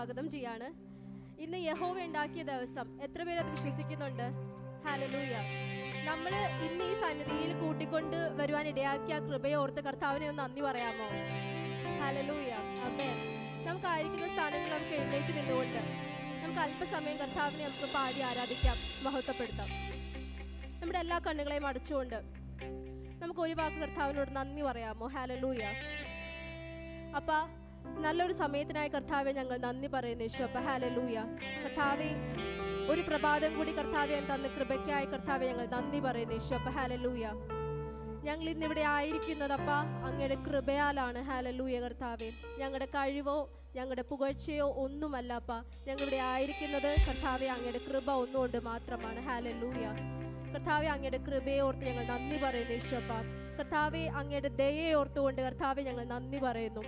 സ്വാഗതം ചെയ്യാണ്. ഇന്ന് യഹോവ ഉണ്ടാക്കിയ ദിവസം. എത്ര പേരത് വിശ്വസിക്കുന്നുണ്ട്? ഹല്ലേലൂയ. നമ്മൾ ഇന്ന് ഈ സന്നിധിയിൽ കൂട്ടിക്കൊണ്ട് വരുവാൻ ഇടയാക്കിയ കൃപയെ ഓർത്ത് കർത്താവിനെ ഒന്ന് നന്ദി പറയാമോ? ഹല്ലേലൂയ. ആമേൻ. നമുക്കായിരിക്കുന്ന സ്ഥാനങ്ങൾ നമുക്ക് എഴുന്നേറ്റ് നിന്നുകൊണ്ട് നമുക്ക് അല്പസമയം കർത്താവിനെ നമുക്ക് പാടി ആരാധിക്കാം, മഹത്വപ്പെടുത്താം. നമ്മുടെ എല്ലാ കണ്ണുകളെയും അടച്ചുകൊണ്ട് നമുക്ക് ഒരു വാക്ക് കർത്താവിനോട് നന്ദി പറയാമോ? ഹല്ലേലൂയ. അപ്പ നല്ലൊരു സമയത്തിനായി കർത്താവെ ഞങ്ങൾ നന്ദി പറയുന്നു യേശു. അപ്പ ഹല്ലേലൂയ. കർത്താവെ ഒരു പ്രഭാതം കൂടി കർത്താവെ തന്ന കൃപയ്ക്കായി കർത്താവെ ഞങ്ങൾ നന്ദി പറയുന്നു യേശു. അപ്പ ഹല്ലേലൂയ. ഞങ്ങൾ ഇന്നിവിടെ ആയിരിക്കുന്നതപ്പ അങ്ങയുടെ കൃപയാലാണ്. ഹല്ലേലൂയ കർത്താവെ. ഞങ്ങളുടെ കഴിവോ ഞങ്ങളുടെ പുകഴ്ചയോ ഒന്നുമല്ല അപ്പ. ഞങ്ങളിവിടെ ആയിരിക്കുന്നത് കർത്താവെ അങ്ങയുടെ കൃപ ഒന്നുകൊണ്ട് മാത്രമാണ്. ഹല്ലേലൂയ. കർത്താവെ അങ്ങയുടെ കൃപയെ ഓർത്ത് ഞങ്ങൾ നന്ദി പറയുന്നു യേശു. അപ്പ കർത്താവെ അങ്ങയുടെ ദയയെ ഓർത്തുകൊണ്ട് കർത്താവെ ഞങ്ങൾ നന്ദി പറയുന്നു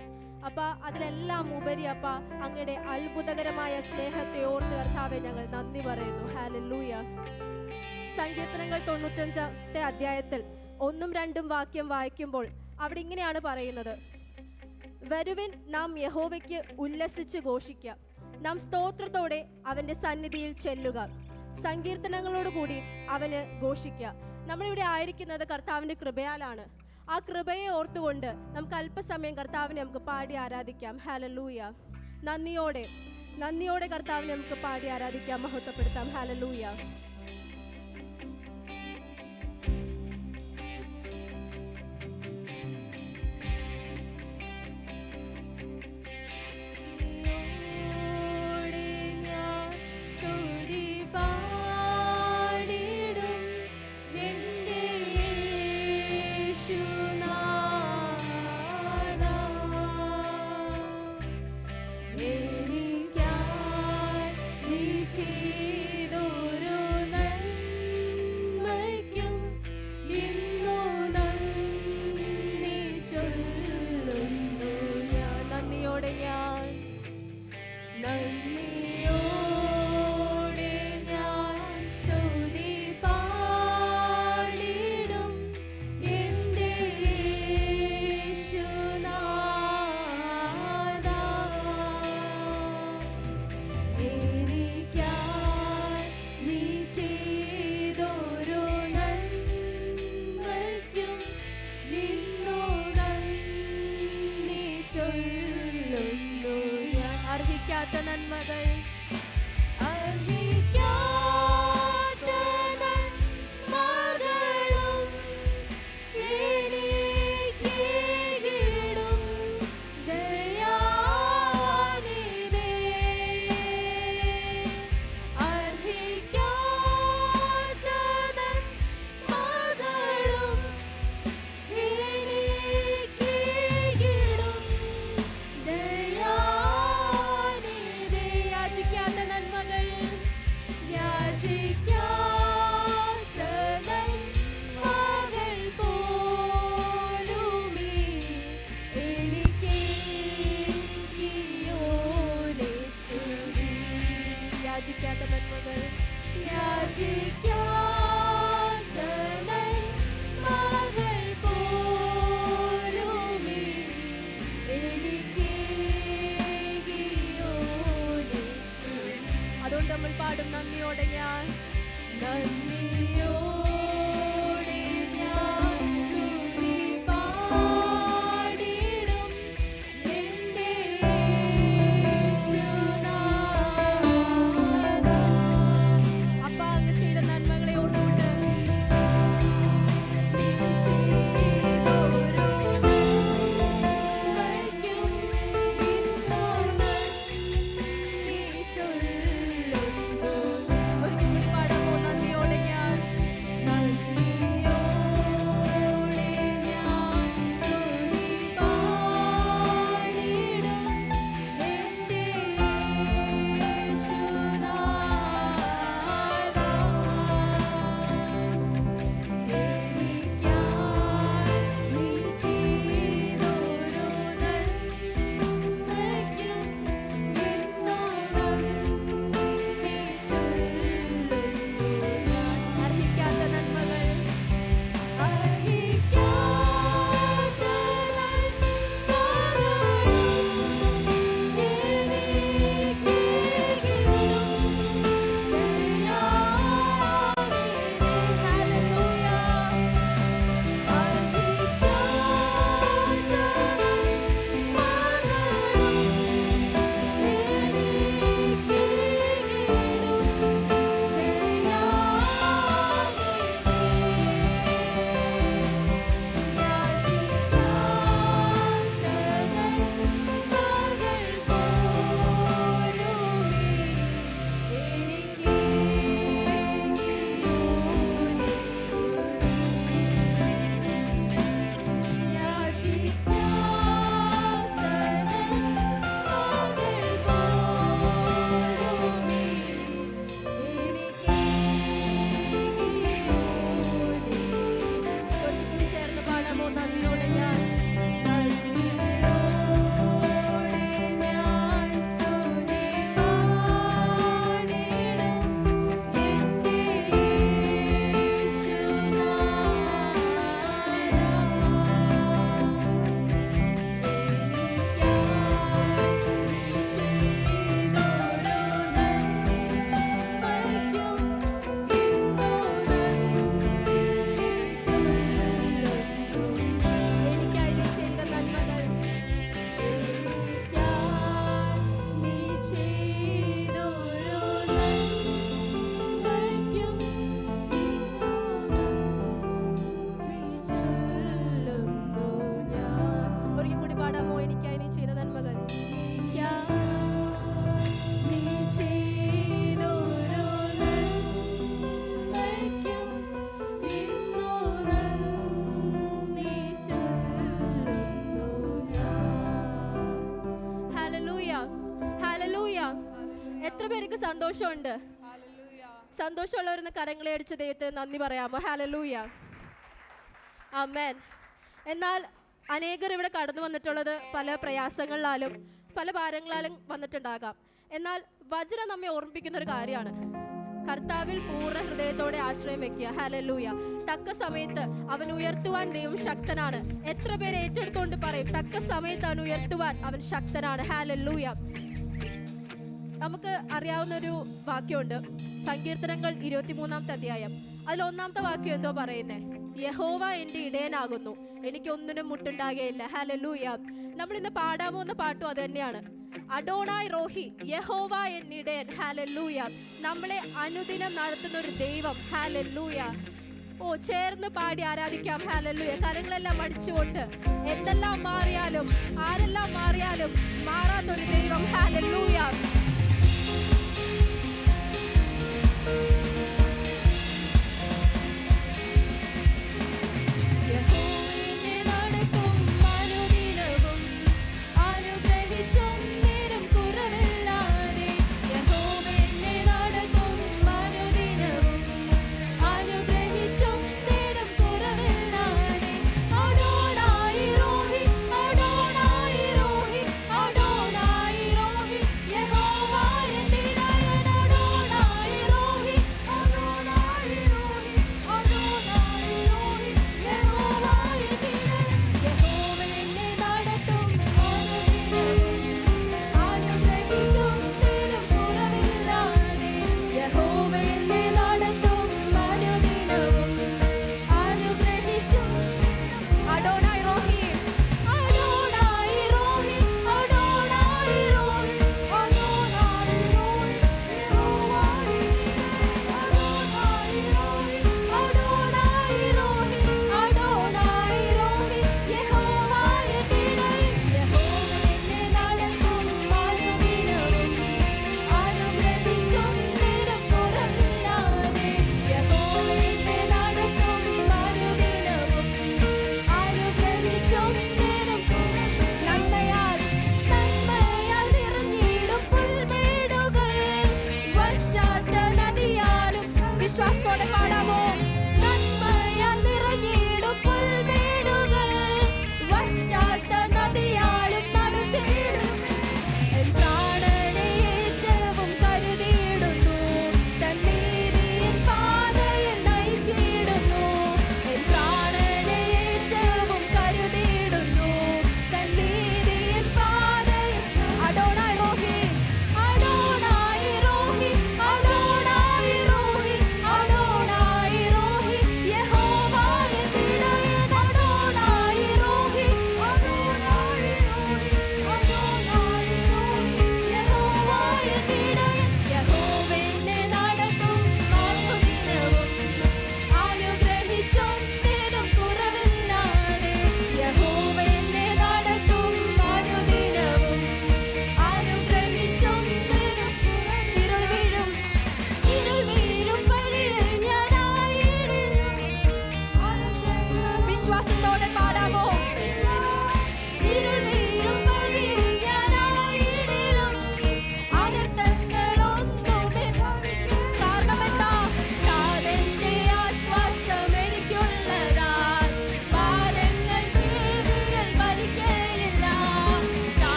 അപ്പ. അതിലെല്ലാം ഉപരി അപ്പ അങ്ങയുടെ അത്ഭുതകരമായ സ്നേഹത്തെ ഓർത്ത് കർത്താവെ ഞങ്ങൾ നന്ദി പറയുന്നു. ഹല്ലേലൂയ. സങ്കീർത്തനങ്ങൾ 95-ാമത്തെ അധ്യായത്തിൽ 1-2 വാക്യം വായിക്കുമ്പോൾ അവിടെ ഇങ്ങനെയാണ് പറയുന്നത്: വരുവിൻ, നാം യഹോവയ്ക്ക് ഉല്ലസിച്ച് ഘോഷിക്കാം, നാം സ്തോത്രത്തോടെ അവന്റെ സന്നിധിയിൽ ചെല്ലുക, സങ്കീർത്തനങ്ങളോടുകൂടി അവന് ഘോഷിക്കുക. നമ്മളിവിടെ ആയിരിക്കുന്നത് കർത്താവിന്റെ കൃപയാലാണ്. ആ കൃപയെ ഓർത്തുകൊണ്ട് നമുക്ക് അല്പസമയം കർത്താവിനെ നമുക്ക് പാടി ആരാധിക്കാം. ഹല്ലേലൂയ. നന്ദിയോടെ കർത്താവിനെ നമുക്ക് പാടി ആരാധിക്കാം, മഹത്വപ്പെടുത്താം. ഹല്ലേലൂയ. ചെയ്തൊരു സന്തോഷമുണ്ട്? സന്തോഷമുള്ളവരെന്ന് കരങ്ങളെ അടിച്ച് ദൈവത്തെ നന്ദി പറയാമോ? ഹല്ലേലൂയ, ആമേൻ. എന്നാൽ അനേകർ ഇവിടെ കടന്നു വന്നിട്ടുള്ളത് പല പ്രയാസങ്ങളിലാലും പല ഭാരങ്ങളാലും വന്നിട്ടുണ്ടാകാം. എന്നാൽ വചനം നമ്മെ ഓർമ്മിപ്പിക്കുന്ന ഒരു കാര്യമാണ്, കർത്താവിൽ പൂർണ്ണ ഹൃദയത്തോടെ ആശ്രയം വെക്കുക. ഹല്ലേലൂയ. തക്ക സമയത്ത് അവൻ ഉയർത്തുവാൻ ദൈവം ശക്തനാണ്. എത്ര പേര് ഏറ്റെടുത്തുകൊണ്ട് പറയും, തക്ക സമയത്ത് അവൻ ഉയർത്തുവാൻ അവൻ ശക്തനാണ്. ഹല്ലേലൂയ. നമുക്ക് അറിയാവുന്നൊരു വാക്യമുണ്ട്, സങ്കീർത്തനങ്ങൾ 23-ാമത്തെ അധ്യായം. അതിൽ 1-ാമത്തെ വാക്യം എന്തോ പറയുന്നേ? യഹോവ എൻ്റെ ഇടയനാകുന്നു, എനിക്കൊന്നിനും മുട്ടുണ്ടാകുകയില്ല. ഹല്ലേലൂയ. നമ്മൾ ഇന്ന് പാടാൻ പോകുന്ന പാട്ടും അത് തന്നെയാണ്. അഡോണായ് റോഹി, യഹോവ എന്നിടയൻ. ഹല്ലേലൂയ. നമ്മളെ അനുദിനം നടത്തുന്ന ഒരു ദൈവം. ഹല്ലേലൂയ. ഓ, ചേർന്ന് പാടി ആരാധിക്കാം. ഹല്ലേലൂയ. കരങ്ങളെല്ലാം അടിച്ചുകൊണ്ട്, എന്തെല്ലാം മാറിയാലും ആരെല്ലാം മാറിയാലും മാറാത്തൊരു ദൈവം. ഹല്ലേലൂയ. Yehovah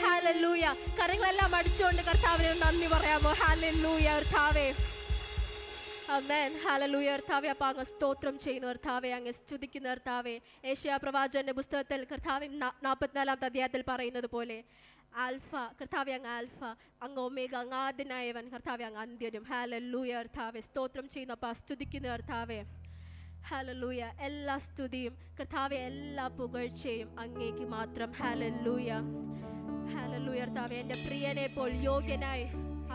hallelujah. കരങ്ങളെല്ലാം അടിച്ചുകൊണ്ട് കർത്താവിനെ നന്ദി പറയാമോ? ഹല്ലേലൂയ കർത്താവേ. ആമേൻ. ഹല്ലേലൂയ കർത്താവേ. അപ്പോൾ അങ്ങ് സ്തോത്രം ചെയ്യുന്നു കർത്താവേ, അങ്ങ് സ്തുതിക്കുന്ന കർത്താവേ. ഏശയ്യാ പ്രവാചകന്റെ പുസ്തകത്തിൽ കർത്താവ് 44-ാമത്തെ അധ്യായത്തിൽ പറയുന്നത് പോലെ ആൽഫ കർത്താവെ, അങ്ങ് ആൽഫ, അങ്ങ് ഒമേഗ, അങ്ങ് ആദ്യനായവൻ കർത്താവെ, അങ്ങ് അന്ത്യനും. ഹല്ലേലൂയ കർത്താവെ. സ്തോത്രം ചെയ്യുന്നു അപ്പോൾ സ്തുതിക്കുന്ന കർത്താവേ. ഹല്ലേലൂയ. എല്ലാ സ്തുതിയും കർത്താവെ, എല്ലാ പുകഴ്ചയും അങ്ങേക്ക് മാത്രം. ഹല്ലേലൂയ. ഹല്ലേലൂയ കർത്താവെ. എൻ്റെ പ്രിയനെ പോൽ യോഗ്യനായി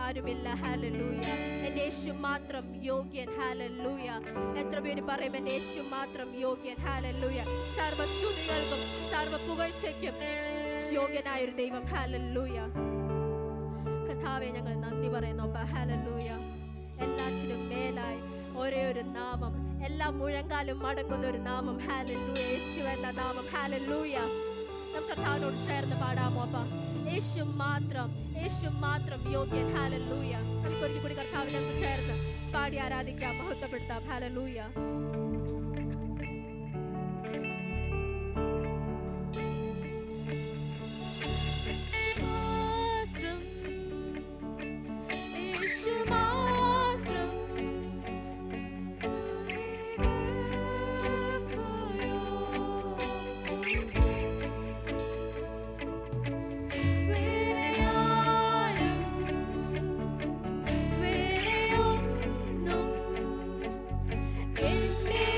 ആരുമില്ല. ഹല്ലേലൂയ. എൻ്റെ യേശു മാത്രം യോഗ്യൻ. ഹല്ലേലൂയ. എത്ര പേര് പറയും എൻ്റെ യേശു മാത്രം യോഗ്യൻ? ഹല്ലേലൂയ. സർവ്വ സ്തുതികൾക്കും സർവ്വ പുകഴ്ചയ്ക്കും യോഗ്യനായൊരു ദൈവം. ഹല്ലേലൂയ കർത്താവെ, ഞങ്ങൾ നന്ദി പറയുന്നു. ഹല്ലേലൂയ. എല്ലാറ്റിനും മേലായി ഒരേ ഒരു നാമം, എല്ലാ മുഴങ്കാലും മടങ്ങുന്ന ഒരു നാമം. ഹല്ലേലൂയ. യേശു എന്ന നാമം. ഹല്ലേലൂയ. നമുക്ക് കർത്താവിനോട് ചേർന്ന് പാടാമോ? യേശു മാത്രം, യേശു മാത്രം യോഗ്യൻ. ഹല്ലേലൂയ. നമുക്ക് ഒരിക്കൽ കൂടി കർത്താവിനെ നമുക്ക് ചേർന്ന് പാടി ആരാധിക്കാം, മഹത്വപ്പെടുത്താം. ഹല്ലേലൂയ. എന്നെ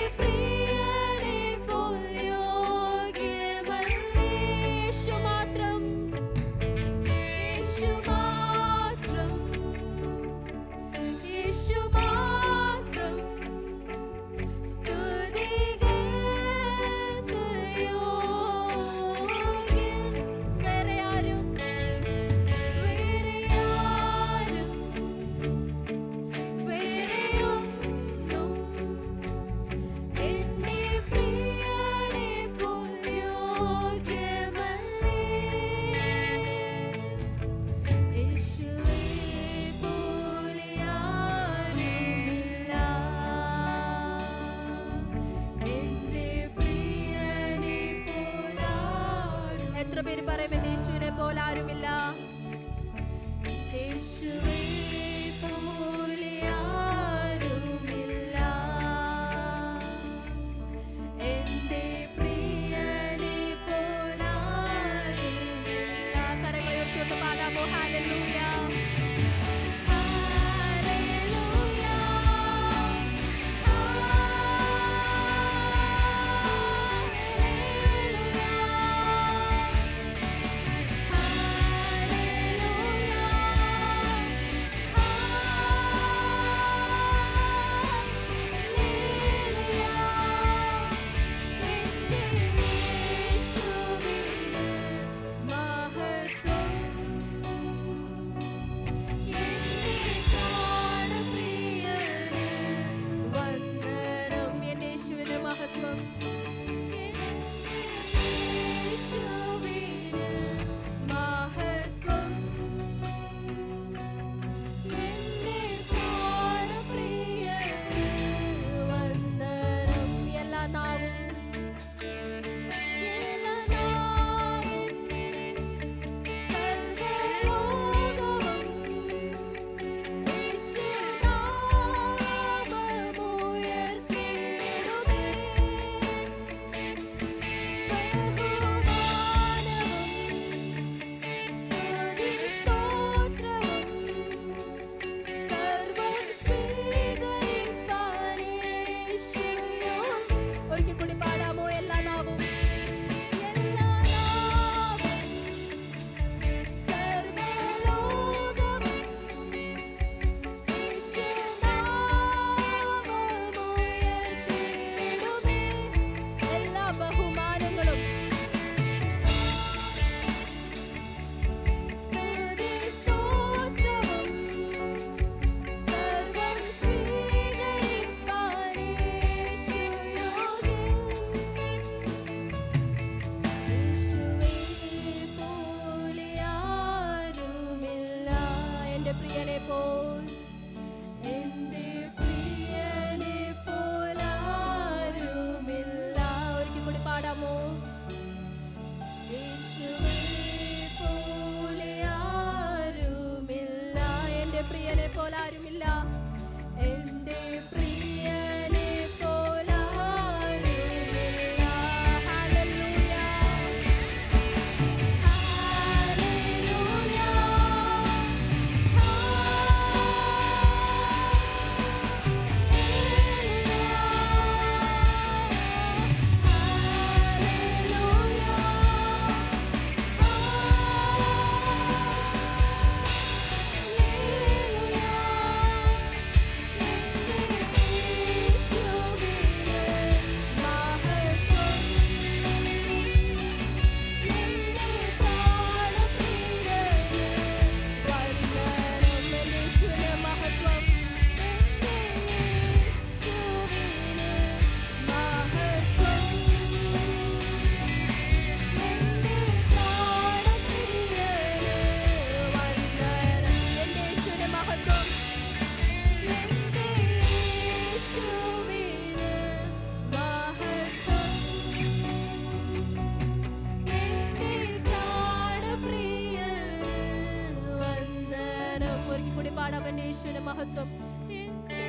കൂടി പാടാം എൻ്റെ യേശുവിന് മഹത്വം. എൻ്റെ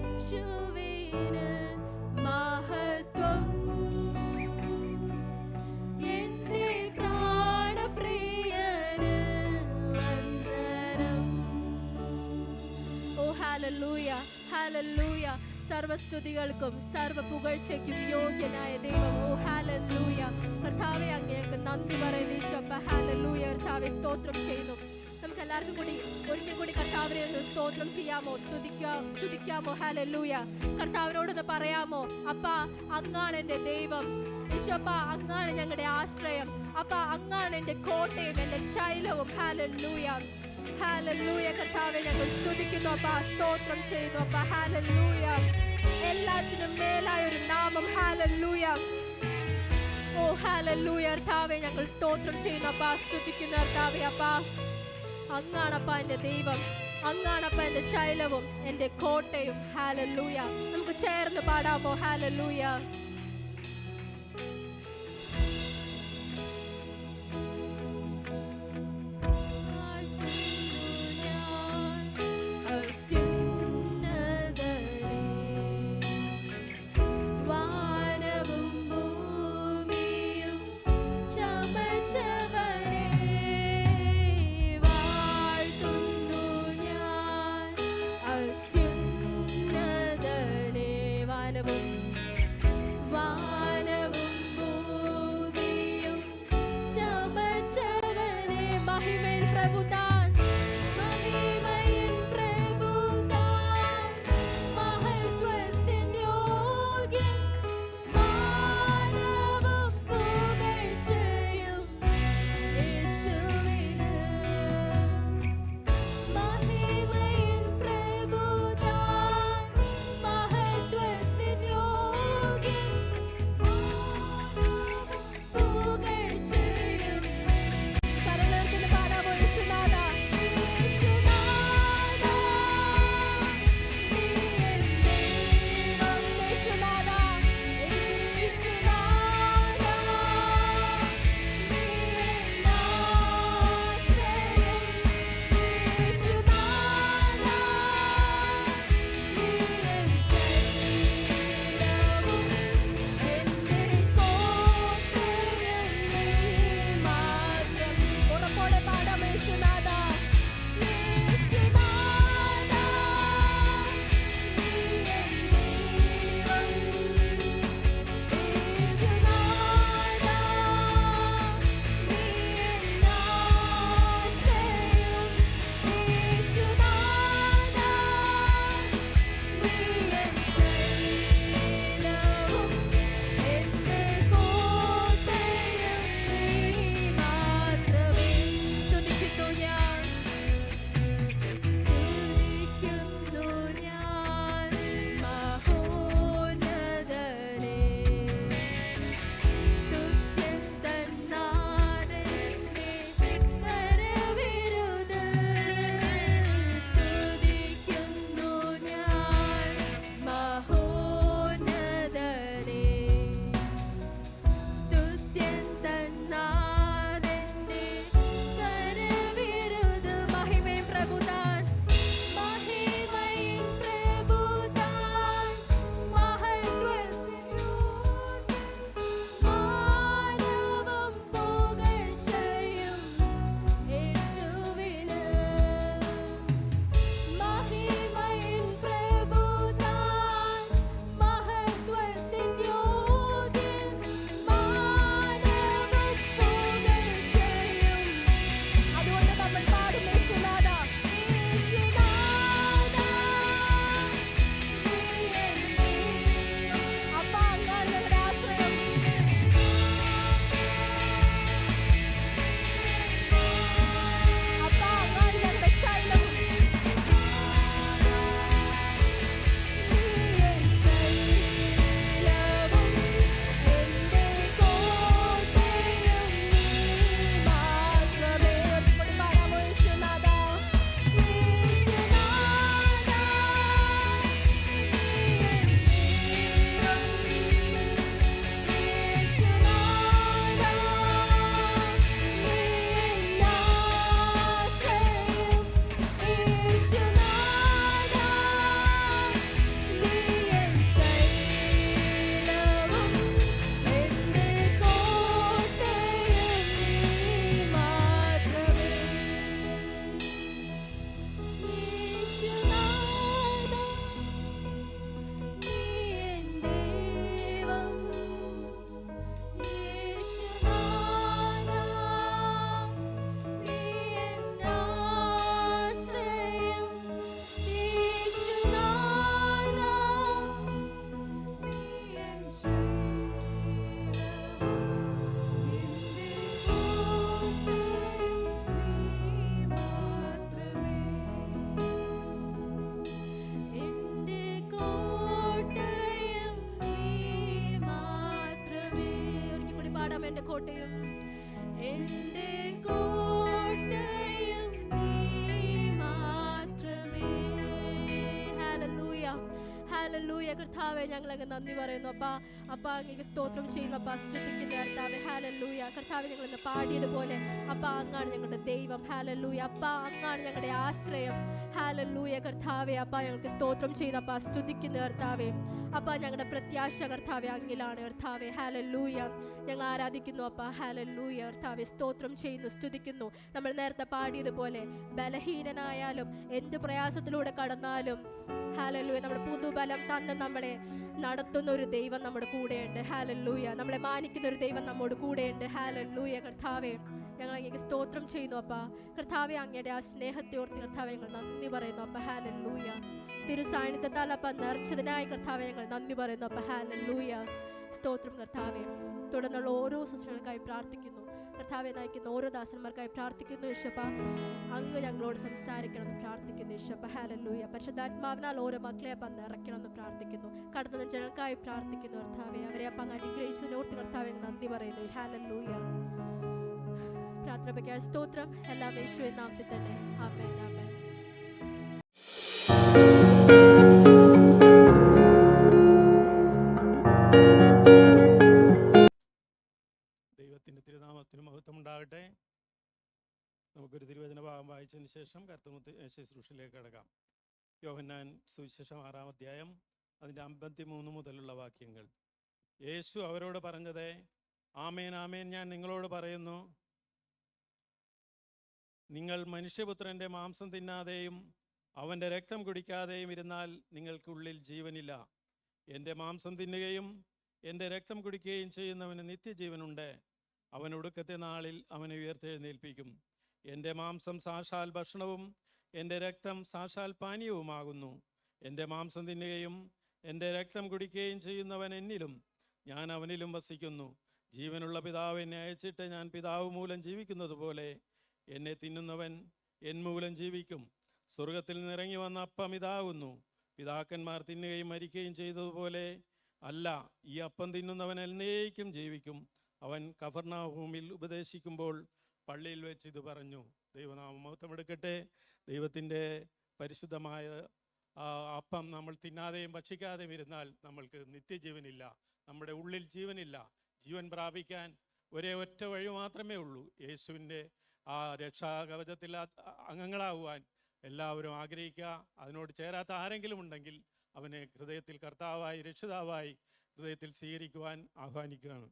യേശുവിന് മഹത്വം, എൻ്റെ പ്രാണപ്രിയന് വന്ദനം. ഓ ഹല്ലേലൂയ, ഹല്ലേലൂയ. സർവസ്തുതികൾക്കും സർവ പുകഴ്ചയ്ക്കും യോഗ്യനായ ദൈവം. ഓ ഹല്ലേലൂയ. കർത്താവെ അങ്ങേക്ക് നന്ദി പറയുന്നു ഈശോപ്പ. ഹല്ലേലൂയ. കർത്താവെ സ്തോത്രം ചെയ്യുന്നു. നമുക്ക് എല്ലാവർക്കും കൂടി ഒരിക്കൽ കൂടി കർത്താവിനെ ഒന്ന് സ്തോത്രം ചെയ്യാമോ, സ്തുതിക്കാമോ? ഹല്ലേലൂയ. കർത്താവിനോടൊന്ന് പറയാമോ, അപ്പാ അങ്ങാണ് എൻ്റെ ദൈവം. ഈശോപ്പ അങ്ങാണ് ഞങ്ങളുടെ ആശ്രയം. അപ്പാ അങ്ങാണ് എൻ്റെ കോട്ടയും എൻ്റെ ശൈലവും. Hallelujah, hallelujah. കർത്താവെ ഞങ്ങൾ സ്തുതിക്കുന്നു അപ്പാ, സ്തോത്രം ചെയ്യുന്നു അപ്പാ. ഹല്ലേലൂയ. എല്ലാറ്റിനും മേലായ ഒരു നാമം. ഹല്ലേലൂയ. ഓ ഹല്ലേലൂയ. കർത്താവെ ഞങ്ങൾ സ്തോത്രം ചെയ്യുന്നു അപ്പാ, സ്തുതിക്കുന്നു കർത്താവെ. അപ്പാ അങ്ങാണപ്പാ എൻ്റെ ദൈവം, അങ്ങാണപ്പാ എൻ്റെ ശൈലവും എൻ്റെ കോട്ടയും. ഹല്ലേലൂയ. നമുക്ക് ചേർന്ന് പാടാമോ? ഹല്ലേലൂയ. കോട്ടയും എൻ്റെ കോട്ടയും നീ മാത്രമേ. Hallelujah, hallelujah. കർത്താവേ, ഞങ്ങളങ്ങ് നന്ദി പറയുന്നു അപ്പാ. അപ്പാ, അങ്ങേക്ക് സ്തോത്രം ചെയ്യുന്നു അപ്പാ, സ്തുതിക്കുന്ന കർത്താവേ. ഹല്ലേലൂയ. കർത്താവേ, ഞങ്ങളിന്ന് പാടിയതുപോലെ അപ്പാ, അങ്ങാണ് ഞങ്ങളുടെ ദൈവം. ഹല്ലേലൂയ. അപ്പാ, അങ്ങാണ് ഞങ്ങളുടെ ആശ്രയം. ഹല്ലേലൂയ. കർത്താവേ, അപ്പാ, ഞങ്ങൾക്ക് സ്തോത്രം ചെയ്യുന്നു അപ്പാ, സ്തുതിക്കുന്ന കർത്താവേ. അപ്പാ, ഞങ്ങളുടെ പ്രത്യാശ കർത്താവേ അങ്ങിലാണ് കർത്താവേ. ഹല്ലേലൂയ. ഞങ്ങൾ ആരാധിക്കുന്നു അപ്പാ. ഹല്ലേലൂയ. കർത്താവേ, സ്തോത്രം ചെയ്യുന്നു, സ്തുതിക്കുന്നു. നമ്മൾ നേരത്തെ പാടിയതുപോലെ ബലഹീനനായാലും എന്ത് പ്രയാസത്തിലൂടെ കടന്നാലും ഹല്ലേലൂയ, നമ്മുടെ പുതുബലം തന്ന് നമ്മളെ നടത്തുന്ന ഒരു ദൈവം നമ്മുടെ കൂടെയുണ്ട്. ഹല്ലേലൂയ. നമ്മളെ മാനിക്കുന്ന ഒരു ദൈവം നമ്മോട് കൂടെയുണ്ട്. ഹല്ലേലൂയ. കർത്താവേ, ഞങ്ങൾ അങ്ങേക്ക് സ്തോത്രം ചെയ്യുന്നു അപ്പാ. കർത്താവേ, അങ്ങയുടെ ആ സ്നേഹത്തെ ഓർത്ത് കർത്താവേ ഞങ്ങൾ നന്ദി പറയുന്നു അപ്പാ. ഹല്ലേലൂയ. തിരുസാന്നിധ്യത്താൽ അപ്പ നിറച്ചതിനായി കർത്താവേ ഞങ്ങൾ നന്ദി പറയുന്നു അപ്പ. ഹല്ലേലൂയ. സ്തോത്രം കർത്താവേ. തുടർന്നുള്ള ഓരോ സൂചനകൾക്കായി പ്രാർത്ഥിക്കുന്നു കർത്താവെ. നയിക്കുന്ന ഓരോ ദാസന്മാർക്കായി പ്രാർത്ഥിക്കുന്നു യേശുപ്പ. അങ്ങ് ഞങ്ങളോട് സംസാരിക്കണമെന്ന് പ്രാർത്ഥിക്കുന്നു യേശുപ്പ. ഹല്ലേലൂയ. പരിശുദ്ധാത്മാവിനാൽ ഓരോ മക്കളെ അപ്പം നിറയ്ക്കണമെന്ന് പ്രാർത്ഥിക്കുന്നു. കടന്ന ജനങ്ങൾക്കായി പ്രാർത്ഥിക്കുന്നു കർത്താവെ. അവരെ അപ്പം അങ്ങ് അനുഗ്രഹിച്ചതിനോർത്ത് കർത്താവെ നന്ദി പറയുന്നു. ഹല്ലേലൂയ. പ്രാർത്ഥനയ്ക്കായി സ്തോത്രം. എല്ലാം യേശുവിൻ നാമത്തിൽ തന്നെ. ആമേൻ, ആമേൻ. ദൈവത്തിൻ്റെ തിരുനാമത്തിന് മഹത്വം ഉണ്ടാകട്ടെ. നമുക്കൊരു തിരുവചന ഭാഗം വായിച്ചതിന് ശേഷം കർത്തൃമുത്ത് ശുശ്രൂഷയിലേക്ക് കടക്കാം. യോഹന്നാൻ സുവിശേഷം 6-ാം അധ്യായം അതിൻ്റെ 53 മുതലുള്ള വാക്യങ്ങൾ. യേശു അവരോട് പറഞ്ഞത്, ആമേൻ ആമേൻ ഞാൻ നിങ്ങളോട് പറയുന്നു, നിങ്ങൾ മനുഷ്യപുത്രൻ്റെ മാംസം തിന്നാതെയും അവൻ്റെ രക്തം കുടിക്കാതെയും ഇരുന്നാൽ നിങ്ങൾക്കുള്ളിൽ ജീവനില്ല. എൻ്റെ മാംസം തിന്നുകയും എൻ്റെ രക്തം കുടിക്കുകയും ചെയ്യുന്നവന് നിത്യജീവനുണ്ട്. അവൻ ഒടുക്കത്തെ നാളിൽ അവനെ ഉയർത്തെഴുന്നേൽപ്പിക്കും. എൻ്റെ മാംസം സാക്ഷാൽ ഭക്ഷണവും എൻ്റെ രക്തം സാക്ഷാൽ പാനീയവുമാകുന്നു. എൻ്റെ മാംസം തിന്നുകയും എൻ്റെ രക്തം കുടിക്കുകയും ചെയ്യുന്നവൻ എന്നിലും ഞാൻ അവനിലും വസിക്കുന്നു. ജീവനുള്ള പിതാവ് എന്നെ അയച്ചിട്ട് ഞാൻ പിതാവ് മൂലം ജീവിക്കുന്നത് പോലെ എന്നെ തിന്നുന്നവൻ എൻ മൂലം ജീവിക്കും. സ്വർഗത്തിൽ നിന്നിറങ്ങി വന്ന അപ്പം ഇതാകുന്നു. പിതാക്കന്മാർ തിന്നുകയും മരിക്കുകയും ചെയ്തതുപോലെ അല്ല, ഈ അപ്പം തിന്നുന്നവൻ എന്നേക്കും ജീവിക്കും. അവൻ കഫർനാഹൂമിൽ ഉപദേശിക്കുമ്പോൾ പള്ളിയിൽ വെച്ച് ഇത് പറഞ്ഞു. ദൈവനാമം മഹത്വമെടുക്കട്ടെ. ദൈവത്തിൻ്റെ പരിശുദ്ധമായ അപ്പം നമ്മൾ തിന്നാതെയും ഭക്ഷിക്കാതെയും ഇരുന്നാൽ നമ്മൾക്ക് നിത്യജീവനില്ല. നമ്മുടെ ഉള്ളിൽ ജീവനില്ല. ജീവൻ പ്രാപിക്കാൻ ഒരേ ഒറ്റ വഴി മാത്രമേ ഉള്ളൂ. യേശുവിൻ്റെ ആ രക്ഷാകവചത്തിൽ അംഗങ്ങളാകുവാൻ എല്ലാവരും ആഗ്രഹിക്കുക. അതിനോട് ചേരാത്ത ആരെങ്കിലും ഉണ്ടെങ്കിൽ അവനെ ഹൃദയത്തിൽ കർത്താവായി രക്ഷിതാവായി ഹൃദയത്തിൽ സ്വീകരിക്കുവാൻ ആഹ്വാനിക്കുകയാണ്.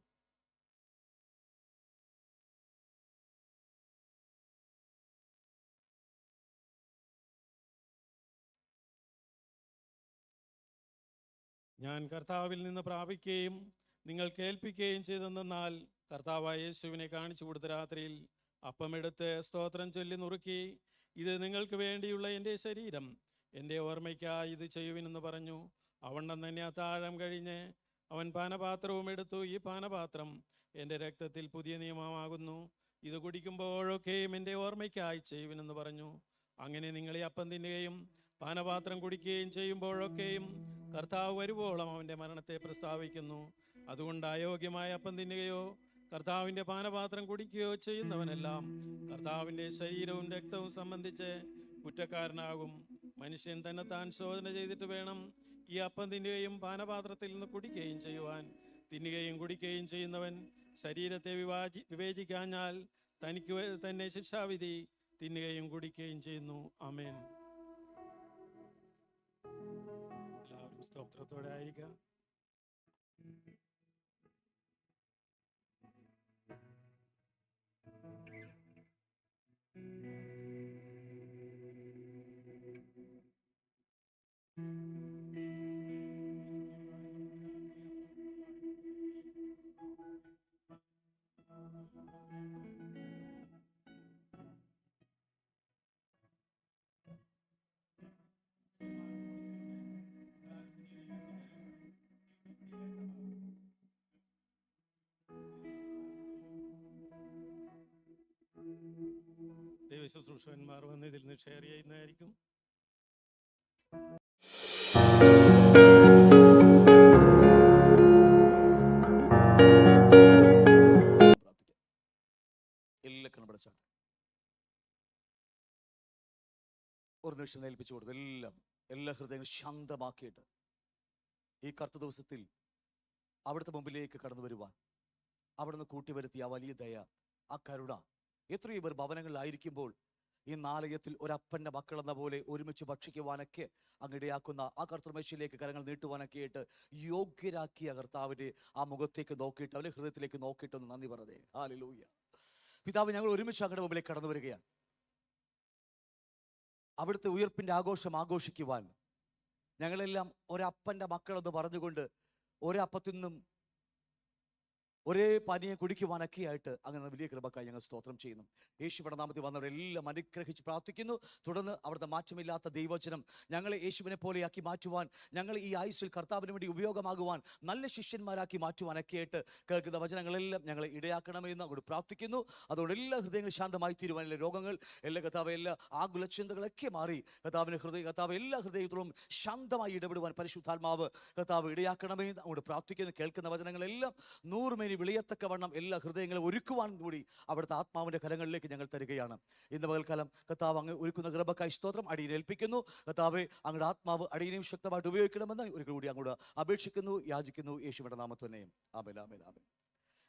ഞാൻ കർത്താവിൽ നിന്ന് പ്രാപിക്കുകയും നിങ്ങൾ കേൾപ്പിക്കുകയും ചെയ്തെന്നാൽ കർത്താവായ യേശുവിനെ കാണിച്ചു കൊടുത്ത രാത്രിയിൽ അപ്പമെടുത്ത് സ്തോത്രം ചൊല്ലി നുറുക്കി, ഇത് നിങ്ങൾക്ക് വേണ്ടിയുള്ള എൻ്റെ ശരീരം, എൻ്റെ ഓർമ്മയ്ക്കായി ഇത് ചെയ്യുവിനെന്ന് പറഞ്ഞു. അവണ്ണം തന്നെ അത്താഴം കഴിഞ്ഞ് അവൻ പാനപാത്രവും എടുത്തു. ഈ പാനപാത്രം എൻ്റെ രക്തത്തിൽ പുതിയ നിയമമാകുന്നു. ഇത് കുടിക്കുമ്പോഴൊക്കെയും എൻ്റെ ഓർമ്മയ്ക്കായി ചെയ്യുവിനെന്ന് പറഞ്ഞു. അങ്ങനെ നിങ്ങൾ ഈ അപ്പം തിന്നുകയും പാനപാത്രം കുടിക്കുകയും ചെയ്യുമ്പോഴൊക്കെയും കർത്താവ് വരുവോളം അവൻ്റെ മരണത്തെ പ്രസ്താവിക്കുന്നു. അതുകൊണ്ട് അയോഗ്യമായ അപ്പം തിന്നുകയോ കർത്താവിൻ്റെ പാനപാത്രം കുടിക്കുകയോ ചെയ്യുന്നവനെല്ലാം കർത്താവിൻ്റെ ശരീരവും രക്തവും സംബന്ധിച്ച് കുറ്റക്കാരനാകും. മനുഷ്യൻ തന്നെ താൻ ശോധന ചെയ്തിട്ട് വേണം ഈ അപ്പം തിന്നുകയും പാനപാത്രത്തിൽ നിന്ന് കുടിക്കുകയും ചെയ്യുവാൻ. തിന്നുകയും കുടിക്കുകയും ചെയ്യുന്നവൻ ശരീരത്തെ വിവേചിക്കാഞ്ഞാൽ തനിക്ക് തന്നെ ശിക്ഷാവിധി തിന്നുകയും കുടിക്കുകയും ചെയ്യുന്നു. ആമേൻ. എല്ലാവരും സ്തോത്രത്തോടെ ആയിരിക്കാം. ദൈവശുശ്രൂഷകന്മാർ വന്ന് ഇതിൽ നിന്ന് ഷെയർ ചെയ്യുന്നതായിരിക്കും. അടച്ചാട്ടെ. ഒരു നിമിഷം ഏൽപ്പിച്ചു കൊടുത്തു. എല്ലാ ഹൃദയങ്ങളും ശാന്തമാക്കിയിട്ട് ഈ കറുത്ത ദിവസത്തിൽ അവിടുത്തെ മുമ്പിലേക്ക് കടന്നു വരുവാൻ അവിടുന്ന് കൂട്ടിവരുത്തിയ ആ വലിയ ദയ, ആ കരുണ, എത്രയോ പേർ ഭവനങ്ങളിലായിരിക്കുമ്പോൾ ഈ നാലയത്തിൽ ഒരപ്പൻ്റെ മക്കളെന്ന പോലെ ഒരുമിച്ച് ഭക്ഷിക്കുവാനൊക്കെ അങ്ങിടയാക്കുന്ന ആ കർത്തൃമേശയിലേക്ക് കരങ്ങൾ നീട്ടുവാനൊക്കെ ആയിട്ട് യോഗ്യരാക്കിയ കർത്താവിൻ്റെ ആ മുഖത്തേക്ക് നോക്കിയിട്ട്, അവൻ്റെ ഹൃദയത്തിലേക്ക് നോക്കിയിട്ടൊന്ന് നന്ദി പറഞ്ഞേ. ഹല്ലേലൂയ. പിതാവ്, ഞങ്ങൾ ഒരുമിച്ച് അങ്ങയുടെ മുമ്പിലേക്ക് കടന്നു വരികയാണ്. അവിടുത്തെ ഉയർപ്പിൻ്റെ ആഘോഷം ആഘോഷിക്കുവാൻ ഞങ്ങളെല്ലാം ഒരപ്പൻ്റെ മക്കളെന്ന് പറഞ്ഞുകൊണ്ട് ഒരപ്പത്തിൽ നിന്നും ഒരേ പാനീയം കുടിക്കുവാനൊക്കെ ആയിട്ട് അങ്ങനെ വലിയ കൃപക്കായി ഞങ്ങൾ സ്തോത്രം ചെയ്യുന്നു. യേശുവിന്റെ നാമത്തിൽ വന്നവരെല്ലാം അനുഗ്രഹിച്ച് പ്രാർത്ഥിക്കുന്നു. തുടർന്ന് അവിടുത്തെ മാറ്റമില്ലാത്ത ദൈവവചനം ഞങ്ങളെ യേശുവിനെ പോലെയാക്കി മാറ്റുവാൻ, ഞങ്ങൾ ഈ ആയുസ്സിൽ കർത്താവിന് വേണ്ടി ഉപയോഗമാകുവാൻ, നല്ല ശിഷ്യന്മാരാക്കി മാറ്റുവാനൊക്കെ ആയിട്ട് കേൾക്കുന്ന വചനങ്ങളെല്ലാം ഞങ്ങളെ ഇടയാക്കണമെന്ന് അങ്ങോട്ട് പ്രാർത്ഥിക്കുന്നു. അതുകൊണ്ട് എല്ലാ ഹൃദയങ്ങളും ശാന്തമായി തീരുവാൻ, എല്ലാ രോഗങ്ങൾ, എല്ലാ കർത്താവ്, എല്ലാ ആകുലചിന്തകളൊക്കെ മാറി കർത്താവ് എല്ലാ ഹൃദയത്തോടും ശാന്തമായി ഇടപെടുവാൻ പരിശുദ്ധാത്മാവ് കർത്താവ് ഇടയാക്കണമെന്ന് അങ്ങോട്ട് പ്രാർത്ഥിക്കുന്നു. കേൾക്കുന്ന വചനങ്ങളെല്ലാം 100 മേനി വിളിയത്തക്കവണ്ണം എല്ലാ ഹൃദയങ്ങളെ ഒരുക്കുവാൻ കൂടി അവിടുത്തെ ആത്മാവിൻ്റെ കരങ്ങളിലേക്ക് ഞങ്ങൾ തരികയാണ്. ഇന്ന് പകൽക്കാലം കർത്താവ് അങ്ങ് ഒരുക്കുന്ന കൃപക്കായി സ്തോത്രം. അടിയനെ ഏൽപ്പിക്കുന്നു. കർത്താവെ, അങ്ങയുടെ ആത്മാവ് അടിയനെയും ശക്തമായിട്ട് ഉപയോഗിക്കണമെന്ന് ഒരിക്കൽ കൂടി അങ്ങോട്ട് അപേക്ഷിക്കുന്നു, യാചിക്കുന്നു. യേശുവിന്റെ നാമത്തിനെയും ആമേൻ, ആമേൻ, ആമേൻ.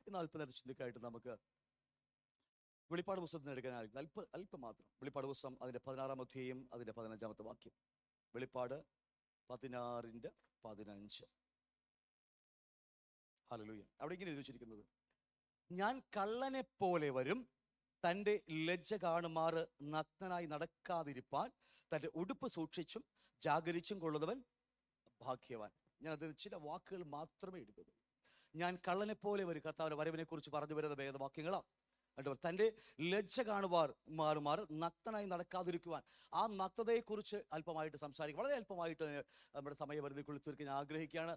ഇന്ന് അല്പനേരം ചിന്തക്കായിട്ട് നമുക്ക് വെളിപ്പാട് പുസ്തകത്തിന് എടുക്കാനായിരിക്കും അല്പം മാത്രം. വെളിപ്പാട് പുസ്തകം അതിൻ്റെ 16-ാം അധ്യായം അതിൻ്റെ 15-ാമത്തെ വാക്യം. വെളിപ്പാട് 16:15. ഹല്ലേലൂയ. അവിടെ ഇങ്ങനെ എഴുതി വെച്ചിരിക്കുന്നത്: ഞാൻ കള്ളനെ പോലെ വരും, തൻ്റെ ലജ്ജ കാണുമാറ് നഗ്നനായി നടക്കാതിരിപ്പാൻ തൻ്റെ ഉടുപ്പ് സൂക്ഷിച്ചും ജാഗരിച്ചും കൊള്ളുന്നവൻ ഭാഗ്യവാൻ. ഞാൻ അതിന് ചില വാക്കുകൾ മാത്രമേ എടുക്കുള്ളൂ. ഞാൻ കള്ളനെ പോലെ വരും. കർത്താവിന്റെ വരവിനെ കുറിച്ച് പറഞ്ഞു വരുന്ന വേദവാക്യങ്ങളാണ്. തൻ്റെ ലജ്ജ മാറുമാറ് നഗ്നനായി നടക്കാതിരിക്കുവാൻ. ആ നഗ്നതയെക്കുറിച്ച് അല്പമായിട്ട് സംസാരിക്കും. വളരെ അല്പമായിട്ട് നമ്മുടെ സമയപരിധിക്കുള്ളിൽ തീർക്കാൻ ആഗ്രഹിക്കുകയാണ്.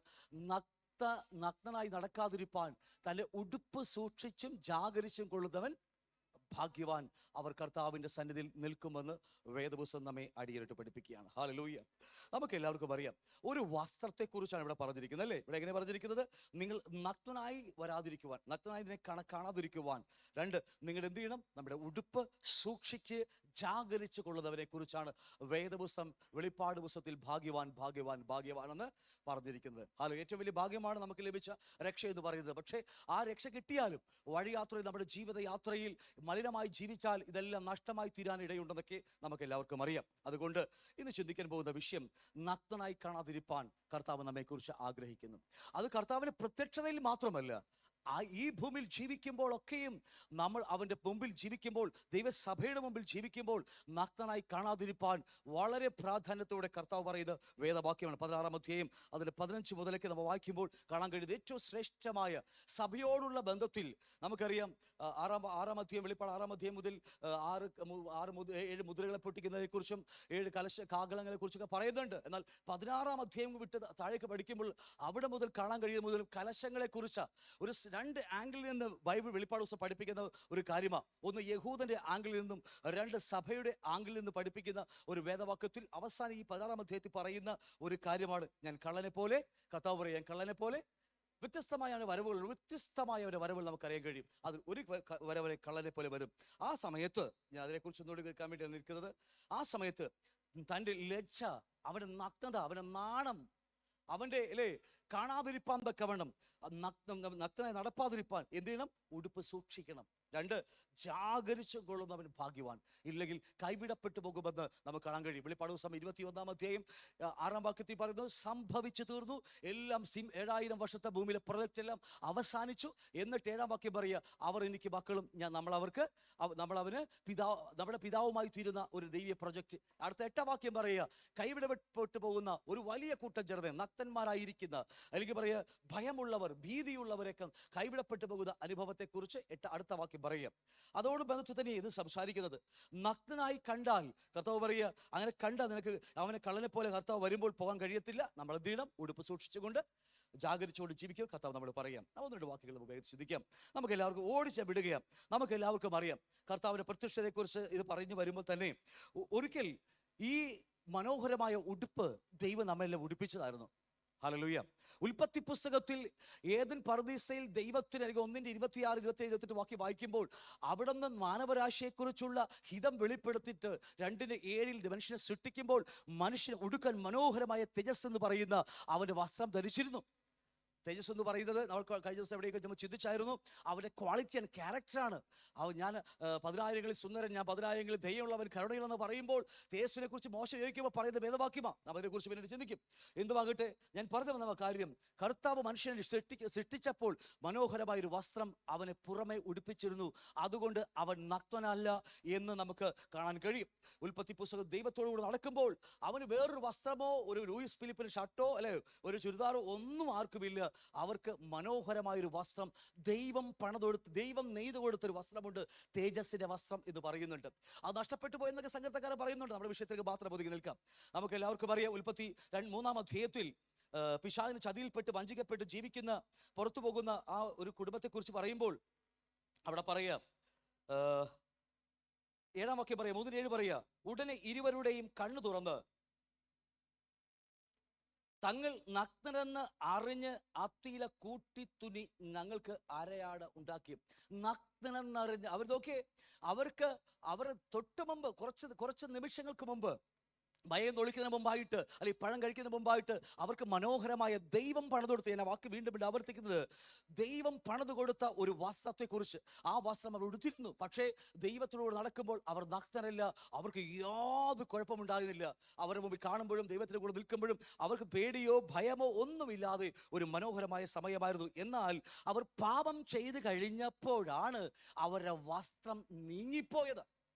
നഗ്നനായി നടക്കാതിരിപ്പാൻ തൻ്റെ ഉടുപ്പ് സൂക്ഷിച്ചും ജാഗരിച്ചും കൊള്ളുന്നവൻ ഭാഗ്യവാൻ, അവർ കർത്താവിൻ്റെ സന്നിധിയിൽ നിൽക്കുമെന്ന് വേദപുസ്തകം നമ്മെ അടിയേറിട്ട് പഠിപ്പിക്കുകയാണ്. ഹല്ലേലൂയ. നമുക്ക് എല്ലാവർക്കും അറിയാം, ഒരു വസ്ത്രത്തെക്കുറിച്ചാണ് ഇവിടെ പറഞ്ഞിരിക്കുന്നത്, അല്ലേ? ഇവിടെ എങ്ങനെ പറഞ്ഞിരിക്കുന്നത്? നിങ്ങൾ നഗ്നനായി വരാതിരിക്കുവാൻ, നഗ്നനായി ഇതിനെ കാണാതിരിക്കുവാൻ. 2, നിങ്ങൾ എന്ത് ചെയ്യണം? നമ്മുടെ ഉടുപ്പ് സൂക്ഷിച്ച് ജാഗരിച്ചു കൊള്ളുന്നവരെ കുറിച്ചാണ് വേദപുസ്തകം വെളിപ്പാട് പുസ്തകത്തിൽ ഭാഗ്യവാൻ ഭാഗ്യവാൻ ഭാഗ്യവാൻ എന്ന് പറഞ്ഞിരിക്കുന്നത്. ഏറ്റവും വലിയ ഭാഗ്യമാണ് നമുക്ക് ലഭിച്ച രക്ഷ എന്ന് പറയുന്നത്. പക്ഷേ ആ രക്ഷ കിട്ടിയാലും വഴിയാത്രയിൽ, നമ്മുടെ ജീവിതയാത്രയിൽ മലിനമായി ജീവിച്ചാൽ ഇതെല്ലാം നഷ്ടമായി തീരാൻ ഇടയുണ്ടെന്നൊക്കെ നമുക്ക് എല്ലാവർക്കും അറിയാം. അതുകൊണ്ട് ഇന്ന് ചിന്തിക്കാൻ പോകുന്ന വിഷയം, നഗ്നനായി കാണാതിരിപ്പാൻ കർത്താവ് നമ്മെക്കുറിച്ച് ആഗ്രഹിക്കുന്നു. അത് കർത്താവിന്റെ പ്രത്യക്ഷതയിൽ മാത്രമല്ല, ഈ ഭൂമിയിൽ ജീവിക്കുമ്പോഴൊക്കെയും നമ്മൾ അവൻ്റെ മുമ്പിൽ ജീവിക്കുമ്പോൾ, ദൈവസഭയുടെ മുമ്പിൽ ജീവിക്കുമ്പോൾ നഗ്നനായി കാണാതിരിപ്പാൻ വളരെ പ്രാധാന്യത്തോടെ കർത്താവ് പറയുന്നത് വേദവാക്യമാണ്. 16-ാം അധ്യായം അതിൻ്റെ 15 മുതലേക്ക് നമ്മൾ വായിക്കുമ്പോൾ കാണാൻ കഴിയുന്നത് ഏറ്റവും ശ്രേഷ്ഠമായ സഭയോടുള്ള ബന്ധത്തിൽ നമുക്കറിയാം. 6-ാം അധ്യായം, വെളിപ്പാട് 6-ാം അധ്യായം മുതൽ 7 മുദ്രകളെ പൊട്ടിക്കുന്നതിനെക്കുറിച്ചും 7 കാഹളങ്ങളെ കുറിച്ചൊക്കെ പറയുന്നുണ്ട്. എന്നാൽ 16-ാം അധ്യായം വിട്ട് താഴേക്ക് പഠിക്കുമ്പോൾ അവിടെ മുതൽ കാണാൻ കഴിയുന്ന മുതൽ കലശങ്ങളെ കുറിച്ച് ഒരു 2 ആംഗിളിൽ നിന്ന് ബൈബിൾ വെളിപ്പാട് പുസ്തകം പഠിപ്പിക്കുന്ന ഒരു കാര്യമാണ്. ഒന്ന് യഹൂദന്റെ ആംഗിളിൽ നിന്നും, 2 സഭയുടെ ആംഗിളിൽ നിന്ന് പഠിപ്പിക്കുന്ന ഒരു വേദവാക്യത്തിൽ അവസാനം ഈ 16-ാം അധ്യായത്തിൽ പറയുന്ന ഒരു കാര്യമാണ്, ഞാൻ കള്ളനെ പോലെ, കർത്താവ് പറയാം, ഞാൻ കള്ളനെ പോലെ വ്യത്യസ്തമായ വരവുകൾ നമുക്കറിയാൻ കഴിയും. അതിൽ ഒരു വരവരെ കള്ളനെ പോലെ വരും. ആ സമയത്ത് ഞാൻ അതിനെക്കുറിച്ച് ഒന്നുകൂടി കേൾക്കാൻ വേണ്ടിയാണ് നിൽക്കുന്നത്. ആ സമയത്ത് തൻ്റെ ലജ്ജ, അവൻ്റെ നഗ്നത, അവൻ്റെ നാണം, അവൻ്റെ കാണാതിരിപ്പാൻ തക്കവണ്ണം, നഗ്നനായി നടപ്പാതിരിപ്പാൻ എന്ത് ചെയ്യണം? ഉടുപ്പ് സൂക്ഷിക്കണം. 2, ജാഗരിച്ചു കൊള്ളുന്നവൻ ഭാഗ്യവാൻ, ഇല്ലെങ്കിൽ കൈവിടപ്പെട്ടു പോകുമെന്ന് നമുക്ക് കാണാൻ കഴിയും. വെളിപ്പാട് പുസ്തകം 21-ാം അധ്യായം 6-ാം വാക്യത്തിൽ പറയുന്നത്, സംഭവിച്ചു തീർന്നു, എല്ലാം 7000 വർഷത്തെ ഭൂമിയിലെ പ്രൊജക്റ്റ് എല്ലാം അവസാനിച്ചു. എന്നിട്ട് 7-ാം വാക്യം പറയുക, അവർ എനിക്ക് മക്കളും നമ്മളവന് നമ്മുടെ പിതാവുമായി തീരുന്ന ഒരു ദൈവീയ പ്രൊജക്റ്റ്. അടുത്ത 8-ാം വാക്യം പറയുക, കൈവിടപ്പെട്ടു പോകുന്ന ഒരു വലിയ കൂട്ടം ജനത, നഗ്നന്മാരായിരിക്കുന്ന, അല്ലെങ്കിൽ പറയുക ഭയമുള്ളവർ, ഭീതിയുള്ളവരൊക്കെ കൈവിടപ്പെട്ടു പോകുന്ന അനുഭവത്തെക്കുറിച്ച് അടുത്ത വാക്യം പറയുക. അതോട് ബന്ധത്തിൽ തന്നെ ഇത് സംസാരിക്കുന്നത്. നഗ്നനായി കണ്ടാൽ കർത്താവ് പറയുക, അങ്ങനെ കണ്ടാൽ നിനക്ക് അവനെ കള്ളനെ പോലെ കർത്താവ് വരുമ്പോൾ പോകാൻ കഴിയത്തില്ല. നമ്മൾ എന്ത് ചെയ്യണം? ഉടുപ്പ് സൂക്ഷിച്ചുകൊണ്ട് ജാഗരിച്ചുകൊണ്ട് ജീവിക്കും കർത്താവ് നമ്മൾ പറയാം. 1-2 വാക്കുകൾ നമുക്ക് ചിന്തിക്കാം. നമുക്ക് എല്ലാവർക്കും ഓടിച്ച വിടുകയാണ്. നമുക്ക് എല്ലാവർക്കും അറിയാം കർത്താവിന്റെ പ്രത്യക്ഷതയെക്കുറിച്ച് ഇത് പറഞ്ഞു വരുമ്പോൾ തന്നെ ഒരിക്കൽ ഈ മനോഹരമായ ഉടുപ്പ് ദൈവം നമ്മളെല്ലാം ഉടുപ്പിച്ചതായിരുന്നു. ഹല്ലേലൂയ. ഉൽപ്പത്തി പുസ്തകത്തിൽ ഏദൻ പർദീസയിൽ ദൈവത്തിന് അല്ലെങ്കിൽ 1:26, 27, 28 വാക്യം വായിക്കുമ്പോൾ അവിടെ നിന്ന് മാനവരാശിയെക്കുറിച്ചുള്ള ഹിതം വെളിപ്പെടുത്തിയിട്ട് 2:7 മനുഷ്യനെ സൃഷ്ടിക്കുമ്പോൾ മനുഷ്യൻ ഉടുക്കാൻ മനോഹരമായ തേജസ് എന്ന് പറയുന്ന അവൻ്റെ വസ്ത്രം ധരിച്ചിരുന്നു. തേജസ് എന്ന് പറയുന്നത് നമ്മൾ കഴിഞ്ഞ ദിവസം എവിടെയൊക്കെ നമ്മൾ ചിന്തിച്ചായിരുന്നു, അവൻ്റെ ക്വാളിറ്റി ആൻഡ് ക്യാരക്ടറാണ്. ഞാൻ 10,000 സുന്ദരൻ, ഞാൻ 10,000 ദയുള്ളവൻ, കരുണയിലെന്ന് പറയുമ്പോൾ തേജസ്സിനെ കുറിച്ച് മോശം ചോദിക്കുമ്പോൾ പറയുന്ന വേദവാക്യമാണ്. നമ്മൾ അതിനെക്കുറിച്ച് പിന്നീട് ചിന്തിക്കും. എന്തുവാകട്ടെ, ഞാൻ പറഞ്ഞു വന്ന കാര്യം, കർത്താവ് മനുഷ്യനെ സൃഷ്ടിച്ചപ്പോൾ മനോഹരമായൊരു വസ്ത്രം അവനെ പുറമെ ഉടുപ്പിച്ചിരുന്നു. അതുകൊണ്ട് അവൻ നഗ്നനല്ല എന്ന് നമുക്ക് കാണാൻ കഴിയും. ഉൽപ്പത്തി പുസ്തകം ദൈവത്തോടുകൂടി നടക്കുമ്പോൾ അവന് വേറൊരു വസ്ത്രമോ ഒരു ലൂയിസ് ഫിലിപ്പിന് ഷർട്ടോ അല്ലെ ഒരു ചുരിദാറോ ഒന്നും ആർക്കുമില്ല. അവർക്ക് മനോഹരമായൊരു വസ്ത്രം ദൈവം പണിതെടുത്ത്, ദൈവം നെയ്തു കൊടുത്തൊരു വസ്ത്രമുണ്ട്, തേജസ്സിന്റെ വസ്ത്രം എന്ന് പറയുന്നുണ്ട്. അത് നഷ്ടപ്പെട്ടു പോയെന്നൊക്കെ സംഗീതക്കാരൻ പറയുന്നുണ്ട്. നമ്മുടെ വിഷയത്തിലേക്ക് മാത്രം ഒതുങ്ങി നിൽക്കാം. നമുക്ക് എല്ലാവർക്കും അറിയാം, ഉൽപ്പത്തി 3-ാം അധ്യായത്തിൽ പിശാചിന് ചതിയിൽപ്പെട്ട് വഞ്ചിക്കപ്പെട്ട് ജീവിക്കുന്ന പുറത്തു പോകുന്ന ആ ഒരു കുടുംബത്തെക്കുറിച്ച് പറയുമ്പോൾ അവിടെ പറയാം, 7-ാം വാക്യം പറയാം, 3-7 പറയാ, ഉടനെ ഇരുവരുടെയും കണ്ണു തുറന്ന് തങ്ങൾ നഗ്നരെന്ന് അറിഞ്ഞ് അത്തിയില കൂട്ടിത്തുന്നി ഞങ്ങൾക്ക് അരയാട ഉണ്ടാക്കി. നഗ്നനെന്നറിഞ്ഞ് അവർ നോക്കിയേ, അവർ തൊട്ട് മുമ്പ് കുറച്ച് നിമിഷങ്ങൾക്ക് മുമ്പ് ഭയം തൊളിക്കുന്നതിന് മുമ്പായിട്ട് അല്ലെങ്കിൽ പഴം കഴിക്കുന്നതിന് മുമ്പായിട്ട് അവർക്ക് മനോഹരമായ ദൈവം പണിത് കൊടുത്ത്, ഞാൻ വാക്ക് വീണ്ടും ആവർത്തിക്കുന്നത്, ദൈവം പണിത് കൊടുത്ത ഒരു വസ്ത്രത്തെക്കുറിച്ച്. ആ വസ്ത്രം അവർ ഉടുത്തിരുന്നു. പക്ഷേ ദൈവത്തിനോട് നടക്കുമ്പോൾ അവർ നഗ്നരല്ല. അവർക്ക് യാതൊരു കുഴപ്പമുണ്ടാകുന്നില്ല. അവരുടെ മുമ്പിൽ കാണുമ്പോഴും ദൈവത്തിൻ്റെ കൂടെ നിൽക്കുമ്പോഴും അവർക്ക് പേടിയോ ഭയമോ ഒന്നുമില്ലാതെ ഒരു മനോഹരമായ സമയമായിരുന്നു. എന്നാൽ അവർ പാപം ചെയ്ത് കഴിഞ്ഞപ്പോഴാണ് അവരുടെ വസ്ത്രം നീങ്ങിപ്പോയത്.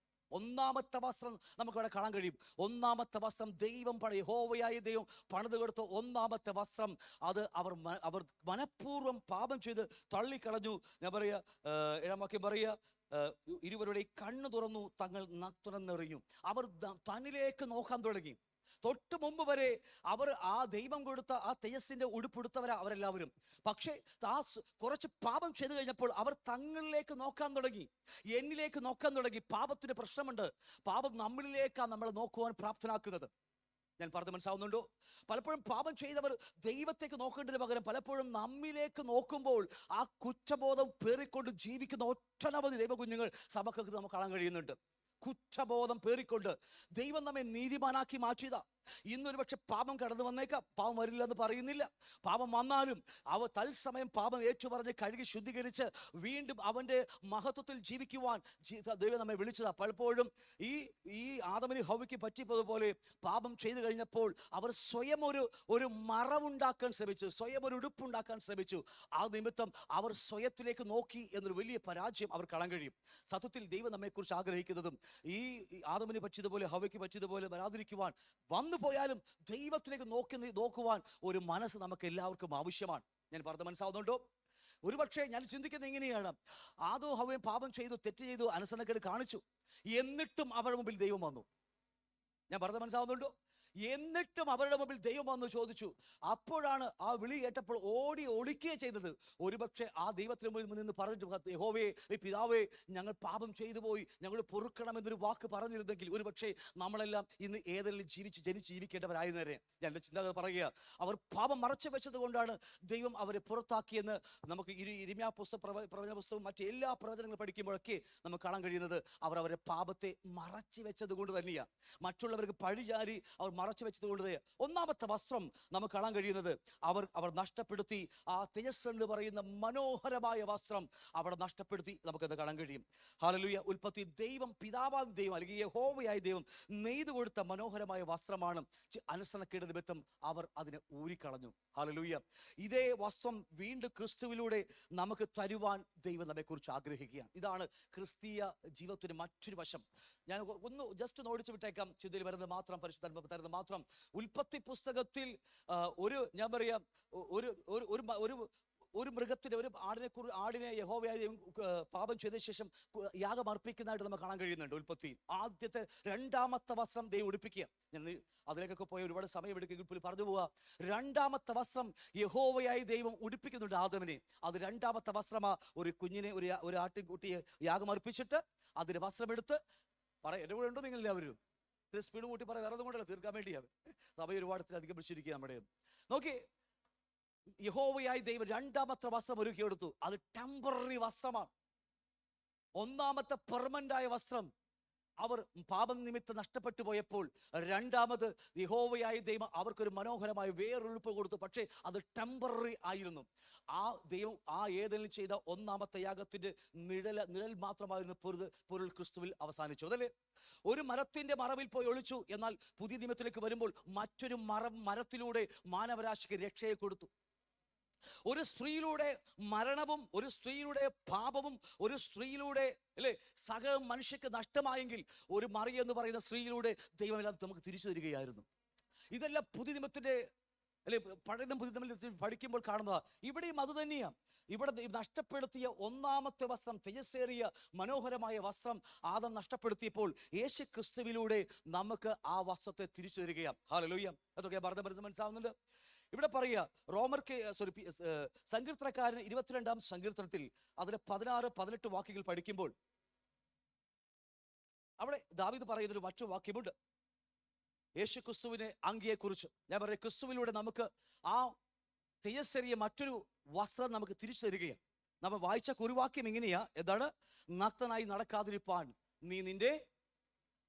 ഒന്നാമത്തെ വസ്ത്രം നമുക്കവിടെ കാണാൻ കഴിയും. ഒന്നാമത്തെ വസ്ത്രം ദൈവം യഹോവയായ ദൈവം പണിത് കൊടുത്ത ഒന്നാമത്തെ വസ്ത്രം, അത് അവർ മനഃപൂർവ്വം പാപം ചെയ്ത് തള്ളിക്കളഞ്ഞു. ഞാൻ പറയാ, 7-ാം വാക്യം പറയാ, ഇരുവരുടെ കണ്ണു തുറന്നു, തങ്ങൾ നഗ്നരെന്നറിഞ്ഞു. അവർ തന്നിലേക്ക് നോക്കാൻ തുടങ്ങി. തൊട്ട് മുമ്പ് വരെ അവർ ആ ദൈവം കൊടുത്ത ആ തേജസ്സിന്റെ ഉടുപ്പെടുത്തവരാ അവരെല്ലാവരും. പക്ഷേ കുറച്ച് പാപം ചെയ്തു കഴിഞ്ഞപ്പോൾ അവർ തങ്ങളിലേക്ക് നോക്കാൻ തുടങ്ങി, എന്നിലേക്ക് നോക്കാൻ തുടങ്ങി. പാപത്തിന് പ്രശ്നമുണ്ട്. പാപം നമ്മളിലേക്കാണ് നമ്മളെ നോക്കുവാൻ പ്രാപ്തനാക്കുന്നത്. ഞാൻ പറഞ്ഞ് മനസ്സിലാവുന്നുണ്ടോ? പലപ്പോഴും പാപം ചെയ്തവർ ദൈവത്തേക്ക് നോക്കേണ്ടതിന് പകരം പലപ്പോഴും നമ്മിലേക്ക് നോക്കുമ്പോൾ ആ കുറ്റബോധം പേറിക്കൊണ്ട് ജീവിക്കുന്ന ഒട്ടനവധി ദൈവകുഞ്ഞുങ്ങൾ സഭക്ക് നമുക്ക് കാണാൻ കഴിയുന്നുണ്ട്. കുറ്റബോധം പേറിക്കൊണ്ട് ദൈവം നമ്മെ നീതിമാനാക്കി മാറ്റിയതാ. ഇന്നൊരു പക്ഷെ പാപം കടന്നു വന്നേക്കാം, പാപം വരില്ല എന്ന് പറയുന്നില്ല. പാപം വന്നാലും തത്സമയം പാപം ഏറ്റുപറഞ്ഞ് കഴുകി ശുദ്ധീകരിച്ച് വീണ്ടും അവൻ്റെ മഹത്വത്തിൽ ജീവിക്കുവാൻ ദൈവം നമ്മെ വിളിച്ചതാ. പലപ്പോഴും ഈ ആദമിന് ഹവ്വയ്ക്ക് പറ്റിയതുപോലെ പാപം ചെയ്തു കഴിഞ്ഞപ്പോൾ അവർ സ്വയം ഒരു മറവുണ്ടാക്കാൻ ശ്രമിച്ചു, സ്വയം ഒരു ഉടുപ്പുണ്ടാക്കാൻ ശ്രമിച്ചു. ആ നിമിത്തം അവർ സ്വയത്തിലേക്ക് നോക്കി എന്നൊരു വലിയ പരാജയം അവർ കാണാൻ കഴിയും. സത്യത്തിൽ ദൈവം നമ്മെക്കുറിച്ച് ആഗ്രഹിക്കുന്നതും ഈ ആദമിന് പറ്റിയതുപോലെ ഹവ്വയ്ക്ക് പറ്റിയതുപോലെ വരാതിരിക്കുവാൻ, വന്നു പോയാലും ദൈവത്തിലേക്ക് നോക്കുവാൻ ഒരു മനസ്സ് നമുക്ക് എല്ലാവർക്കും ആവശ്യമാണ്. ഞാൻ പറഞ്ഞ മനസ്സിലാവുന്നുണ്ടോ? ഒരുപക്ഷെ ഞാൻ ചിന്തിക്കുന്നത് ഇങ്ങനെയാണ്, ആദവും ഹവ്വയും പാപം ചെയ്തു, തെറ്റ് ചെയ്തു, അനുസരണക്കേട് കാണിച്ചു, എന്നിട്ടും അവരുടെ മുമ്പിൽ ദൈവം വന്നു. ഞാൻ പറഞ്ഞ മനസ്സിലാവുന്നുണ്ടോ? എന്നിട്ടും അവരുടെ മുമ്പിൽ ദൈവം വന്ന് ചോദിച്ചു. അപ്പോഴാണ് ആ വിളി കേട്ടപ്പോൾ ഒളിക്കുകയെ ചെയ്തത്. ഒരുപക്ഷെ ആ ദൈവത്തിന് മുന്നിൽ നിന്ന് പറഞ്ഞിട്ട്, യഹോവേ, പിതാവേ, ഞങ്ങൾ പാപം ചെയ്തു പോയി, ഞങ്ങൾ പൊറുക്കണമെന്നൊരു വാക്ക് പറഞ്ഞിരുന്നെങ്കിൽ ഒരുപക്ഷെ നമ്മളെല്ലാം ഇന്ന് ഏതെങ്കിലും ജനിച്ച് ജീവിക്കേണ്ടവരായിരുന്നേരെ. ഞാൻ എൻ്റെ ചിന്ത പറയുക, അവർ പാപം മറച്ചു വെച്ചത് കൊണ്ടാണ് ദൈവം അവരെ പുറത്താക്കിയെന്ന് നമുക്ക് ഇരിമ്യാ പ്രവചന പുസ്തകവും മറ്റ് എല്ലാ പ്രവചനങ്ങളും പഠിക്കുമ്പോഴൊക്കെ നമുക്ക് കാണാൻ കഴിയുന്നത് അവർ അവരുടെ പാപത്തെ മറച്ചു വെച്ചത് കൊണ്ട് തന്നെയാണ്. മറ്റുള്ളവർക്ക് പഴിചാരി അവർ മറച്ചു വെച്ചത് കൊണ്ട്. ഒന്നാമത്തെ വസ്ത്രം നമുക്ക് കാണാൻ കഴിയുന്നത് അവർ നഷ്ടപ്പെടുത്തി. ആ തേജസ് എന്ന് പറയുന്ന മനോഹരമായ വസ്ത്രം അവിടെ നഷ്ടപ്പെടുത്തി നമുക്കത് കാണാൻ കഴിയും. ഹല്ലേലൂയ. ഉൽപ്പത്തി ദൈവം പിതാവായ ദൈവം അല്ലെങ്കിൽ യഹോവയായ ദൈവം നെയ്തു കൊടുത്ത മനോഹരമായ വസ്ത്രമാണ്. അനുസരണക്കേട് നിമിത്തം അവർ അതിനെ ഊരിക്കളഞ്ഞു. ഹല്ലേലൂയ. ഇതേ വസ്ത്രം വീണ്ടും ക്രിസ്തുവിലൂടെ നമുക്ക് തരുവാൻ ദൈവം നമ്മെക്കുറിച്ച് ആഗ്രഹിക്കുകയാണ്. ഇതാണ് ക്രിസ്തീയ ജീവിതത്തിന് മറ്റൊരു വശം. ഞാൻ ജസ്റ്റ് ഒന്ന് ഓടിച്ചു വിട്ടേക്കാം. ചിന്തയിൽ വരുന്നത് മാത്രം, പരിശുദ്ധാത്മാവ് തരുന്നത് മാത്രം. ഉൽപ്പത്തി പുസ്തകത്തിൽ ഞാൻ പറയാം, ഒരു മൃഗത്തിന്, ഒരു ആടിനെ യഹോവയായ പാപം ചെയ്ത ശേഷം യാഗം അർപ്പിക്കുന്നതായിട്ട് നമുക്ക് കാണാൻ കഴിയുന്നുണ്ട്. ഉൽപ്പത്തിയിൽ ആദ്യത്തെ 2ാമത്തെ വസ്ത്രം ദൈവം ഉടുപ്പിക്കുക. ഞാൻ അതിലേക്കൊക്കെ പോയി ഒരുപാട് സമയമെടുക്കുക, പറഞ്ഞു പോവുക. 2ാമത്തെ വസ്ത്രം യഹോവയായി ദൈവം ഉടുപ്പിക്കുന്നുണ്ട് ആദമിനെ. അത് 2ാമത്തെ വസ്ത്രമാ. ഒരു കുഞ്ഞിനെ, ഒരു ആട്ടിൻകുട്ടിയെ യാഗം അർപ്പിച്ചിട്ട് അതിന് വസ്ത്രമെടുത്ത് എന്റെ കൂടെ ഉണ്ടോ നിങ്ങൾ എല്ലാവരും? സ്പീഡ് കൂട്ടി വേറെ ഒന്നും കൊണ്ടല്ല, തീർക്കാൻ വേണ്ടിയാണ്. സഭ ഒരുപാട് അധികം പിടിച്ചിരിക്കുക നമ്മുടെ. നോക്കി, യഹോവയായ ദൈവം രണ്ടാമത്തെ വസ്ത്രം ഒരുക്കിയെടുത്തു. അത് ടെമ്പററി വസ്ത്രമാണ്. ഒന്നാമത്തെ പെർമനന്റായ വസ്ത്രം അവർ പാപം നിമിത്തം നഷ്ടപ്പെട്ടു പോയപ്പോൾ രണ്ടാമത് യഹോവയായ ദൈവം അവർക്കൊരു മനോഹരമായ വേറൊരുപ്പ് കൊടുത്തു. പക്ഷേ അത് ടെമ്പററി ആയിരുന്നു. ആ ദൈവം ആ ഏതെങ്കിലും ചെയ്ത ഒന്നാമത്തെ യാഗത്തിന്റെ നിഴൽ മാത്രമായിരുന്നു പൊരുൾ ക്രിസ്തുവിൽ അവസാനിച്ചു. അതല്ലേ? ഒരു മരത്തിന്റെ മറവിൽ പോയി ഒളിച്ചു. എന്നാൽ പുതിയ നിയമത്തിലേക്ക് വരുമ്പോൾ മറ്റൊരു മരത്തിലൂടെ മാനവരാശിക്ക് രക്ഷയെ കൊടുത്തു. ഒരു സ്ത്രീയിലൂടെ മരണവും, ഒരു സ്ത്രീയിലൂടെ പാപവും, ഒരു സ്ത്രീയിലൂടെ അല്ലേ സകല മനുഷ്യക്ക് നഷ്ടമായെങ്കിൽ ഒരു മറിയ എന്ന് പറയുന്ന സ്ത്രീയിലൂടെ ദൈവമെല്ലാം നമുക്ക് തിരിച്ചു തരികയായിരുന്നു. ഇതെല്ലാം പുതിയ നിയമത്തിന്റെ അല്ലെ പഴയ പുതിയ നിയമത്തിൽ പഠിക്കുമ്പോൾ കാണുന്നതാ. ഇവിടെയും അത് തന്നെയാണ്. ഇവിടെ നഷ്ടപ്പെടുത്തിയ ഒന്നാമത്തെ വസ്ത്രം, തേജസ്സേറിയ മനോഹരമായ വസ്ത്രം ആദം നഷ്ടപ്പെടുത്തിയപ്പോൾ യേശു ക്രിസ്തുവിലൂടെ നമുക്ക് ആ വസ്ത്രത്തെ തിരിച്ചു തരികയാണ്. ഹല്ലേലൂയ. അതൊക്കെ പറഞ്ഞ മനസ്സിലാവുന്നുണ്ട്. ഇവിടെ പറയുക സങ്കീർത്തനക്കാരൻ 22-ാം സങ്കീർത്തനത്തിൽ അതിലെ 16-18 വാക്യങ്ങൾ പഠിക്കുമ്പോൾ അവിടെ ദാവീദ് പറയുന്നൊരു മറ്റു വാക്യമുണ്ട് യേശു ക്രിസ്തുവിനെ അങ്കിയെക്കുറിച്ച്. ഞാൻ പറയാം, ക്രിസ്തുവിലൂടെ നമുക്ക് ആ തേജസ്സേറിയ മറ്റൊരു വസ്ത്രം നമുക്ക് തിരിച്ചു തരികയാണ്. നമ്മൾ വായിച്ച കുറുവാക്യം ഇങ്ങനെയാ, എന്താണ്? നഗ്നനായി നടക്കാതിരിപ്പാൻ നീ നിന്റെ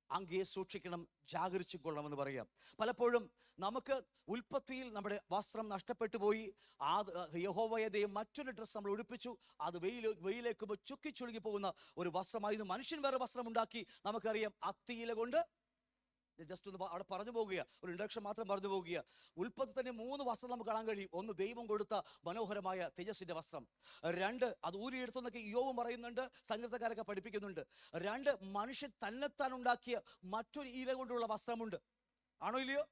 അങ്കിയെ സൂക്ഷിക്കണം, ജാഗരിച്ചു കൊള്ളണമെന്ന് പറയാം. പലപ്പോഴും നമുക്ക് ഉൽപ്പത്തിയിൽ നമ്മുടെ വസ്ത്രം നഷ്ടപ്പെട്ടു പോയി. ആ യഹോവയെ ദൈവം മറ്റൊരു ഡ്രസ്സ് നമ്മൾ ഉടുപ്പിച്ചു. അത് വെയിലേക്ക് ചുക്കിച്ചുളുകി പോകുന്ന ഒരു വസ്ത്രമായിരുന്നു. മനുഷ്യൻ വേറെ വസ്ത്രം ഉണ്ടാക്കി. നമുക്കറിയാം, അത്തിയില കൊണ്ട് ജസ്റ്റ് ഒന്ന് അവിടെ പറഞ്ഞു പോകുക, ഒരു ഇൻട്രഡക്ഷൻ മാത്രം പറഞ്ഞു പോകുക. ഉൽപ്പത്തി തന്നെ 3 വസ്ത്രം നമുക്ക് കാണാൻ കഴിയും. ഒന്ന്, ദൈവം കൊടുത്ത മനോഹരമായ തേജസ്സിന്റെ വസ്ത്രം. 2, അത് ഊരിയെടുത്തെന്നൊക്കെ യോവും പറയുന്നുണ്ട്, സങ്കീർത്തനക്കാരൊക്കെ പഠിപ്പിക്കുന്നുണ്ട്. 2, മനുഷ്യൻ തന്നെത്താൻ ഉണ്ടാക്കിയ മറ്റൊരു ഇല കൊണ്ടുള്ള വസ്ത്രമുണ്ട്. ആണോ ഇല്ലയോ?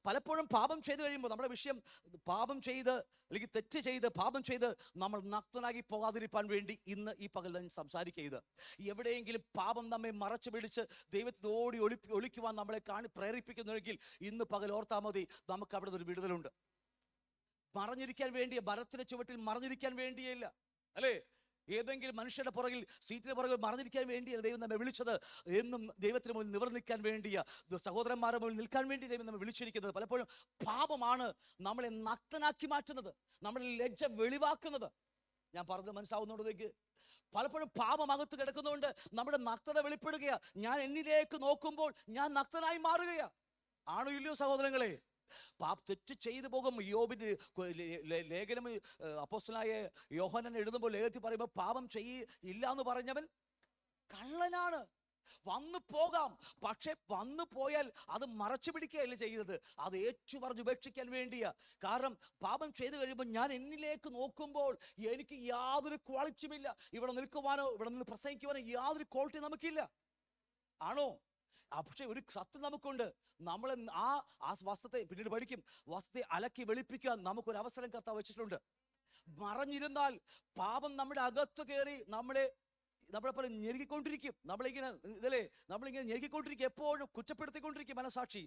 പലപ്പോഴും പാപം ചെയ്ത് കഴിയുമ്പോൾ നമ്മുടെ വിഷയം പാപം ചെയ്ത് അല്ലെങ്കിൽ തെറ്റ് ചെയ്ത് പാപം ചെയ്ത് നമ്മൾ നഗ്നനായി പോകാതിരിക്കാൻ വേണ്ടി ഇന്ന് ഈ പകൽ തന്നെ സംസാരിക്കുക. എവിടെയെങ്കിലും പാപം നമ്മെ മറച്ചു പിടിച്ച് ദൈവത്തോടി ഒളിക്കുവാൻ നമ്മളെ പ്രേരിപ്പിക്കുന്നുവെങ്കിൽ ഇന്ന് പകൽ ഓർത്താൽ മതി, നമുക്ക് അവിടെ ഒരു വിടുതലുണ്ട്. മറഞ്ഞിരിക്കാൻ വേണ്ടിയ മരത്തിന്റെ ചുവട്ടിൽ മറഞ്ഞിരിക്കാൻ വേണ്ടിയല്ല, അല്ലേ? ഏതെങ്കിലും മനുഷ്യരുടെ പുറകിൽ, സീറ്റിന്റെ പുറകിൽ മറഞ്ഞിരിക്കാൻ വേണ്ടിയാണ് ദൈവം നമ്മെ വിളിച്ചത്. എന്നും ദൈവത്തിന് മുന്നിൽ നിവർന്ന് നിൽക്കാൻ വേണ്ടിയ, സഹോദരന്മാരുടെ മുന്നിൽ നിൽക്കാൻ വേണ്ടി ദൈവം നമ്മെ വിളിച്ചിരിക്കുന്നത്. പലപ്പോഴും പാപമാണ് നമ്മളെ നഗ്നനാക്കി മാറ്റുന്നത്, നമ്മളെ ലജ്ജ വെളിവാക്കുന്നത്. ഞാൻ പറഞ്ഞത് മനസ്സാവുന്നുണ്ടെങ്കിൽ പലപ്പോഴും പാപം അകത്ത് കിടക്കുന്നതുകൊണ്ട് നമ്മുടെ നഗ്നത വെളിപ്പെടുകയാ. ഞാൻ എന്നിലേക്ക് നോക്കുമ്പോൾ ഞാൻ നഗ്നനായി മാറുകയാ. ആണോ ഇല്ലയോ സഹോദരങ്ങളെ? തെറ്റ് ചെയ്തു പോകും. യോബിന്റെ ലേഖനം അപ്പോസ്തലനായ യോഹന്നാൻ എഴുതുമ്പോൾ ലേഖനത്തിൽ പറയുമ്പോൾ പാപം ഇല്ല എന്ന് പറഞ്ഞവൻ കള്ളനാണ്. വന്നു പോകാം, പക്ഷെ വന്നു പോയാൽ അത് മറച്ചു പിടിക്കുകയല്ല ചെയ്യുന്നത്, അത് ഏറ്റു പറഞ്ഞ് ഉപേക്ഷിക്കാൻ വേണ്ടിയാ. കാരണം പാപം ചെയ്തു കഴിയുമ്പോൾ ഞാൻ എന്നിലേക്ക് നോക്കുമ്പോൾ എനിക്ക് യാതൊരു ക്വാളിറ്റിയുമില്ല. ഇവിടെ നിൽക്കുവാനോ ഇവിടെ നിന്ന് പ്രസംഗിക്കുവാനോ യാതൊരു ക്വാളിറ്റി നമുക്കില്ല. ആണോ? പക്ഷെ ഒരു സത്യം നമുക്കുണ്ട്. നമ്മൾ ആ വസ്ത്രത്തെ പിന്നീട് പഠിക്കും. വസ്ത്രത്തെ അലക്കി വെളുപ്പിക്കാൻ നമുക്കൊരു അവസരം കർത്താവ് വെച്ചിട്ടുണ്ട്. മറഞ്ഞിരുന്നാൽ പാപം നമ്മുടെ അകത്ത് കയറി നമ്മളെപ്പോലെ ഞെരുക്കിക്കൊണ്ടിരിക്കും. നമ്മളിങ്ങനെ ഞെരുക്കിക്കൊണ്ടിരിക്കും, എപ്പോഴും കുറ്റപ്പെടുത്തിക്കൊണ്ടിരിക്കും മനസാക്ഷി.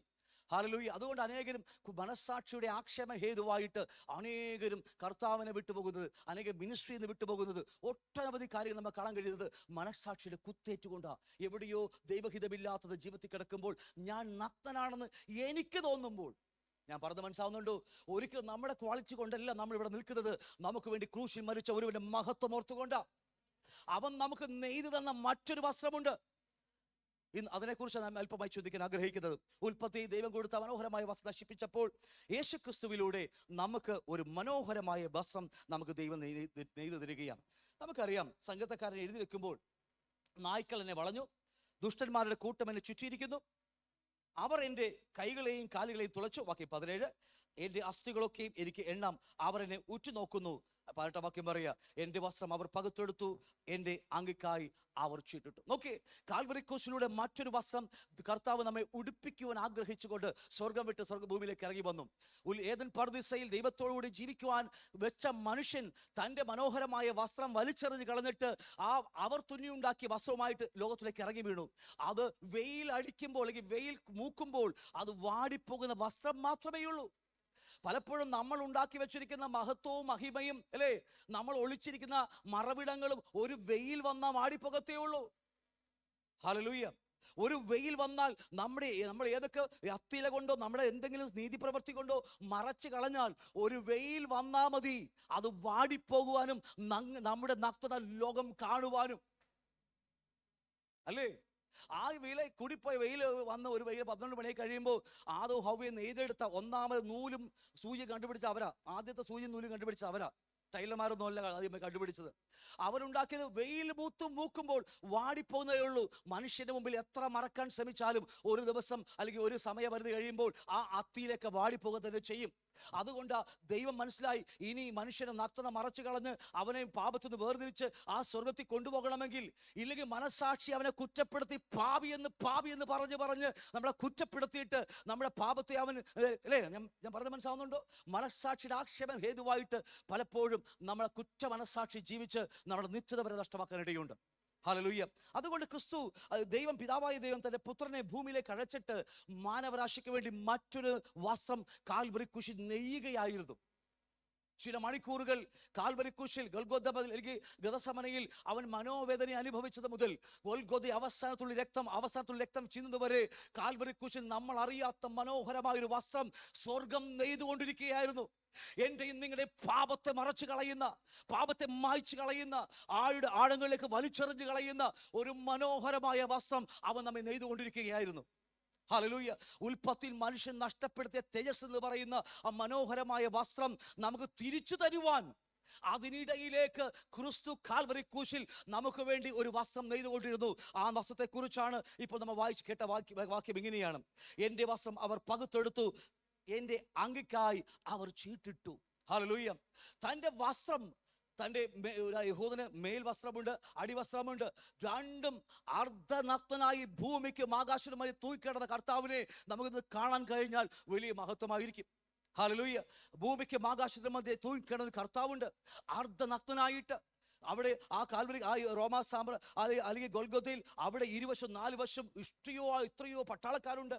ഹല്ലേലൂയ. അതുകൊണ്ട് അനേകരും മനസാക്ഷിയുടെ ആക്ഷേപ ഹേതുവായിട്ട് അനേകരും കർത്താവിനെ വിട്ടുപോകുന്നത്, അനേകം മിനിസ്ട്രിയിൽ നിന്ന് വിട്ടുപോകുന്നത്, ഒട്ടനവധി കാര്യങ്ങൾ നമ്മൾ കാണാൻ കഴിയുന്നത് മനസാക്ഷിയുടെ കുത്തേറ്റുകൊണ്ടാണ്. എവിടെയോ ദൈവഹിതമില്ലാത്തത് ജീവിതത്തിൽ കിടക്കുമ്പോൾ, ഞാൻ നഗ്നനാണെന്ന് എനിക്ക് തോന്നുമ്പോൾ, ഞാൻ പറഞ്ഞത് മനസ്സിലാവുന്നുണ്ടോ? ഒരിക്കലും നമ്മുടെ ക്വാളിറ്റി കൊണ്ടല്ല നമ്മൾ ഇവിടെ നിൽക്കുന്നത്. നമുക്ക് വേണ്ടി ക്രൂശിൽ മരിച്ച ഒരുവന്റെ മഹത്വം ഓർത്തുകൊണ്ടാ. അവൻ നമുക്ക് നെയ്തു തന്ന മറ്റൊരു വസ്ത്രമുണ്ട്. ഇന്ന് അതിനെക്കുറിച്ച് നാം അല്പമായി ചോദിക്കാൻ ആഗ്രഹിക്കുന്നത്. ഉൽപ്പത്തി ദൈവം കൊടുത്ത മനോഹരമായ വസ്ത്രം നശിപ്പിച്ചപ്പോൾ യേശു ക്രിസ്തുവിലൂടെ നമുക്ക് ഒരു മനോഹരമായ വസ്ത്രം നമുക്ക് ദൈവം നെയ്തു തരികയാണ്. നമുക്കറിയാം, സംഗീതക്കാരൻ എഴുതി വെക്കുമ്പോൾ, നായ്ക്കൾ എന്നെ വളഞ്ഞു, ദുഷ്ടന്മാരുടെ കൂട്ടം എന്നെ ചുറ്റിയിരിക്കുന്നു, അവർ എൻ്റെ കൈകളെയും കാലുകളെയും തുളച്ചു. വാക്യം 17, എൻ്റെ അസ്ഥികളൊക്കെയും എനിക്ക് എണ്ണാം, അവർ എന്നെ ഉറ്റുനോക്കുന്നു. 18 വാക്യം പറയുക, എൻ്റെ വസ്ത്രം അവർ പകുത്തെടുത്തു, എൻ്റെ അങ്കിക്കായി അവർ ചീട്ടിട്ടു. നോക്കി, കാൽവരി ക്രൂശിലൂടെ മറ്റൊരു വസ്ത്രം കർത്താവ് നമ്മെ ഉടുപ്പിക്കുവാൻ ആഗ്രഹിച്ചുകൊണ്ട് സ്വർഗം വിട്ട് സ്വർഗഭൂമിയിലേക്ക് ഇറങ്ങി വന്നു. ഏദൻ പർദീസയിൽ ദൈവത്തോടുകൂടി ജീവിക്കുവാൻ വെച്ച മനുഷ്യൻ തൻ്റെ മനോഹരമായ വസ്ത്രം വലിച്ചെറിഞ്ഞ് കളഞ്ഞിട്ട് അവർ തുന്നിയുണ്ടാക്കിയ വസ്ത്രവുമായിട്ട് ലോകത്തിലേക്ക് ഇറങ്ങി വീണു. അത് വെയിൽ അടിക്കുമ്പോൾ അല്ലെങ്കിൽ വെയിൽ മൂക്കുമ്പോൾ അത് വാടിപ്പോകുന്ന വസ്ത്രം മാത്രമേ ഉള്ളൂ. പലപ്പോഴും നമ്മൾ ഉണ്ടാക്കി വെച്ചിരിക്കുന്ന മഹത്വവും മഹിമയും, അല്ലേ, നമ്മൾ ഒളിച്ചിരിക്കുന്ന മറവിടങ്ങളും ഒരു വെയിൽ വന്നാൽ വാടിപ്പോകത്തേ ഉള്ളൂ. ഹല്ലേലൂയ. ഒരു വെയിൽ വന്നാൽ നമ്മൾ ഏതൊക്കെ അത്തിയില കൊണ്ടോ നമ്മുടെ എന്തെങ്കിലും നീതി പ്രവൃത്തി കൊണ്ടോ മറച്ചു കളഞ്ഞാൽ ഒരു വെയിൽ വന്നാൽ മതി, അത് വാടിപ്പോകുവാനും നമ്മുടെ നഗ്നത ലോകം കാണുവാനും. അല്ലേ? ആ കൂടിപ്പോയ വെയിൽ വന്ന് ഒരു വെയിൽ 12 മണി കഴിയുമ്പോൾ ആദവും ഹവ്വയും നെയ്തെടുത്ത ഒന്നാമത് നൂലും സൂചി കണ്ടുപിടിച്ച അവരാ. ആദ്യത്തെ സൂചി നൂലും കണ്ടുപിടിച്ച അവരാ. ടൈലർമാരൊന്നും അല്ല ആദ്യമേ കണ്ടുപിടിച്ചത്. അവരുണ്ടാക്കിയത് വെയിൽ മൂക്കുമ്പോൾ വാടിപ്പോകുന്നതേ ഉള്ളൂ. മനുഷ്യന്റെ മുമ്പിൽ എത്ര മറക്കാൻ ശ്രമിച്ചാലും ഒരു ദിവസം അല്ലെങ്കിൽ ഒരു സമയപരിധി കഴിയുമ്പോൾ ആ അത്തിയിലേക്ക് വാടിപ്പോകുക തന്നെ ചെയ്യും. അതുകൊണ്ട് ദൈവം മനസ്സിലായി, ഇനി മനുഷ്യനെ നഗ്നത മറച്ചു കളഞ്ഞ് അവനെ പാപത്തിൽ നിന്ന് വേർതിരിച്ച് ആ സ്വർഗത്തിൽ കൊണ്ടുപോകണമെങ്കിൽ, ഇല്ലെങ്കിൽ മനസാക്ഷി അവനെ കുറ്റപ്പെടുത്തി പാപി എന്ന് പറഞ്ഞ് നമ്മളെ കുറ്റപ്പെടുത്തിയിട്ട് നമ്മുടെ പാപത്തെ അവൻ, അല്ലേ, ഞാൻ പറഞ്ഞ മനസ്സിലാവുന്നുണ്ടോ? മനസാക്ഷിയുടെ ആക്ഷേപം ഹേതുവായിട്ട് പലപ്പോഴും നമ്മളെ കുറ്റ മനസാക്ഷി ജീവിച്ച് നമ്മുടെ നിത്യത വരെ നഷ്ടമാക്കാനിടയുണ്ട്. ഹല്ലേലൂയ. അതുകൊണ്ട് ക്രിസ്തു, ദൈവം, പിതാവായ ദൈവം തന്റെ പുത്രനെ ഭൂമിയിലേക്ക് അഴച്ചിട്ട് മാനവരാശിക്ക് വേണ്ടി മറ്റൊരു വസ്ത്രം കാൽവരി കുരിശിൽ നെയ്യുകയായിരുന്നു. ചില മണിക്കൂറുകൾ കാൽവരി കുരിശിൽ ഗൊൽഗോഥയിൽ ഗദസമനയിൽ അവൻ മനോവേദന അനുഭവിച്ചത് മുതൽ ഗൊൽഗോഥ അവസാനത്തുള്ള രക്തം ചിന്തുന്നതുവരെ കാൽവരി കുരിശിൽ നമ്മൾ അറിയാത്ത മനോഹരമായൊരു വസ്ത്രം സ്വർഗം നെയ്തുകൊണ്ടിരിക്കുകയായിരുന്നു. എന്റെയും നിങ്ങളുടെ പാപത്തെ മറച്ചു കളയുന്ന, പാപത്തെ മായ്ച്ചു കളയുന്ന, ആഴങ്ങളിലേക്ക് വലിച്ചെറിഞ്ഞു കളയുന്ന ഒരു മനോഹരമായ വസ്ത്രം അവൻ നമ്മെ നെയ്തുകൊണ്ടിരിക്കുകയായിരുന്നു. ഹല്ലേലൂയ. ഉൽപ്പത്തിയിൽ മനുഷ്യൻ നഷ്ടപ്പെടുത്തിയ തേജസ് എന്ന് പറയുന്ന ആ മനോഹരമായ വസ്ത്രം നമുക്ക് തിരിച്ചു തരുവാൻ, അതിനിടയിലേക്ക് ക്രിസ്തു കാൽവരി ക്രൂശിൽ നമുക്ക് വേണ്ടി ഒരു വസ്ത്രം നെയ്തുകൊണ്ടിരുന്നു. ആ വസ്ത്രത്തെ കുറിച്ചാണ് ഇപ്പോൾ നമ്മൾ വായിച്ച് കേട്ട വാക്യം ഇങ്ങനെയാണ്: എന്റെ വസ്ത്രം അവർ പകുത്തെടുത്തു, എന്റെ അങ്കിക്കായി അവർ ചീട്ടിട്ടു. ഹല്ലേലൂയ. തൻ്റെ വസ്ത്രം, തൻ്റെ യഹൂദന് മേൽ വസ്ത്രമുണ്ട്, അടിവസ്ത്രമുണ്ട്. രണ്ടും അർദ്ധനഗ്നനായി ഭൂമിക്കും ആകാശവുമായി തൂക്കിക്കിടന്ന കർത്താവിനെ നമുക്കിന്ന് കാണാൻ കഴിഞ്ഞാൽ വലിയ മഹത്വമായിരിക്കും. ഹല്ലേലൂയ. ഭൂമിക്കും ആകാശത്തിനും മധ്യേ തൂക്കിക്കിടന്ന കർത്താവുണ്ട് അർദ്ധനഗ്നനായിട്ട്. അവിടെ ആ കാൽവരി, ആ റോമാ അല്ലെങ്കിൽ ഗൊൽഗോഥയിൽ അവിടെ ഇരുവശം 4 വശം എത്രയോ പട്ടാളക്കാരുണ്ട്,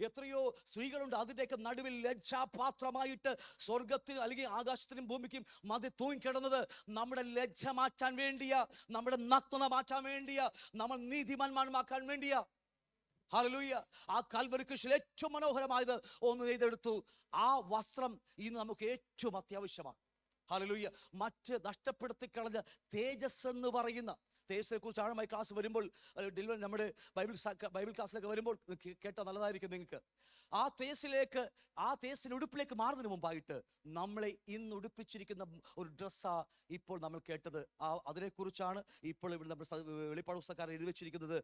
എത്രയോ സ്ത്രീകളുണ്ട്. അതിൻ്റെയൊക്കെ നടുവിൽ ലജ്ജാപാത്രമായിട്ട് സ്വർഗത്തിൽ അല്ലെങ്കിൽ ആകാശത്തിനും ഭൂമിക്കും മധ്യ തൂങ്ങിക്കിടന്നത് നമ്മുടെ ലജ്ജ മാറ്റാൻ വേണ്ടിയാ, നമ്മുടെ നഗ്നത മാറ്റാൻ വേണ്ടിയാ, നമ്മൾ നീതിമാന്മാരാക്കാൻ വേണ്ടിയാ. ഹല്ലേലൂയ. ആ കാൽവരി ക്രൂശിൽ ഏറ്റവും മനോഹരമായത് ഒന്ന് നെയ്തെടുത്തു. ആ വസ്ത്രം ഇന്ന് നമുക്ക് ഏറ്റവും അത്യാവശ്യമാണ്. ഹല്ലേലൂയ. മറ്റ് നഷ്ടപ്പെടുത്തി കളഞ്ഞ തേജസ് എന്ന് പറയുന്ന തേജസ്സിനെ കുറിച്ച് ആഴമായി ക്ലാസ് വരുമ്പോൾ, നമ്മുടെ ബൈബിൾ ക്ലാസ്സിലേക്ക് വരുമ്പോൾ കേട്ടാൽ നല്ലതായിരിക്കും നിങ്ങൾക്ക്. ആ തേജസ്സിന്റെ ഉടുപ്പിലേക്ക് മാറുന്നതിന് മുമ്പായിട്ട് നമ്മളെ ഇന്ന് ഉടുപ്പിച്ചിരിക്കുന്ന ഒരു ഡ്രസ്സാ ഇപ്പോൾ നമ്മൾ കേട്ടത്. അതിനെക്കുറിച്ചാണ് ഇപ്പോൾ ഇവിടെ നമ്മൾ വെളിപ്പാട് പുസ്തകക്കാരൻ എഴുതി വെച്ചിരിക്കുന്നത്.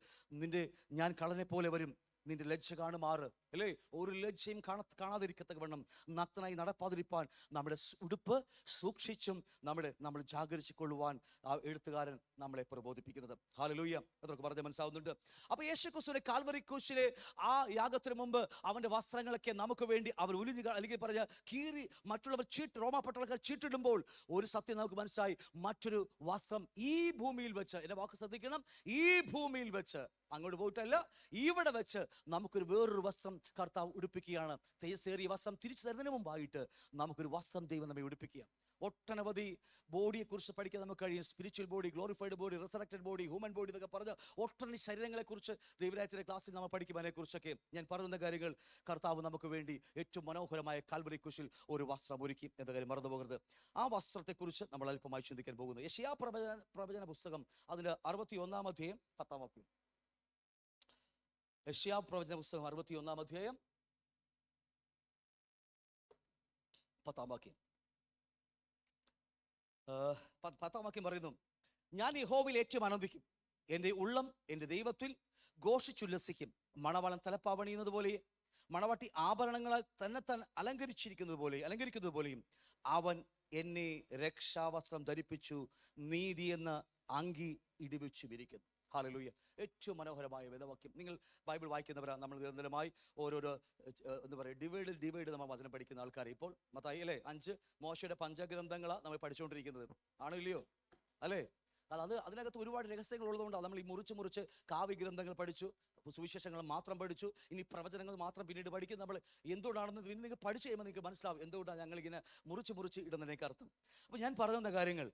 ഞാൻ കള്ളനെ പോലെ വരും, നിന്റെ ലജ്ജ കാണുമാറ്, അല്ലേ, ഒരു ലജ്ജയും കാണാതിരിക്കത്തക്ക വണ്ണം നഗ്നനായി നടപ്പാതിരിപ്പാൻ നമ്മുടെ ഉടുപ്പ് സൂക്ഷിച്ചും നമ്മൾ ജാഗരിച്ചു കൊള്ളുവാൻ ആ എഴുത്തുകാരൻ നമ്മളെ പ്രബോധിപ്പിക്കുന്നത്. ഹല്ലേലൂയ. അതൊക്കെ പറഞ്ഞ് മനസ്സിലാവുന്നുണ്ട്. അപ്പൊ യേശുക്രിസ്തുവിന്റെ കാൽവരി ക്രൂശിലെ ആ യാഗത്തിന് മുമ്പ് അവന്റെ വസ്ത്രങ്ങളൊക്കെ നമുക്ക് വേണ്ടി അവർ അല്ലെങ്കിൽ പറഞ്ഞ കീറി മറ്റുള്ളവർ റോമാ പട്ടാളക്കാർ ചീട്ടിടുമ്പോൾ ഒരു സത്യം നമുക്ക് മനസ്സിലായി. മറ്റൊരു വസ്ത്രം ഈ ഭൂമിയിൽ വെച്ച്, എന്റെ വാക്ക് ശ്രദ്ധിക്കണം, ഈ ഭൂമിയിൽ വെച്ച്, അങ്ങോട്ട് പോയിട്ടല്ല, ഇവിടെ വെച്ച് നമുക്കൊരു വേറൊരു വസ്ത്രം കർത്താവ് ഉടുപ്പിക്കുകയാണ്. തേജസ്സേറിയ വസ്ത്രം തിരിച്ചു തരുന്നതിന് മുമ്പായിട്ട് നമുക്കൊരു വസ്ത്രം ദൈവം നമ്മെ ഉടുപ്പിക്കുക. ഒട്ടനവധി ബോഡിയെ കുറിച്ച് പഠിക്കാൻ നമുക്ക് കഴിയും. Spiritual body, glorified body, resurrected body, human body എന്നൊക്കെ പറഞ്ഞ ഒട്ടനവധി ശരീരങ്ങളെ കുറിച്ച് ദൈവരാജ്യത്തിന്റെ ക്ലാസ്സിൽ നമ്മൾ പഠിക്കും. അതിനെക്കുറിച്ചൊക്കെ ഞാൻ പറയുന്ന കാര്യങ്ങൾ കർത്താവ് നമുക്ക് വേണ്ടി ഏറ്റവും മനോഹരമായ കാൽവരി ക്രൂശിൽ ഒരു വസ്ത്രം ഒരുക്കി എന്ന കാര്യം മറന്നു പോകരുത്. ആ വസ്ത്രത്തെക്കുറിച്ച് നമ്മൾ അല്പമായി ചിന്തിക്കാൻ പോകുന്നു. യെശയ്യാ പ്രവചന പുസ്തകം അതിന്റെ 61-ാം അധ്യായം 10-ാം വാക്യം. യെശയ്യാ പ്രവചന പുസ്തകം 61-ാം അധ്യായം 10-ാം വാക്യം. 10-ാം വാക്യം പറയുന്നു: ഞാൻ യഹോവയിൽ ഏറ്റവും ആനന്ദിക്കും, എൻ്റെ ഉള്ളം എൻ്റെ ദൈവത്തിൽ ഘോഷിച്ചുല്ലസിക്കും. മണവാളൻ തലപ്പാവണിയുന്നത് പോലെ, മണവാട്ടി ആഭരണങ്ങളാൽ തന്നെത്താൻ അലങ്കരിക്കുന്നത് പോലെയും അവൻ എന്നെ രക്ഷാവസ്ത്രം ധരിപ്പിച്ചു, നീതി എന്ന അങ്കി ഇടിവെച്ചു വിരിക്കുന്നു. ഹല്ലേലൂയ. ഏറ്റവും മനോഹരമായ വേദവാക്യം. നിങ്ങൾ ബൈബിൾ വായിക്കുന്നവരാണ്. നമ്മൾ നിരന്തരമായി ഓരോരോ എന്താ പറയുക ഡിവൈഡ് നമ്മൾ വചനം പഠിക്കുന്ന ആൾക്കാർ. ഇപ്പോൾ മത്തായി അല്ലേ 5 മോശയുടെ പഞ്ചഗ്രന്ഥങ്ങളാണ് നമ്മൾ പഠിച്ചുകൊണ്ടിരിക്കുന്നത്, ആണോ ഇല്ലയോ? അല്ലേ? അതിനകത്ത് ഒരുപാട് രഹസ്യങ്ങൾ ഉള്ളതുകൊണ്ടാണ് നമ്മൾ ഈ മുറിച്ച് കാവ്യഗ്രന്ഥങ്ങൾ പഠിച്ചു, സുവിശേഷങ്ങൾ മാത്രം പഠിച്ചു, ഇനി പ്രവചനങ്ങൾ മാത്രം പിന്നീട് പഠിക്കും. നമ്മൾ എന്തുകൊണ്ടാണെന്ന് പിന്നെ നിങ്ങൾ പഠിച്ചു കഴിയുമ്പോൾ നിങ്ങൾക്ക് മനസ്സിലാവും എന്തുകൊണ്ടാണ് ഞങ്ങളിങ്ങനെ മുറിച്ച് ഇടുന്നതിനേക്ക് അർത്ഥം. അപ്പോൾ ഞാൻ പറയുന്ന കാര്യങ്ങൾ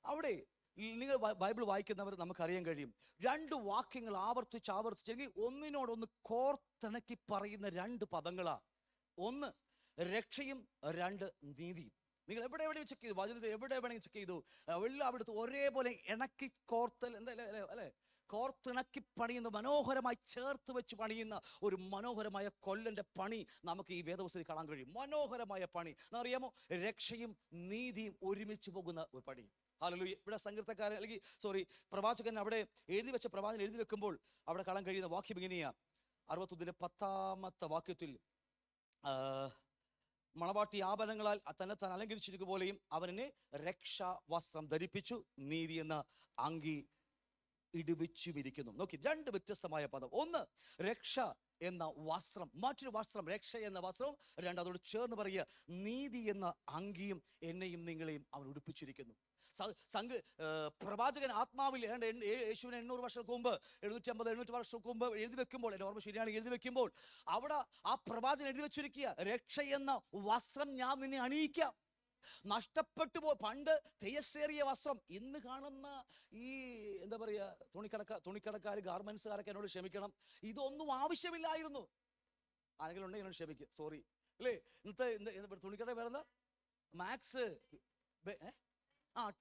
അവിടെ നിങ്ങൾ ബൈബിൾ വായിക്കുന്നവർ നമുക്കറിയാൻ കഴിയും, രണ്ട് വാക്യങ്ങൾ ആവർത്തിച്ചെങ്കിൽ ഒന്നിനോടൊന്ന് കോർത്തിണക്കി പറയുന്ന രണ്ട് പദങ്ങളാ. ഒന്ന് രക്ഷയും, രണ്ട് നീതിയും. നിങ്ങൾ എവിടെയും ചെക്ക് ചെയ്തു, വചനത്തിൽ എവിടെ വേണമെങ്കിൽ ചെക്ക് ചെയ്തു, എല്ലായിടത്തും ഒരേപോലെ ഇണക്കി കോർത്തൽ അല്ലേ, കോർത്തിണക്കി പണിയുന്ന, മനോഹരമായി ചേർത്ത് വെച്ച് പണിയുന്ന ഒരു മനോഹരമായ കൊല്ലൻ്റെ പണി നമുക്ക് ഈ വേദപുസ്തകത്തിൽ കാണാൻ കഴിയും. മനോഹരമായ പണി എന്നറിയാമോ? രക്ഷയും നീതിയും ഒരുമിച്ച് പോകുന്ന ഒരു പണി. ഹല്ലേലൂയ. ഇവിടെ സങ്കീർത്തക്കാരൻ പ്രവാചകൻ അവിടെ പ്രവാചകൻ എഴുതി വെക്കുമ്പോൾ അവിടെ കാണാൻ കഴിയുന്ന വാക്യം ഇങ്ങനെയാ. 61-10 വാക്യത്തിൽ മണവാട്ടി ആഭരണങ്ങളാൽ തന്നെത്താൻ അലങ്കരിച്ചിരിക്കുക പോലെയും അവനെ രക്ഷാ വസ്ത്രം ധരിപ്പിച്ചു, നീതി എന്ന അങ്കി ഇടുവിച്ചുമിരിക്കുന്നു. നോക്കി, രണ്ട് വ്യത്യസ്തമായ പദം. ഒന്ന് രക്ഷ എന്ന വസ്ത്രം, മറ്റൊരു വസ്ത്രം രക്ഷ എന്ന വസ്ത്രവും, രണ്ട് അതോട് ചേർന്ന് പറയുക നീതി എന്ന അങ്കിയും എന്നെയും നിങ്ങളെയും അവൻ ഉടുപ്പിച്ചിരിക്കുന്നു. പ്രവാചകൻ ആത്മാവിൽ യേശുവിനെ 800 വർഷങ്ങൾക്ക് മുമ്പ് 750-800 വർഷങ്ങൾക്ക് മുമ്പ് എഴുതി വെക്കുമ്പോൾ, എൻ്റെ ഓർമ്മ ശരിയാണെങ്കിൽ എഴുതി വെക്കുമ്പോൾ, അവിടെ ആ പ്രവാചകൻ എഴുതി വെച്ചിരിക്കുക, രക്ഷ എന്ന വസ്ത്രം ഞാൻ നിന്നെ അണിയിക്കാം. നഷ്ടപ്പെട്ടു പണ്ട് തേജസ്സേറിയ വസ്ത്രം. ഇന്ന് കാണുന്ന ഈ എന്താ പറയുക, തുണിക്കടക്കാർ, ഗാർമെന്റ്സുകാരൊക്കെ എന്നോട് ക്ഷമിക്കണം, ഇതൊന്നും ആവശ്യമില്ലായിരുന്നു. ആരെങ്കിലും ഉണ്ടെങ്കിൽ എന്നോട് ക്ഷമിക്കുക, സോറി അല്ലേ. ഇന്നത്തെ തുണിക്കട പേരെന്താ? Max,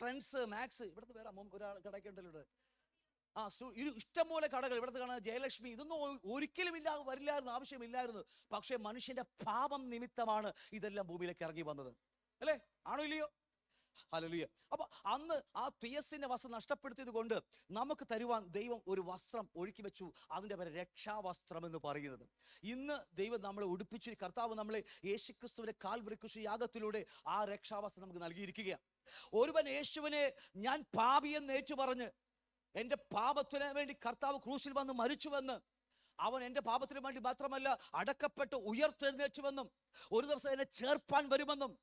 Trends, Max. ഇവിടുത്തെ പേരാ ഒരാൾ കടയൊക്കെ ഉണ്ടല്ലോ. ഇഷ്ടംപോലെ കടകൾ ഇവിടുത്തെ കാണുന്ന ജയലക്ഷ്മി. ഇതൊന്നും ഒരിക്കലും വരില്ലായിരുന്നു, ആവശ്യമില്ലായിരുന്നു. പക്ഷെ മനുഷ്യന്റെ പാപം നിമിത്തമാണ് ഇതെല്ലാം ഭൂമിയിലേക്ക് ഇറങ്ങി വന്നത്, അല്ലേ? ആണോ ഇല്ലയോ? ഹല്ലേലൂയ. അപ്പൊ അന്ന് ആ തിയസിന്റെ വസ്ത്രം നഷ്ടപ്പെടുത്തിയത് കൊണ്ട് നമുക്ക് തരുവാൻ ദൈവം ഒരു വസ്ത്രം ഒരുക്കി വെച്ചു. അതിന്റെ പേര് രക്ഷാവസ്ത്രം എന്ന് പറയുന്നത്. ഇന്ന് ദൈവം നമ്മളെ ഉടുപ്പിച്ചു, കർത്താവ് നമ്മളെ യേശുക്രിസ്തുവിന്റെ കാൽവരി ക്രൂശ് യാഗത്തിലൂടെ ആ രക്ഷാവസ്ത്രം നമുക്ക് നൽകിയിരിക്കുകയാണ്. ഒരുവൻ യേശുവിനെ ഞാൻ പാപിയെന്ന് ഏറ്റു പറഞ്ഞ്, എൻ്റെ പാപത്തിന് വേണ്ടി കർത്താവ് ക്രൂശിൽ വന്ന് മരിച്ചുവെന്ന്, അവൻ എൻ്റെ പാപത്തിന് വേണ്ടി മാത്രമല്ല അടക്കപ്പെട്ട് ഉയർത്തെഴുന്നേറ്റുവെന്നും, ഒരു ദിവസം എന്നെ ചേർപ്പാൻ വരുമെന്നും,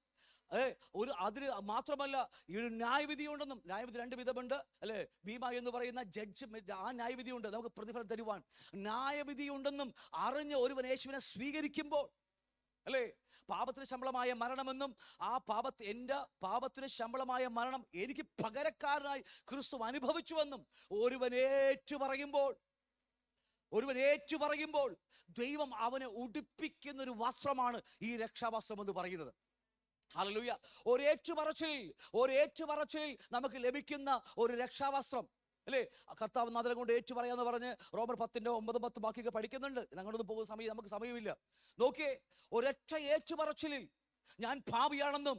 അതിന് മാത്രമല്ല ഈ ഒരു ന്യായവിധി ഉണ്ടെന്നും. ന്യായവിധി രണ്ട് വിധമുണ്ട് അല്ലേ? ഭീമ എന്ന് പറയുന്ന ജഡ്ജ്, ആ ന്യായവിധി ഉണ്ട്, നമുക്ക് പ്രതിഫലം തരുവാൻ ന്യായവിധി ഉണ്ടെന്നും അറിഞ്ഞ് ഒരുവൻ യേശുവിനെ സ്വീകരിക്കുമ്പോൾ, അല്ലേ, പാപത്തിന് ശമ്പളമായ മരണമെന്നും, ആ എൻ്റെ പാപത്തിന് ശമ്പളമായ മരണം എനിക്ക് പകരക്കാരനായി ക്രിസ്തു അനുഭവിച്ചുവെന്നും ഒരുവൻ ഏറ്റു പറയുമ്പോൾ ദൈവം അവനെ ഉടുപ്പിക്കുന്ന ഒരു വസ്ത്രമാണ് ഈ രക്ഷാവസ്ത്രം എന്ന് പറയുന്നത്. ഹല്ലേലൂയ. ഒരു ഏറ്റുപറച്ചിൽ നമുക്ക് ലഭിക്കുന്ന ഒരു രക്ഷാവസ്ത്രം, അല്ലേ? കർത്താവ് നാഥനെ കൊണ്ട് ഏറ്റു പറയാന്ന് പറഞ്ഞ് റോമർ 10:9-10 ബാക്കിയൊക്കെ പഠിക്കുന്നുണ്ട്. അങ്ങോട്ടൊന്നും പോകുന്ന നമുക്ക് സമയമില്ല. നോക്കിയേ, ഒരൊറ്റ ഏറ്റുപറച്ചിലിൽ ഞാൻ പാപിയാണെന്നും,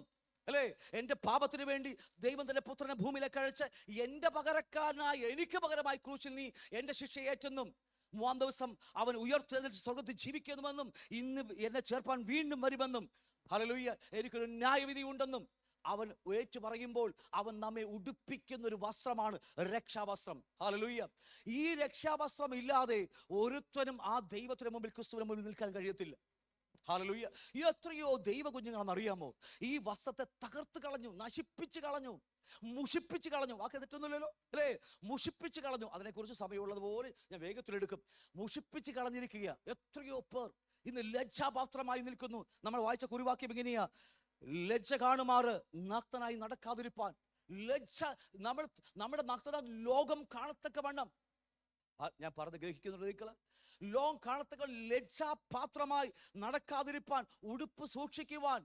അല്ലേ, എൻ്റെ പാപത്തിന് വേണ്ടി ദൈവം തന്റെ പുത്രനെ ഭൂമിയിലേക്ക് അയച്ച് എൻ്റെ പകരക്കാരനായി, എനിക്ക് പകരമായി ക്രൂശിൽ നീ എൻ്റെ ശിക്ഷ ഏറ്റെന്നും, 3 ദിവസം അവൻ ഉയർത്തെഴുന്നേറ്റ് സ്വർഗ്ഗത്തിൽ ജീവിക്കുന്നുവെന്നും, ഇന്ന് എന്നെ ചേർപ്പാൻ വീണ്ടും വരുമെന്നും, ഹല്ലേലൂയ, എനിക്കൊരു ന്യായവിധി ഉണ്ടെന്നും അവൻ ഏറ്റു പറയുമ്പോൾ അവൻ നമ്മെ ഉടുപ്പിക്കുന്ന ഒരു വസ്ത്രമാണ് രക്ഷാവസ്ത്രം. ഹല്ലേലൂയ. ഈ രക്ഷാവസ്ത്രം ഇല്ലാതെ ഒരുത്തനും ആ ദൈവത്തിന് മുമ്പിൽ, ക്രിസ്തുവിന് മുമ്പിൽ നിൽക്കാൻ കഴിയത്തില്ല. ഹല്ലേലൂയ. എത്രയോ ദൈവ കുഞ്ഞുങ്ങളാണെന്ന് അറിയാമോ ഈ വസ്ത്രത്തെ തകർത്ത് കളഞ്ഞു, നശിപ്പിച്ച് കളഞ്ഞു, മുഷിപ്പിച്ച് കളഞ്ഞു. വാക്ക് തെറ്റൊന്നുമില്ലല്ലോ, അല്ലേ? മുഷിപ്പിച്ച് കളഞ്ഞു. അതിനെക്കുറിച്ച് സമയമുള്ളതുപോലെ ഞാൻ വേഗത്തിലെടുക്കും. മുഷിപ്പിച്ച് കളഞ്ഞിരിക്കുക. എത്രയോ പേർ ഇന്ന് ലജ്ജാപാത്രമായി നിൽക്കുന്നു. നമ്മൾ വായിച്ച കുറിവാക്യം ഇങ്ങനെയാ, ലജ്ജ കാണുമാറ് നഗ്നനായി നടക്കാതിരിപ്പാൻ. നമ്മുടെ നഗ്നത ലോകം കാണത്തക്ക വണ്ണം, ഞാൻ പറഞ്ഞ് ഗ്രഹിക്കുന്നുണ്ട്, ലോകം കാണത്തക്ക ലജ്ജാപാത്രമായി നടക്കാതിരിപ്പാൻ, ഉടുപ്പ് സൂക്ഷിക്കുവാൻ.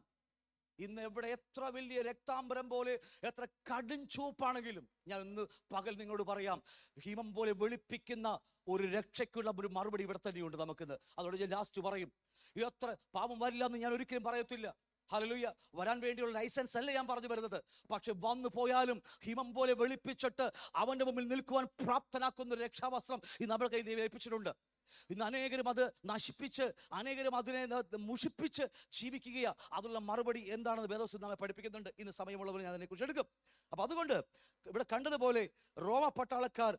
ഇന്ന് എവിടെ എത്ര വലിയ രക്താംബരം പോലെ, എത്ര കടും ചുവപ്പാണെങ്കിലും, ഞാൻ ഇന്ന് പകൽ നിങ്ങളോട് പറയാം, ഹിമം പോലെ വെളുപ്പിക്കുന്ന ഒരു രക്ഷയ്ക്കുള്ള ഒരു മറുപടി ഇവിടെ തന്നെയുണ്ട് നമുക്കിന്ന്. അതോടെ ഞാൻ ലാസ്റ്റ് പറയും, എത്ര പാപം വരില്ല എന്ന് ഞാൻ ഒരിക്കലും പറയത്തില്ല. ഹല്ലേലൂയ. വരാൻ വേണ്ടിയുള്ള ലൈസൻസ് അല്ല ഞാൻ പറഞ്ഞു വരുന്നത്. പക്ഷെ വന്നു പോയാലും ഹിമം പോലെ വെളുപ്പിച്ചിട്ട് അവന്റെ മുമ്പിൽ നിൽക്കുവാൻ പ്രാപ്തനാക്കുന്ന ഒരു രക്ഷാവസ്ത്രം ഇന്ന് നമ്മുടെ കയ്യിൽ ദൈവം ഏൽപ്പിച്ചിട്ടുണ്ട്. ഇന്ന് അനേകരും അത് നശിപ്പിച്ച്, അനേകരും അതിനെ മുഷിപ്പിച്ച് ജീവിക്കുകയാണ്. അതിനുള്ള മറുപടി എന്താണെന്ന് വേദപുസ്തകം നമ്മെ പഠിപ്പിക്കുന്നുണ്ട്. ഇന്ന് സമയമുള്ളവർ ഞാൻ അതിനെക്കുറിച്ച് എടുക്കും. അപ്പൊ അതുകൊണ്ട് ഇവിടെ കണ്ടതുപോലെ റോമ പട്ടാളക്കാർ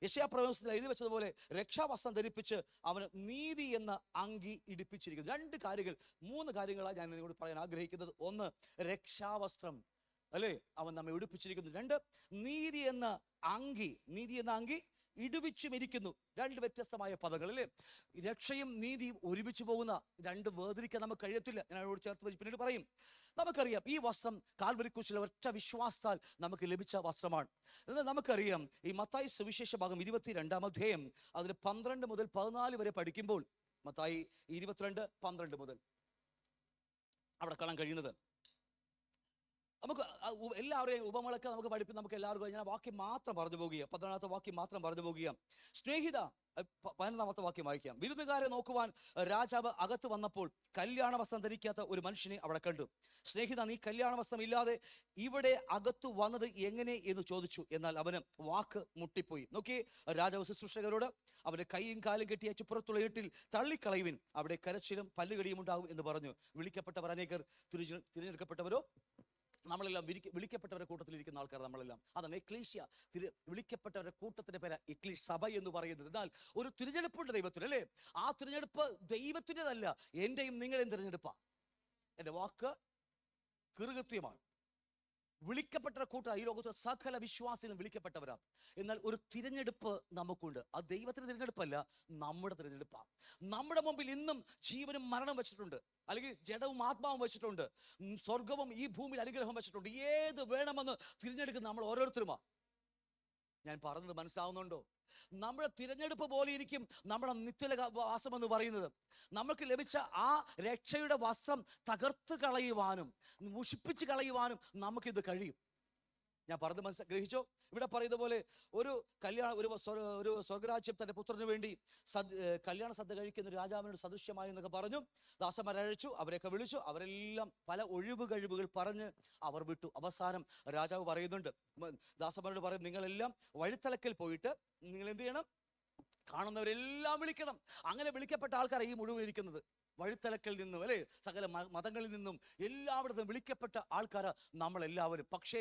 യെശയ്യാപ്രവചനത്തിൽ എഴുതി വെച്ചതുപോലെ രക്ഷാവസ്ത്രം ധരിപ്പിച്ച് അവന് നീതി എന്ന അങ്കി ഇടിപ്പിച്ചിരിക്കുന്നു. 3 കാര്യങ്ങളാണ് ഞാൻ നിങ്ങളോട് പറയാൻ ആഗ്രഹിക്കുന്നത്. ഒന്ന്, രക്ഷാവസ്ത്രം, അല്ലേ, അവൻ നമ്മെ ഉടുപ്പിച്ചിരിക്കുന്നു. 2, നീതി എന്ന അങ്കി ഇടുവിച്ചും ഇരിക്കുന്നു. രണ്ട് വ്യത്യസ്തമായ പദങ്ങൾ അല്ലേ? രക്ഷയും നീതിയും ഒരുമിച്ച് പോകുന്ന രണ്ട് വേർതിരിക്കാൻ നമുക്ക് കഴിയത്തില്ല. ഞാൻ അതിനോട് ചേർത്ത് വെച്ച് പിന്നീട് പറയും. നമുക്കറിയാം ഈ വസ്ത്രം കാൽവരി ക്രൂശിലെ ഒറ്റ വിശ്വാസത്താൽ നമുക്ക് ലഭിച്ച വസ്ത്രമാണ്. എന്നാൽ നമുക്കറിയാം ഈ മത്തായി സുവിശേഷ ഭാഗം 22-ാം അധ്യായം അതിൽ 12 മുതൽ 14 വരെ പഠിക്കുമ്പോൾ, മത്തായി 22:12 മുതൽ അവിടെ കാണാൻ കഴിയുന്നത്, നമുക്ക് എല്ലാവരെയും ഉപമകളൊക്കെ നമുക്ക് പഠിപ്പിക്കും. നമുക്ക് എല്ലാവർക്കും ഞാൻ വാക്യം മാത്രം പറഞ്ഞു പോകുക, 14ാമത്തെ വാക്യം മാത്രം പറഞ്ഞു പോകുക. സ്നേഹിത, 15ാമത്തെ വാക്യം വായിക്കാം. വിരുന്നുകാരെ നോക്കുവാൻ രാജാവ് അകത്ത് വന്നപ്പോൾ കല്യാണ വസ്ത്രം ധരിക്കാത്ത ഒരു മനുഷ്യനെ അവിടെ കണ്ടു. സ്നേഹിത, നീ കല്യാണ വസ്ത്രം ഇല്ലാതെ ഇവിടെ അകത്തു വന്നത് എങ്ങനെ എന്ന് ചോദിച്ചു. എന്നാൽ അവന് വാക്ക് മുട്ടിപ്പോയി. നോക്കി, രാജാവ് ശുശ്രൂഷകരോട് അവന്റെ കൈയും കാലും കെട്ടിയച്ച് പുറത്തുള്ള ഇരുട്ടിൽ തള്ളിക്കളയുവിൻ, അവിടെ കരച്ചിലും പല്ലുകടിയും ഉണ്ടാകും എന്ന് പറഞ്ഞു. വിളിക്കപ്പെട്ടവർ അനേകർ, തിരഞ്ഞെടുക്കപ്പെട്ടവരോ നമ്മളെല്ലാം. വിളിക്കപ്പെട്ടവരുടെ കൂട്ടത്തിലിരിക്കുന്ന ആൾക്കാർ നമ്മളെല്ലാം. അതാണ് എക്ലീഷ്യ. വിളിക്കപ്പെട്ടവരുടെ കൂട്ടത്തിന്റെ പേര് എക്ലീഷ്, സഭ എന്ന് പറയുന്നത്. എന്നാൽ ഒരു തിരഞ്ഞെടുപ്പുണ്ട് ദൈവത്തിന്, അല്ലേ? ആ തിരഞ്ഞെടുപ്പ് ദൈവത്തിൻ്റെതല്ല, എന്റെയും നിങ്ങളെയും തിരഞ്ഞെടുപ്പാ. എന്റെ വാക്ക് കൃത്യമാണ്. വിളിക്കപ്പെട്ട കൂട്ടം ഈ ലോകത്ത് സകല വിശ്വാസികളും വിളിക്കപ്പെട്ടവരാണ്. എന്നാൽ ഒരു തിരഞ്ഞെടുപ്പ് നമുക്കുണ്ട്. അത് ദൈവത്തിന്റെ തിരഞ്ഞെടുപ്പല്ല, നമ്മുടെ തിരഞ്ഞെടുപ്പാണ്. നമ്മുടെ മുമ്പിൽ ഇന്നും ജീവനും മരണം വെച്ചിട്ടുണ്ട്, അല്ലെങ്കിൽ ജഡവും ആത്മാവും വെച്ചിട്ടുണ്ട്, സ്വർഗവും ഈ ഭൂമിയിൽ അനുഗ്രഹം വെച്ചിട്ടുണ്ട്. ഏത് വേണമെന്ന് തിരഞ്ഞെടുക്കുന്ന നമ്മൾ ഓരോരുത്തരുമാണ്. ഞാൻ പറഞ്ഞത് മനസ്സിലാവുന്നുണ്ടോ? നമ്മുടെ തിരഞ്ഞെടുപ്പ് പോലെ ഇരിക്കും നമ്മുടെ നിത്യവാസം എന്ന് പറയുന്നത്. നമുക്ക് ലഭിച്ച ആ രക്ഷയുടെ വസ്ത്രം തകർത്ത് കളയുവാനും മുഷിപ്പിച്ച് കളയുവാനും നമുക്കിത് കഴിയും. ഞാൻ പറഞ്ഞത് ഗ്രഹിച്ചോ? ഇവിടെ പറയുന്ന പോലെ ഒരു സ്വർഗരാജ്യം തന്റെ പുത്രന് വേണ്ടി കല്യാണ സദ്യ കഴിക്കുന്ന രാജാവിനോട് സദൃശ്യമായി എന്നൊക്കെ പറഞ്ഞു. ദാസന്മാരഴിച്ചു, അവരെയൊക്കെ വിളിച്ചു. അവരെല്ലാം പല ഒഴിവ് കഴിവുകൾ പറഞ്ഞ് അവർ വിട്ടു. അവസാനം രാജാവ് പറയുന്നുണ്ട്, ദാസന്മാരോട് പറയും, നിങ്ങളെല്ലാം വഴിത്തലക്കൽ പോയിട്ട് നിങ്ങൾ എന്ത് ചെയ്യണം? കാണുന്നവരെല്ലാം വിളിക്കണം. അങ്ങനെ വിളിക്കപ്പെട്ട ആൾക്കാരെ ഈ മുഴുവൻ ഇരിക്കുന്നത്. വഴിത്തലക്കൽ നിന്നും, അല്ലേ, സകല മതങ്ങളിൽ നിന്നും എല്ലായിടത്തും വിളിക്കപ്പെട്ട ആൾക്കാരാ നമ്മളെല്ലാവരും. പക്ഷേ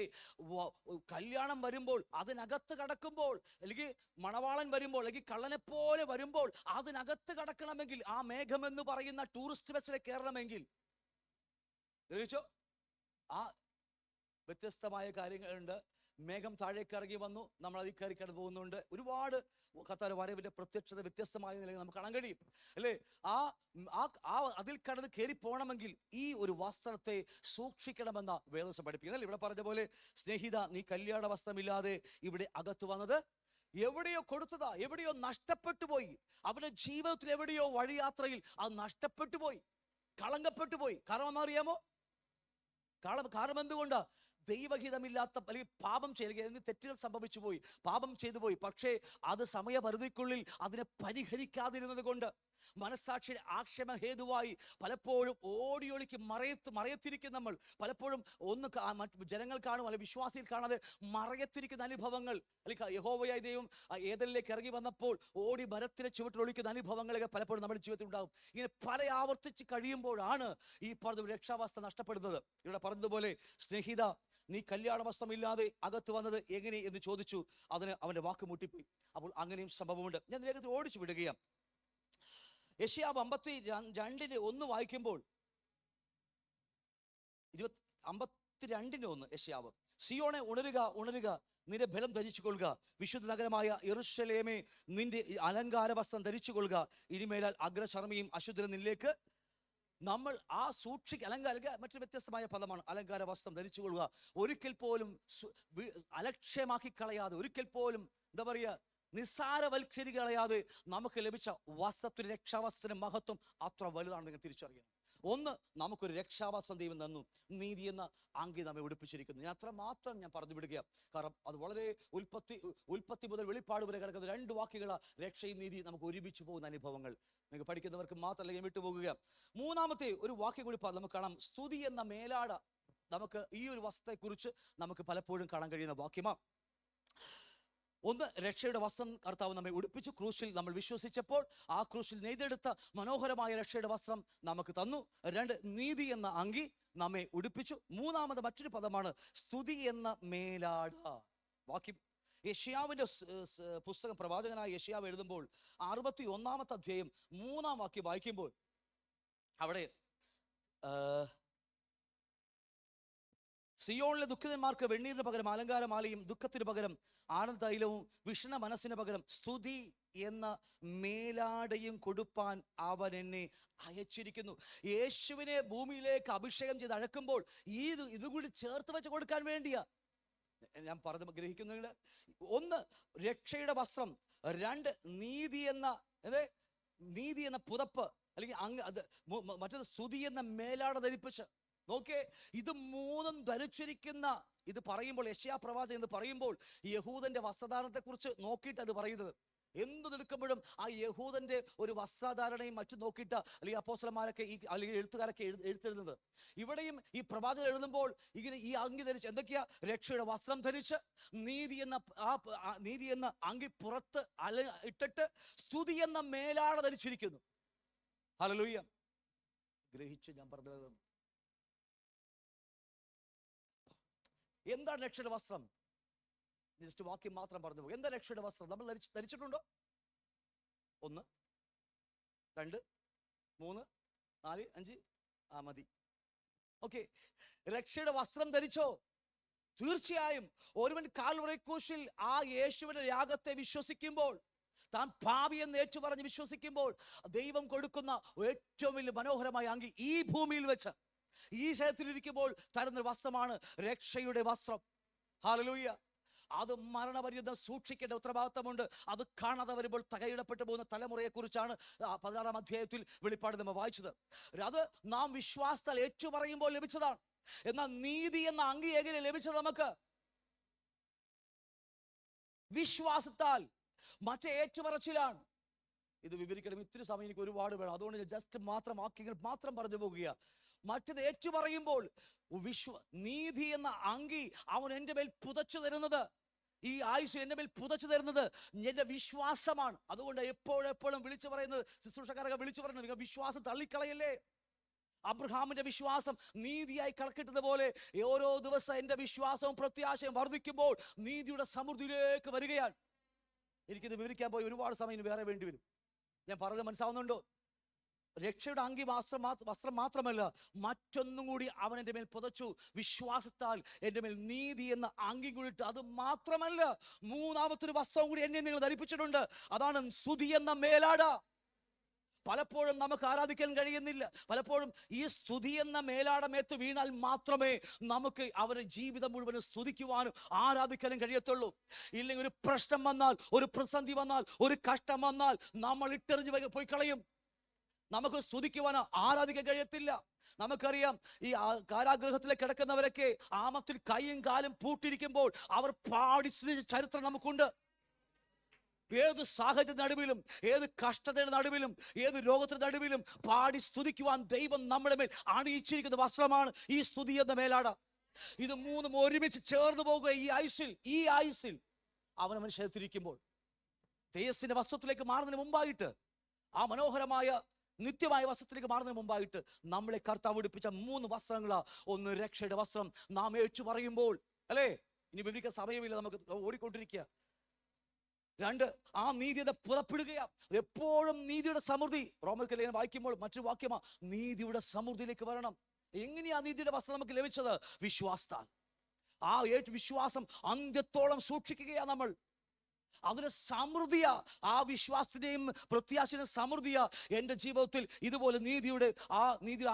കല്യാണം വരുമ്പോൾ, അതിനകത്ത് കടക്കുമ്പോൾ, അല്ലെങ്കിൽ മണവാളൻ വരുമ്പോൾ, അല്ലെങ്കിൽ കള്ളനെ പോലെ വരുമ്പോൾ അതിനകത്ത് കടക്കണമെങ്കിൽ, ആ മേഘം എന്ന് പറയുന്ന ടൂറിസ്റ്റ് ബസ്സിൽ കയറണമെങ്കിൽ, ഗ്രഹിച്ചോ, ആ വ്യത്യസ്തമായ കാര്യങ്ങളുണ്ട്. മേഘം താഴേക്ക് ഇറങ്ങി വന്നു, നമ്മൾ അതിൽ കയറി കടന്നു പോകുന്നുണ്ട്. ഒരുപാട് കർത്താവിന്റെ വരവിന്റെ പ്രത്യക്ഷത വ്യത്യസ്തമായ നിലയിൽ നമുക്ക് കാണാൻ കഴിയും, അല്ലേ? അതിൽ കടന്ന് കയറി പോകണമെങ്കിൽ ഈ ഒരു വസ്ത്രത്തെ സൂക്ഷിക്കണമെന്ന വേദവസം പഠിപ്പിക്കുന്നത്. ഇവിടെ പറഞ്ഞ പോലെ, സ്നേഹിത, നീ കല്യാണ വസ്ത്രമില്ലാതെ ഇവിടെ അകത്ത് വന്നത് എവിടെയോ കൊടുത്തതാ, എവിടെയോ നഷ്ടപ്പെട്ടു പോയി. അവന്റെ ജീവിതത്തിൽ എവിടെയോ വഴിയാത്രയിൽ അത് നഷ്ടപ്പെട്ടു പോയി, കളങ്കപ്പെട്ടു പോയി. കാരണം എന്നറിയാമോ? കാരണം എന്തുകൊണ്ടാ? ദൈവഹിതമില്ലാത്ത, അല്ലെങ്കിൽ പാപം ചെയ്ത് തെറ്റുകൾ സംഭവിച്ചു പോയി, പാപം ചെയ്തു പോയി. പക്ഷേ അത് സമയപരിധിക്കുള്ളിൽ അതിനെ പരിഹരിക്കാതിരുന്നത് കൊണ്ട് മനസ്സാക്ഷിയുടെ ആക്ഷേപ ഹേതുവായി പലപ്പോഴും ഓടിയൊളിക്ക് മറയത്തിരിക്കുന്ന നമ്മൾ പലപ്പോഴും ജനങ്ങൾ കാണും, അല്ലെങ്കിൽ വിശ്വാസിയിൽ കാണാതെ മറയത്തിരിക്കുന്ന അനുഭവങ്ങൾ, അല്ലെങ്കിൽ യഹോവയായ ദൈവം ഏദനിലേക്ക് ഇറങ്ങി വന്നപ്പോൾ ഓടി മരത്തിലെ ചുവട്ടിലൊളിക്കുന്ന അനുഭവങ്ങളൊക്കെ പലപ്പോഴും നമ്മുടെ ജീവിതത്തിൽ ഉണ്ടാകും. ഇങ്ങനെ പല ആവർത്തിച്ച് കഴിയുമ്പോഴാണ് ഈ പറഞ്ഞ രക്ഷാവസ്ഥ നഷ്ടപ്പെടുന്നത്. ഇവിടെ പറഞ്ഞതുപോലെ, സ്നേഹിത, നീ കല്യാണ വസ്ത്രമില്ലാതെ അകത്ത് വന്നത് എങ്ങനെ എന്ന് ചോദിച്ചു. അതിന് അവന്റെ വാക്ക് മുട്ടിപ്പോയി. അപ്പോൾ അങ്ങനെയും സംഭവമുണ്ട്. ഞാൻ വേഗത്തിൽ ഓടിച്ചു വിടുകയാണ്. യെശയ്യാവ് 52:1 വായിക്കുമ്പോൾ, 52:1 യെശയ്യാവ്, സിയോണെ ഉണരുക, ഉണരുക, നിന്റെ ബലം ധരിച്ചു കൊള്ളുക, വിശുദ്ധ നഗരമായ യെരൂശലേമേ, നിന്റെ അലങ്കാര വസ്ത്രം ധരിച്ചു കൊള്ളുക, ഇനിമേലാൽ അഗ്രചർമ്മിയും അശുദ്ധരും നിന്നിലേക്ക്. നമ്മൾ ആ മറ്റൊരു വ്യത്യസ്തമായ പദമാണ് അലങ്കാര വസ്ത്രം ധരിച്ചു കൊള്ളുക. ഒരിക്കൽ പോലും അലക്ഷ്യമാക്കി കളയാതെ, ഒരിക്കൽ പോലും എന്താ പറയുക, നിസ്സാരവൽക്കരികളയാതെ നമുക്ക് ലഭിച്ച വസ്ത്രത്തിന്റെ, രക്ഷാവസ്ത്രത്തിന്റെ മഹത്വം അത്ര വലുതാണ്. നിങ്ങൾ തിരിച്ചറിയണം. ഒന്ന്, നമുക്കൊരു രക്ഷാവസ്ത്രം ദൈവം തന്നു, നീതി എന്ന അങ്കി നമ്മെ ഉടുപ്പിച്ചിരിക്കുന്നു. ഞാൻ അത്ര മാത്രം ഞാൻ പറഞ്ഞു വിടുക. കാരണം അത് വളരെ ഉൽപ്പത്തി മുതൽ വെളിപ്പാട് വരെ കിടക്കുന്ന 2 വാക്യങ്ങളാ രക്ഷയും നീതി നമുക്ക് ഒരുമിച്ച് പോകുന്ന അനുഭവങ്ങൾ. നിങ്ങൾക്ക് പഠിക്കുന്നവർക്ക് മാത്രമല്ല വിട്ടുപോകുക. മൂന്നാമത്തെ ഒരു വാക്യം കൂടി നമുക്ക് കാണാം. സ്തുതി എന്ന മേലാട നമുക്ക് ഈ ഒരു വസ്ത്രത്തെക്കുറിച്ച് നമുക്ക് പലപ്പോഴും കാണാൻ കഴിയുന്ന വാക്യമാണ്. ഒന്ന്, രക്ഷയുടെ വസ്ത്രം കർത്താവ് നമ്മെ ഉടുപ്പിച്ചു. ക്രൂശിൽ നമ്മൾ വിശ്വസിച്ചപ്പോൾ ആ ക്രൂശിൽ നെയ്തെടുത്ത മനോഹരമായ രക്ഷയുടെ വസ്ത്രം നമുക്ക് തന്നു. 2, നീതി എന്ന അങ്കി നമ്മെ ഉടുപ്പിച്ചു. മൂന്നാമത് മറ്റൊരു പദമാണ് സ്തുതി എന്ന മേലാട. വാക്യം യെശയ്യാവിന്റെ പുസ്തകം, പ്രവാചകനായ യെശയ്യാവ് എഴുതുമ്പോൾ 61-ാമത്തെ അധ്യായം 3-ാം വാക്യം വായിക്കുമ്പോൾ അവിടെ സിയോണിലെ ദുഃഖിതന്മാർക്ക് വെണ്ണീരിന് പകരം അലങ്കാരമാലയും, ദുഃഖത്തിന് പകരം ആനന്ദ തൈലവും, വിഷണ മനസ്സിന് പകരം സ്തുതി എന്ന മേലാടയും കൊടുപ്പാൻ അവൻ എന്നെ അയച്ചിരിക്കുന്നു. യേശുവിനെ ഭൂമിയിലേക്ക് അഭിഷേകം ചെയ്ത് അഴക്കുമ്പോൾ ഇതുകൂടി ചേർത്ത് വെച്ച് കൊടുക്കാൻ വേണ്ടിയാ ഞാൻ പറഞ്ഞ് ഗ്രഹിക്കുന്നുണ്ട്. ഒന്ന്, രക്ഷയുടെ വസ്ത്രം. രണ്ട്, നീതി എന്ന പുതപ്പ്, അല്ലെങ്കിൽ മറ്റത് സ്തുതി എന്ന മേലാട ധരിപ്പിച്ച്. നോക്കേ, ഇത് മൂന്നും ധരിച്ചിരിക്കുന്ന, ഇത് പറയുമ്പോൾ യെശയ്യാ പ്രവാചകൻ എന്ന് പറയുമ്പോൾ യഹൂദന്റെ വസ്ത്രധാരണത്തെ കുറിച്ച് നോക്കിയിട്ട് അത് പറയുന്നത്. എന്ത് നിൽക്കുമ്പോഴും ആ യഹൂദന്റെ ഒരു വസ്ത്രധാരണയും മറ്റും നോക്കിയിട്ട് അല്ലെങ്കിൽ അപ്പോസ്തലന്മാരൊക്കെ അല്ലെങ്കിൽ എഴുത്തുകാരൊക്കെ എഴുത്തെഴുതുന്നത്. ഇവിടെയും ഈ പ്രവാചകൻ എഴുതുമ്പോൾ ഇങ്ങനെ ഈ അങ്കി ധരിച്ച്, എന്തൊക്കെയാ? രക്ഷയുടെ വസ്ത്രം ധരിച്ച്, നീതി എന്ന അങ്കി പുറത്ത് ഇട്ടിട്ട്, സ്തുതി എന്ന മേലാട ധരിച്ചിരിക്കുന്നു. ഹല്ലേലൂയ. ഗ്രഹിച്ച് ഞാൻ പറഞ്ഞത് എന്താണ് രക്ഷയുടെ വസ്ത്രം? ജസ്റ്റ് വാക്യം മാത്രം പറഞ്ഞു പോകും. എന്താ രക്ഷയുടെ വസ്ത്രം? നമ്മൾ ധരിച്ചിട്ടുണ്ടോ? 1, 2, 3, 4, 5 മതി. ഓക്കെ, രക്ഷയുടെ വസ്ത്രം ധരിച്ചോ? തീർച്ചയായും ഒരുവൻ കാൽവറി ക്രൂശിൽ ആ യേശുവിന്റെ യാഗത്തെ വിശ്വസിക്കുമ്പോൾ, താൻ പാപിയെന്ന് ഏറ്റുപറഞ്ഞ് വിശ്വസിക്കുമ്പോൾ ദൈവം കൊടുക്കുന്ന ഏറ്റവും വലിയ മനോഹരമായ അങ്കി ഈ ഭൂമിയിൽ വെച്ച്, ഈ ശരീരത്തിലിരിക്കുമ്പോൾ തരുന്ന വസ്ത്രമാണ് രക്ഷയുടെ വസ്ത്രം. ഹല്ലേലൂയ. അത് മരണപര്യന്തം സൂക്ഷിക്കേണ്ട ഉത്തരവാദിത്തമുണ്ട്. അത് കാണാതെ വരുമ്പോൾ തകയിടപ്പെട്ടു പോകുന്ന തലമുറയെ കുറിച്ചാണ് 16-ാം അധ്യായത്തിൽ വെളിപ്പാട് നമ്മൾ വായിച്ചത്. അത് നാം വിശ്വാസത്താൽ ഏറ്റുപറയുമ്പോൾ ലഭിച്ചതാണ്. എന്നാൽ നീതി എന്ന അങ്കി എങ്ങനെ ലഭിച്ചത്? നമുക്ക് വിശ്വാസത്താൽ, മറ്റേ ഏറ്റുപറച്ചിലാണ്. ഇത് വിവരിക്കണം, ഇത്തിരി സമയം എനിക്ക് ഒരുപാട് വേണം. അതുകൊണ്ട് ഞാൻ ജസ്റ്റ് വാക്യങ്ങൾ മാത്രം പറഞ്ഞു പോകുക. മറ്റത് ഏറ്റുപറയുമ്പോൾ നീതി എന്ന അങ്കി അവൻ എൻ്റെ മേൽ പുതച്ചു തരുന്നത്, ഈ ആയുസ് എൻ്റെ മേൽ പുതച്ചു തരുന്നത് എൻ്റെ വിശ്വാസമാണ്. അതുകൊണ്ട് എപ്പോഴെപ്പോഴും വിളിച്ചു പറയുന്നത്, ശുശ്രൂഷക്കാരൊക്കെ വിളിച്ചു പറയുന്നത്, നിങ്ങൾ വിശ്വാസം തള്ളിക്കളയല്ലേ. അബ്രഹാമിന്റെ വിശ്വാസം നീതിയായി കണക്കിട്ടത് പോലെ ഓരോ ദിവസം എൻ്റെ വിശ്വാസവും പ്രത്യാശയും വർദ്ധിക്കുമ്പോൾ നീതിയുടെ സമൃദ്ധിയിലേക്ക് വരികയാണ്. എനിക്കിത് വിവരിക്കാൻ പോയി ഒരുപാട് സമയം വേറെ വേണ്ടി വരും. ഞാൻ പറഞ്ഞത് മനസ്സിലാവുന്നുണ്ടോ? രക്ഷയുടെ അങ്കി വസ്ത്രം മാത്രമല്ല, മറ്റൊന്നും കൂടി അവൻ എൻ്റെ മേൽ പുതച്ചു. വിശ്വാസത്താൽ എൻ്റെ മേൽ നീതി എന്ന അങ്കി കൂടിയിട്ട്, അത് മാത്രമല്ല, മൂന്നാമത്തൊരു വസ്ത്രം കൂടി എന്നെ നിങ്ങൾ ധരിപ്പിച്ചിട്ടുണ്ട്. അതാണ് സ്തുതി എന്ന മേലാട. പലപ്പോഴും നമുക്ക് ആരാധിക്കാൻ കഴിയുന്നില്ല. പലപ്പോഴും ഈ സ്തുതി എന്ന മേലാടമേത്ത് വീണാൽ മാത്രമേ നമുക്ക് അവരുടെ ജീവിതം മുഴുവനും സ്തുതിക്കുവാനും ആരാധിക്കാനും കഴിയത്തുള്ളൂ. ഇല്ലെങ്കിൽ ഒരു പ്രശ്നം വന്നാൽ, ഒരു പ്രതിസന്ധി വന്നാൽ, ഒരു കഷ്ടം വന്നാൽ നമ്മൾ ഇട്ടെറിഞ്ഞ് പോയി കളയും. നമുക്ക് സ്തുതിക്കുവാനോ ആരാധിക്കാൻ കഴിയത്തില്ല. നമുക്കറിയാം, ഈ കാരാഗൃഹത്തിലേക്ക് കിടക്കുന്നവരൊക്കെ ആമത്തിൽ കൈയും കാലും പൂട്ടിരിക്കുമ്പോൾ അവർ പാടി സ്തുതിച്ച ചരിത്രം നമുക്കുണ്ട്. ഏത് സാഹചര്യത്തിന്റെ നടുവിലും, ഏത് കഷ്ടതയുടെ നടുവിലും, ഏത് രോഗത്തിന്റെ നടുവിലും പാടി സ്തുതിക്കുവാൻ ദൈവം നമ്മുടെ മേൽ അണിയിച്ചിരിക്കുന്ന വസ്ത്രമാണ് ഈ സ്തുതി എന്ന മേലാട. ഇത് മൂന്നും ഒരുമിച്ച് ചേർന്ന് പോകുക ഈ ആയുസിൽ അവനവൻ ശരീരത്തിരിക്കുമ്പോൾ. തേജസ്സിന്റെ വസ്ത്രത്തിലേക്ക് മാറുന്നതിന് മുമ്പായിട്ട്, ആ മനോഹരമായ നിത്യമായ വസ്ത്രത്തിലേക്ക് മാറുന്നതിന് മുമ്പായിട്ട് നമ്മളെ കർത്താവ് ഉടുപ്പിച്ച 3 വസ്ത്രങ്ങളാ. ഒന്ന്, രക്ഷയുടെ വസ്ത്രം നാം ഏറ്റു പറയുമ്പോൾ, അല്ലേ? ഇനി വിവരിക്കാൻ സമയമില്ല, നമുക്ക് ഓടിക്കൊണ്ടിരിക്കുക. 2, ആ നീതിയുടെ പുറപ്പെടുകയാ. എപ്പോഴും നീതിയുടെ സമൃദ്ധി. റോമർക്കലേഖനം വായിക്കുമ്പോൾ മറ്റൊരു വാക്യമാ, നീതിയുടെ സമൃദ്ധിയിലേക്ക് വരണം. എങ്ങനെയാ നീതിയുടെ വസ്ത്രം നമുക്ക് ലഭിച്ചത്? വിശ്വാസത്താൽ. ആ വിശ്വാസം അന്ത്യത്തോളം സൂക്ഷിക്കുകയാ നമ്മൾ. അതിന് സമൃദ്ധിയാ, ആ വിശ്വാസത്തിന്റെയും പ്രത്യാശയുടെയും സമൃദ്ധിയാ എൻ്റെ ജീവിതത്തിൽ. ഇതുപോലെ നീതിയുടെ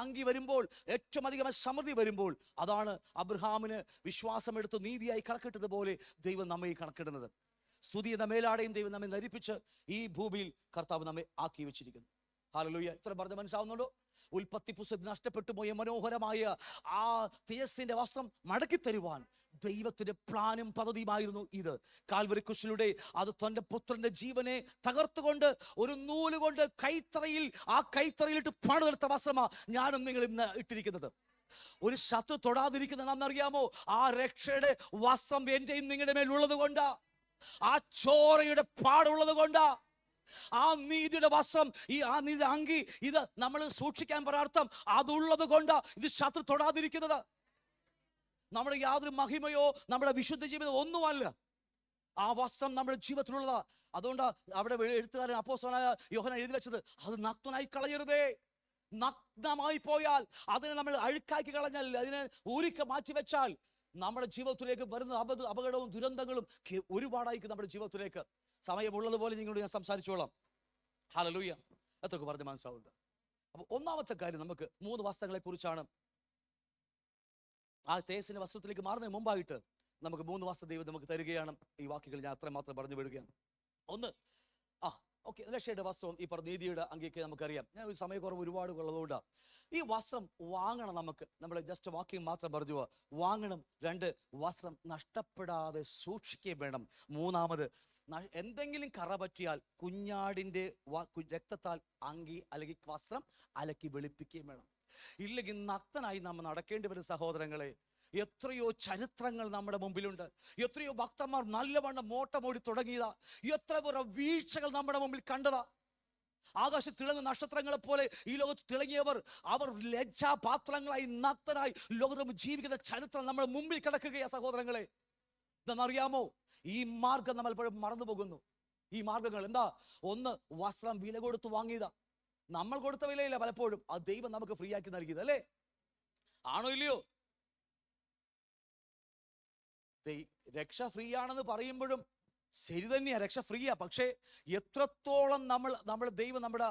അങ്കി വരുമ്പോൾ, ഏറ്റവും അധികമായി സമൃദ്ധി വരുമ്പോൾ, അതാണ് അബ്രഹാമിന് വിശ്വാസമെടുത്ത് നീതിയായി കണക്കിട്ടതുപോലെ ദൈവം നമ്മെ കണക്കിടുന്നത്. സ്തുതി എന്ന മേലാടയും ദൈവം നമ്മെ ധരിപ്പിച്ച് ഈ ഭൂമിയിൽ കർത്താവ് നമ്മെ ആക്കി വെച്ചിരിക്കുന്നു. ഹല്ലേലൂയ. ഇത്ര പറഞ്ഞ് മനസ്സിലാവുന്നുണ്ടോ? ഉൽപ്പത്തി പുസ്തകത്തിൽ നഷ്ടപ്പെട്ടു പോയ മനോഹരമായ ആ തേജസ്സിന്റെ വസ്ത്രം മടക്കി തരുവാൻ ദൈവത്തിന്റെ പ്ലാനും പദ്ധതിയുമായിരുന്നു ഇത്. കാൽവരി ക്രൂശിലൂടെ അത് തന്റെ പുത്രന്റെ ജീവനെ തകർത്തുകൊണ്ട് ഒരു നൂലുകൊണ്ട് കൈത്തറയിലിട്ട് പണിതെടുത്ത വസ്ത്രമാ ഞാനും നിങ്ങളും ഇന്ന് ഇട്ടിരിക്കുന്നത്. ഒരു ശത്രു തൊടാതിരിക്കുന്നത് എന്നറിയാമോ? ആ രക്ഷയുടെ വസ്ത്രം എന്റെയും നിങ്ങളുടെ മേലുള്ളത് കൊണ്ടാ. ആ ചോരയുടെ പാടുള്ളത് കൊണ്ടാ. ആ നീതിയുടെ വസ്ത്രം, ആ നീതിയുടെ അങ്കി, ഇത് നമ്മൾ സൂക്ഷിക്കാൻ പരാർത്ഥം അതുള്ളത് കൊണ്ടാ ഇത് ശത്രു തൊടാതിരിക്കുന്നത്. നമ്മുടെ യാതൊരു മഹിമയോ നമ്മുടെ വിശുദ്ധ ജീവിതം ഒന്നുമല്ല. ആ വസ്ത്രം നമ്മുടെ ജീവിതത്തിലുള്ളതാ. അതുകൊണ്ട് അവിടെ എഴുത്തുകാരൻ അപ്പോസ്തലനായ യോഹന്നാൻ എഴുതി വെച്ചത്, അത് നഗ്നനായി കളയരുതേ. നഗ്നമായി പോയാൽ, അതിനെ നമ്മൾ അഴുക്കാക്കി കളഞ്ഞാൽ, അതിനെ ഊരിക്ക മാറ്റി വെച്ചാൽ നമ്മുടെ ജീവിതത്തിലേക്ക് വരുന്ന അപകടവും ദുരന്തങ്ങളും ഒരുപാടായിരിക്കും നമ്മുടെ ജീവിതത്തിലേക്ക്. സമയമുള്ളതുപോലെ നിങ്ങളോട് ഞാൻ സംസാരിച്ചോളാം. ഹല്ലേലൂയ. അതൊക്കെ പറഞ്ഞ് മനസ്സിലാവുന്നുണ്ട്. അപ്പോൾ ഒന്നാമത്തെ കാര്യം, നമുക്ക് 3 വസ്ത്രങ്ങളെ കുറിച്ചാണ്. ആ തേജസ്സിന്റെ വസ്ത്രത്തിലേക്ക് മാറുന്നതിന് മുമ്പായിട്ട് നമുക്ക് 3 വസ്ത്ര ദൈവം നമുക്ക് തരികയാണ്. ഈ വാക്കുകൾ ഞാൻ അത്രമാത്രം പറഞ്ഞു വിടുകയാണ്. ഒന്ന്, ഓക്കെ, രക്ഷയുടെ വസ്ത്രവും ഈ പറഞ്ഞ നീതിയുടെ അങ്കിയൊക്കെ നമുക്കറിയാം. ഞാൻ ഒരു സമയക്കുറവ് ഒരുപാട് ഉള്ളതുകൊണ്ട് ഈ വസ്ത്രം വാങ്ങണം. നമ്മൾ ജസ്റ്റ് വാക്കിംഗ് മാത്രം പറഞ്ഞു വാങ്ങണം. 2, വസ്ത്രം നഷ്ടപ്പെടാതെ സൂക്ഷിക്കുകയും വേണം. 3, എന്തെങ്കിലും കറ പറ്റിയാൽ കുഞ്ഞാടിൻ്റെ രക്തത്താൽ അങ്കി അല്ലെങ്കിൽ വസ്ത്രം അലക്കി വെളുപ്പിക്കുകയും വേണം. ഇല്ലെങ്കിൽ നഗ്നനായി നമ്മൾ നടക്കേണ്ടി വരും സഹോദരങ്ങളെ. എത്രയോ ചരിത്രങ്ങൾ നമ്മുടെ മുമ്പിലുണ്ട്. എത്രയോ ഭക്തന്മാർ നല്ലവണ്ണം മോട്ടമോടി തുടങ്ങിയതാ. എത്ര പേർ വീഴ്ചകൾ നമ്മുടെ മുമ്പിൽ കണ്ടതാ. ആകാശത്ത് തിളങ്ങുന്ന നക്ഷത്രങ്ങളെ പോലെ ഈ ലോകത്ത് തിളങ്ങിയവർ, അവർ ലജ്ജാപാത്രങ്ങളായി നഗ്നരായി ലോകത്ത് ജീവിക്കുന്ന ചരിത്രം നമ്മുടെ മുമ്പിൽ കിടക്കുകയാ സഹോദരങ്ങളെ. ഇതെന്നറിയാമോ? ഈ മാർഗം നമ്മൾ എപ്പോഴും മറന്നു പോകുന്നു. ഈ മാർഗങ്ങൾ എന്താ? ഒന്ന്, വസ്ത്രം വില കൊടുത്ത് വാങ്ങിയതാ. നമ്മൾ കൊടുത്ത വിലയില്ല പലപ്പോഴും, ആ ദൈവം നമുക്ക് ഫ്രീ ആക്കി നൽകിയത്, അല്ലേ? ആണോ ഇല്ലയോ? രക്ഷ ഫ്രീ ആണെന്ന് പറയുമ്പോഴും ശരി തന്നെയാ, രക്ഷ ഫ്രീയാ. പക്ഷേ എത്രത്തോളം നമ്മുടെ ദൈവം നമ്മുടെ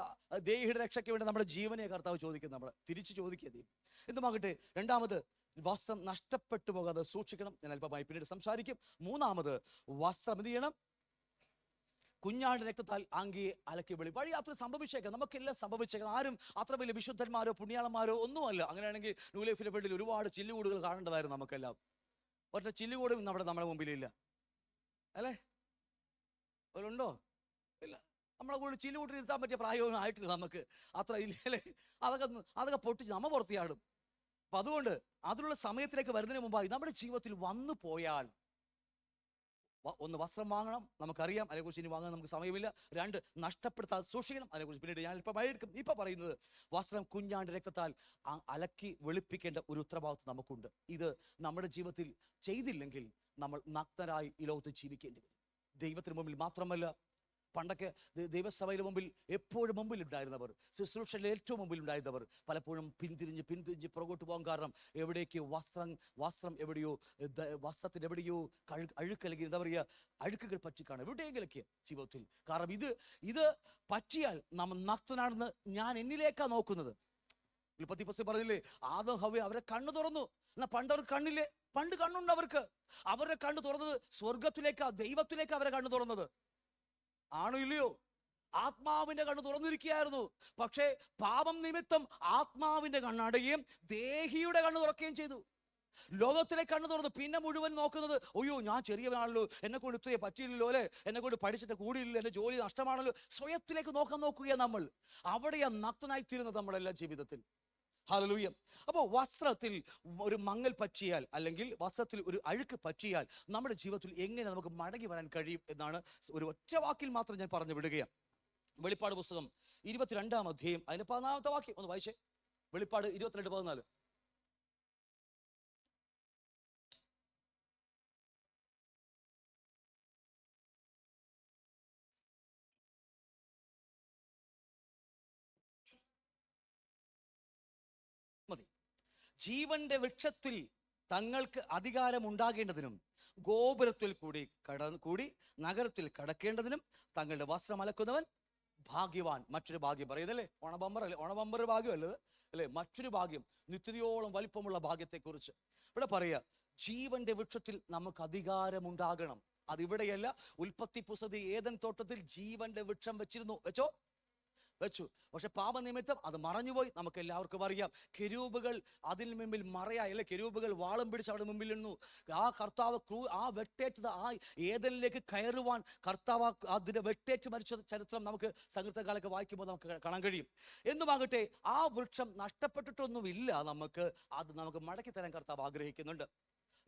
ദേഹിയുടെ രക്ഷയ്ക്ക് വേണ്ടി നമ്മുടെ ജീവനെ കർത്താവ് ചോദിക്കുന്നത്, നമ്മൾ തിരിച്ചു ചോദിക്കുക ദൈവം. എന്തുമാകട്ടെ, 2, വസ്ത്രം നഷ്ടപ്പെട്ടു പോകാതെ സൂക്ഷിക്കണം. ഞാൻ അല്പമായി പിന്നീട് സംസാരിക്കും. 3, വസ്ത്രം എന്ത് ചെയ്യണം? കുഞ്ഞാടിന്റെ രക്തത്താൽ അങ്കിയെ അലക്കി വെളി. വഴി അത്ര സംഭവിച്ചേക്കാം, നമുക്കെല്ലാം സംഭവിച്ചേക്കാം. ആരും അത്ര വലിയ വിശുദ്ധന്മാരോ പുണ്യാളന്മാരോ ഒന്നുമല്ല. അങ്ങനെയാണെങ്കിൽ ന്യൂ ലൈഫിലെ വേണ്ടി ഒരുപാട് ചില്ലുകൂടുകൾ കാണേണ്ടതായിരുന്നു നമുക്കെല്ലാം. ഒറ്റ ചില്ലുകൂടും നമ്മുടെ മുമ്പിലില്ല, അല്ലേ? അവരുണ്ടോ? ഇല്ല. നമ്മളെ കൂടെ ചില്ലുകൂട്ടി ഇരുത്താൻ പറ്റിയ പ്രായമൊന്നും ആയിട്ടില്ല നമുക്ക്, അത്ര ഇല്ലേ? അതൊക്കെ പൊട്ടിച്ച് നമ്മ പുറത്തിയാടും. അപ്പൊ അതുകൊണ്ട് അതിനുള്ള സമയത്തിലേക്ക് വരുന്നതിന് മുമ്പായി നമ്മുടെ ജീവിതത്തിൽ വന്നു പോയാൽ, ഒന്ന്, വസ്ത്രം വാങ്ങണം. നമുക്കറിയാം, അതിനെക്കുറിച്ച് ഇനി വാങ്ങാൻ നമുക്ക് സമയമില്ല. 2, നഷ്ടപ്പെടുത്താതെ സൂക്ഷിക്കണം. അതിനെക്കുറിച്ച് പിന്നീട് ഞാൻ ഇപ്പം പറയുന്നത്, വസ്ത്രം കുഞ്ഞാണ്ട് രക്തത്താൽ അലക്കി വെളുപ്പിക്കേണ്ട ഒരു ഉത്തരവാദിത്വം നമുക്കുണ്ട്. ഇത് നമ്മുടെ ജീവിതത്തിൽ ചെയ്തില്ലെങ്കിൽ നമ്മൾ നഗ്നരായി ഈ ലോകത്ത് ജീവിക്കേണ്ടി വരും. ദൈവത്തിന് മുമ്പിൽ മാത്രമല്ല, പണ്ടൊക്കെ ദൈവസഭയുടെ മുമ്പിൽ എപ്പോഴും മുമ്പിലുണ്ടായിരുന്നവർ, ശുശ്രൂഷയിൽ ഏറ്റവും മുമ്പിലുണ്ടായിരുന്നവർ പലപ്പോഴും പിന്തിരിഞ്ഞ് പുറകോട്ട് പോകാൻ കാരണം എവിടേക്ക് വസ്ത്രം എവിടെയോ, വസ്ത്രത്തിന് എവിടെയോ അഴുക്ക്, അല്ലെങ്കിൽ എന്താ പറയുക, അഴുക്കുകൾ പറ്റിക്കാണ് എവിടെയെങ്കിലൊക്കെ ജീവിതത്തിൽ. കാരണം ഇത് പറ്റിയാൽ നമ്മൾ നഗ്നനാണെന്ന് ഞാൻ എന്നിലേക്കാ നോക്കുന്നത്. ഉൽപ്പത്തി പുസ്തകം പറഞ്ഞില്ലേ, ആദം ഹവ്വ അവരെ കണ്ണു തുറന്നു. എന്നാൽ പണ്ട് അവർക്ക് കണ്ണില്ലേ? പണ്ട് കണ്ണുണ്ട് അവർക്ക്. അവരുടെ കണ്ണ് തുറന്നത് സ്വർഗത്തിലേക്കാ, ദൈവത്തിലേക്കാ അവരെ കണ്ണു തുറന്നത്. ആണോ ഇല്ലയോ? ആത്മാവിന്റെ കണ്ണ് തുറന്നിരിക്കുകയായിരുന്നു. പക്ഷേ പാപം നിമിത്തം ആത്മാവിന്റെ കണ്ണടയുകയും ദേഹിയുടെ കണ്ണ് തുറക്കുകയും ചെയ്തു. ലോകത്തിലെ കണ്ണ് തുറന്നു. പിന്നെ മുഴുവൻ നോക്കുന്നത്, അയ്യോ ഞാൻ ചെറിയവനാണല്ലോ, എന്നെ കൊണ്ട് ഇത്രയേ പറ്റിയില്ലല്ലോ, അല്ലെ, എന്നെ കൊണ്ട് പഠിച്ചിട്ട് കൂടിയില്ലല്ലോ, എന്റെ ജോലി നഷ്ടമാണല്ലോ. സ്വയത്തിലേക്ക് നോക്കുകയാണ് നമ്മൾ. അവിടെയാ നഗ്നനായിത്തീരുന്നത് നമ്മളെല്ലാം ജീവിതത്തിൽ. ഹല്ലേലൂയ. അപ്പോൾ വസ്ത്രത്തിൽ ഒരു മങ്ങൽ പറ്റിയാൽ, അല്ലെങ്കിൽ വസ്ത്രത്തിൽ ഒരു അഴുക്ക് പറ്റിയാൽ നമ്മുടെ ജീവിതത്തിൽ എങ്ങനെ നമുക്ക് മടങ്ങി വരാൻ കഴിയും എന്നാണ് ഒരു ഒറ്റ വാക്കിൽ മാത്രം ഞാൻ പറഞ്ഞു വിടുകയാണ്. വെളിപ്പാട് പുസ്തകം 22-ാം അധ്യായം അതിന്റെ 14-ാമത്തെ വാക്യം ഒന്ന് വായിച്ചേ. വെളിപ്പാട് 22:14. മതി. ജീവന്റെ വൃക്ഷത്തിൽ തങ്ങൾക്ക് അധികാരമുണ്ടാകേണ്ടതിനും ഗോപുരത്തിൽ കൂടി നഗരത്തിൽ കടക്കേണ്ടതിനും തങ്ങളുടെ വസ്ത്രം അലക്കുന്നവൻ ഭാഗ്യവാൻ. മറ്റൊരു ഭാഗ്യം പറയുന്നല്ലേ, ഓണബമ്പർ ഭാഗ്യമല്ലത്, അല്ലേ? മറ്റൊരു ഭാഗ്യം, നിത്യതയോളം വലിപ്പമുള്ള ഭാഗ്യത്തെക്കുറിച്ച് ഇവിടെ പറയുക. ജീവന്റെ വൃക്ഷത്തിൽ നമുക്ക് അധികാരമുണ്ടാകണം. അതിവിടെയല്ല, ഉൽപ്പത്തി പുസ്തകത്തിൽ ഏദൻ തോട്ടത്തിൽ ജീവന്റെ വൃക്ഷം വെച്ചു. പക്ഷെ പാപനിമിത്തം അത് മറഞ്ഞുപോയി. നമുക്ക് എല്ലാവർക്കും അറിയാം, കെരൂബുകൾ അതിന് മുമ്പിൽ മറയായി, അല്ലെ? കെരൂബുകൾ വാളും പിടിച്ച് അവിടെ മുമ്പിൽ നിന്നു. ആ കർത്താവ് വെട്ടേറ്റത് ആ ഏദനിലേക്ക് കയറുവാൻ കർത്താവ് അതിനെ വെട്ടേറ്റ് മരിച്ച ചരിത്രം നമുക്ക് സങ്കീർത്തനകാലൊക്കെ വായിക്കുമ്പോൾ നമുക്ക് കാണാൻ കഴിയും. എന്നുമാകട്ടെ, ആ വൃക്ഷം നഷ്ടപ്പെട്ടിട്ടൊന്നുമില്ല. അത് നമുക്ക് മടക്കി തരാൻ കർത്താവ് ആഗ്രഹിക്കുന്നുണ്ട്.